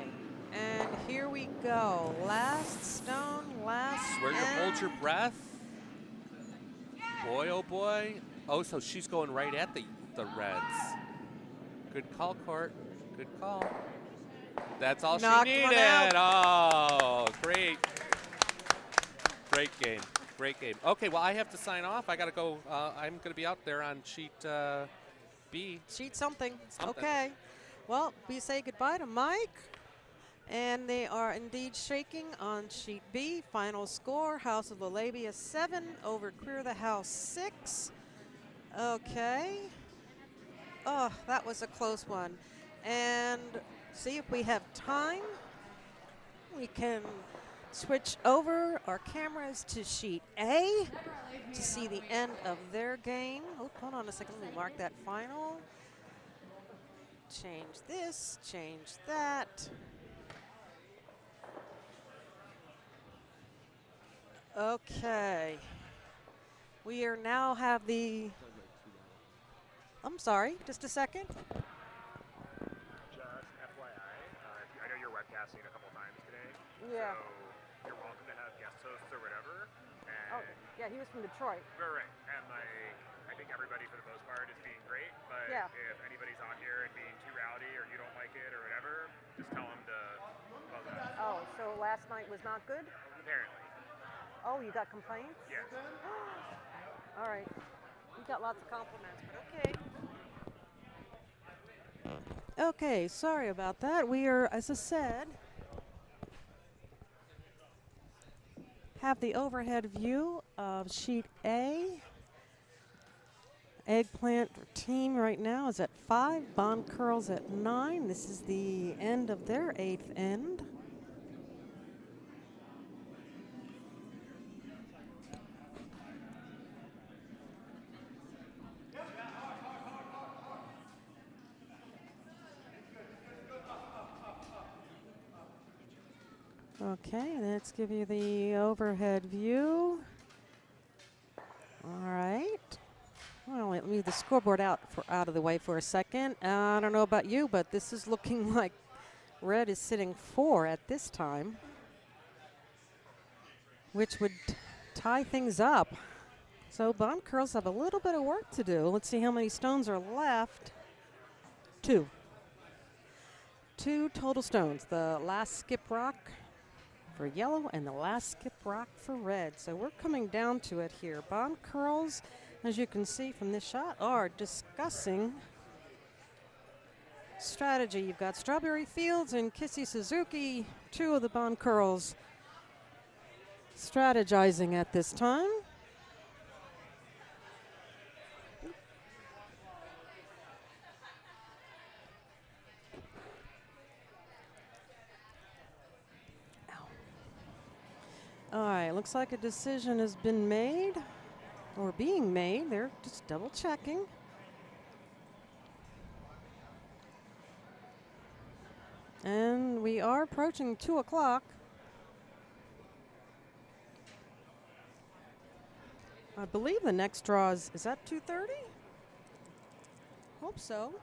and here we go. Last stone, last Where you hold end. your breath. Boy, oh boy. Oh, so she's going right at the reds. Good call, Court. Good call. That's all Knocked she one needed. out. Oh, great. Great game. Great game. Okay, well, I have to sign off. I got to go. I'm going to be out there on sheet B. Sheet something. Something. Okay. Well, we say goodbye to Mike. And they are indeed shaking on sheet B. Final score, House of LaLabia 7 over Queer the House 6. Okay. Oh, that was a close one. And see if we have time. We can switch over our cameras to sheet A to see the end of their game. Oh, hold on a second. Let me mark that final. Change this, change that. Okay. We are now have the. I'm sorry, just a second. Just FYI, I know you're webcasting a couple times today. Yeah. So you're welcome to have guest hosts or whatever. Oh, And yeah, he was from Detroit. right. And I think everybody for the most part is being great. But Yeah. if anybody's on here and being too rowdy or you don't like it or whatever, just tell them to bug out. Oh, so last night was not good? Apparently. Oh, you got complaints? Yes. All right. You got lots of compliments, but okay. Okay, sorry about that. We are, as I said, have the overhead view of sheet A. Eggplant team right now is at 5. Bond Curls at 9. This is the end of their 8th end. Okay, let's give you the overhead view. All right. Well, let me move the scoreboard out of the way for a second. I don't know about you, but this is looking like red is sitting 4 at this time, which would tie things up. So Bond Curls have a little bit of work to do. Let's see how many stones are left. 2. 2 total stones. The last skip rock for yellow and the last skip rock for red. So we're coming down to it here. Bond Curls, as you can see from this shot, are discussing strategy. You've got Strawberry Fields and Kissy Suzuki, 2 of the Bond Curls, strategizing at this time. All right, looks like a decision has been made or being made. They're just double checking. And we are approaching 2 o'clock. I believe the next draw is that 2:30? Hope so.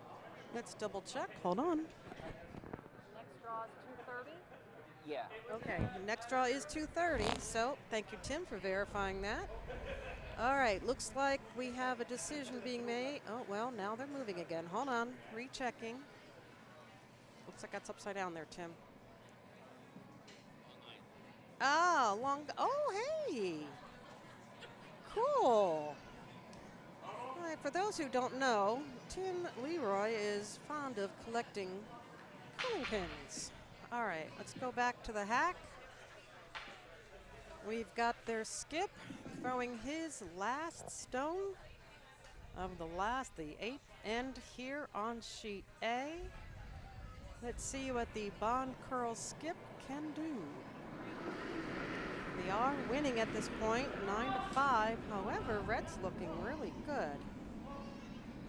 Let's double check. Hold on. Next draw is 2:30? Yeah. Okay, the next draw is 2:30, so thank you, Tim, for verifying that. All right, looks like we have a decision being made. Oh, well, now they're moving again. Hold on, rechecking. Looks like that's upside down there, Tim. Ah, hey. Cool. All right, for those who don't know, Tim Leroy is fond of collecting cooling pins. All right, let's go back to the hack. We've got their skip throwing his last stone of the 8th end here on sheet A. Let's see what the Bond Curl skip can do. They are winning at this point, 9-5. However, red's looking really good.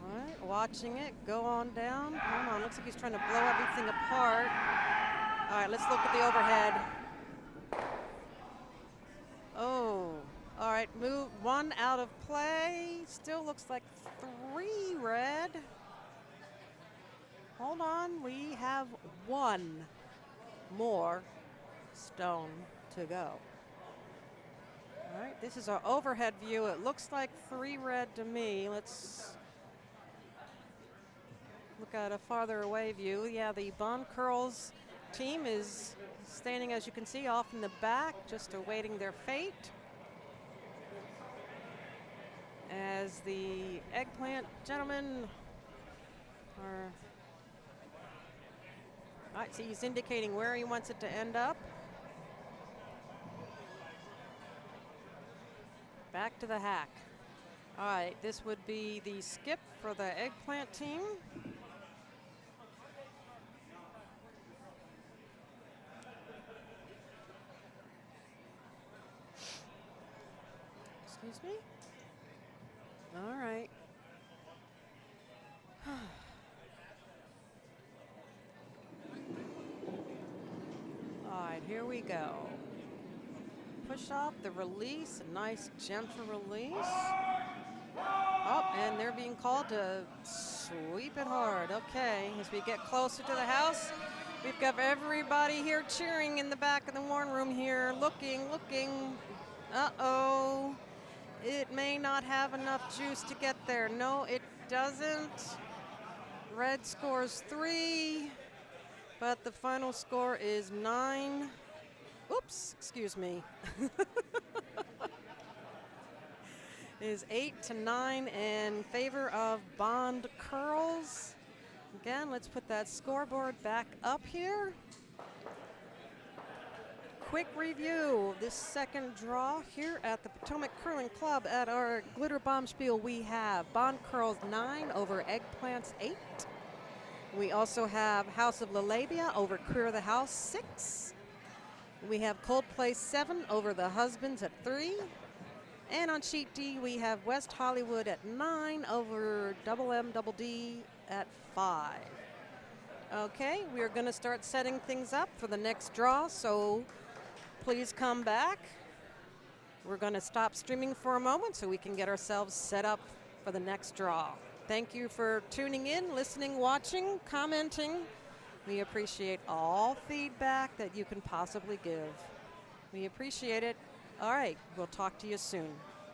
All right, watching it go on down. Hold on, looks like he's trying to blow everything apart. All right, let's look at the overhead. Oh, all right, move 1 out of play. Still looks like 3 red. Hold on, we have 1 more stone to go. All right, this is our overhead view. It looks like 3 red to me. Let's look at a farther away view. Yeah, the Bond Curls team is standing, as you can see, off in the back, just awaiting their fate. as the eggplant gentlemen are. All right, so he's indicating where he wants it to end up. Back to the hack. All right, this would be the skip for the eggplant team. Excuse me? All right. All right, here we go. Push off the release, a nice gentle release. Oh, and they're being called to sweep it hard. Okay, as we get closer to the house, we've got everybody here cheering in the back of the warm room here, looking. Uh-oh. It may not have enough juice to get there. No, it doesn't. Red scores 3, but the final score is 9. Oops, excuse me. Is 8-9 in favor of Bond Curls. Again, let's put that scoreboard back up here. Quick review of this second draw here at the Potomac Curling Club at our Glitter Bombspiel. We have Bond Curls 9 over Eggplants 8. We also have House of LaLabia over Queer of the House 6. We have Coldplay 7 over the Husbands at 3. And on sheet D, we have West Hollywood at 9 over Double M Double D at 5. Okay, we're going to start setting things up for the next draw, so please come back. We're going to stop streaming for a moment so we can get ourselves set up for the next draw. Thank you for tuning in, listening, watching, commenting. We appreciate all feedback that you can possibly give. We appreciate it. All right, we'll talk to you soon.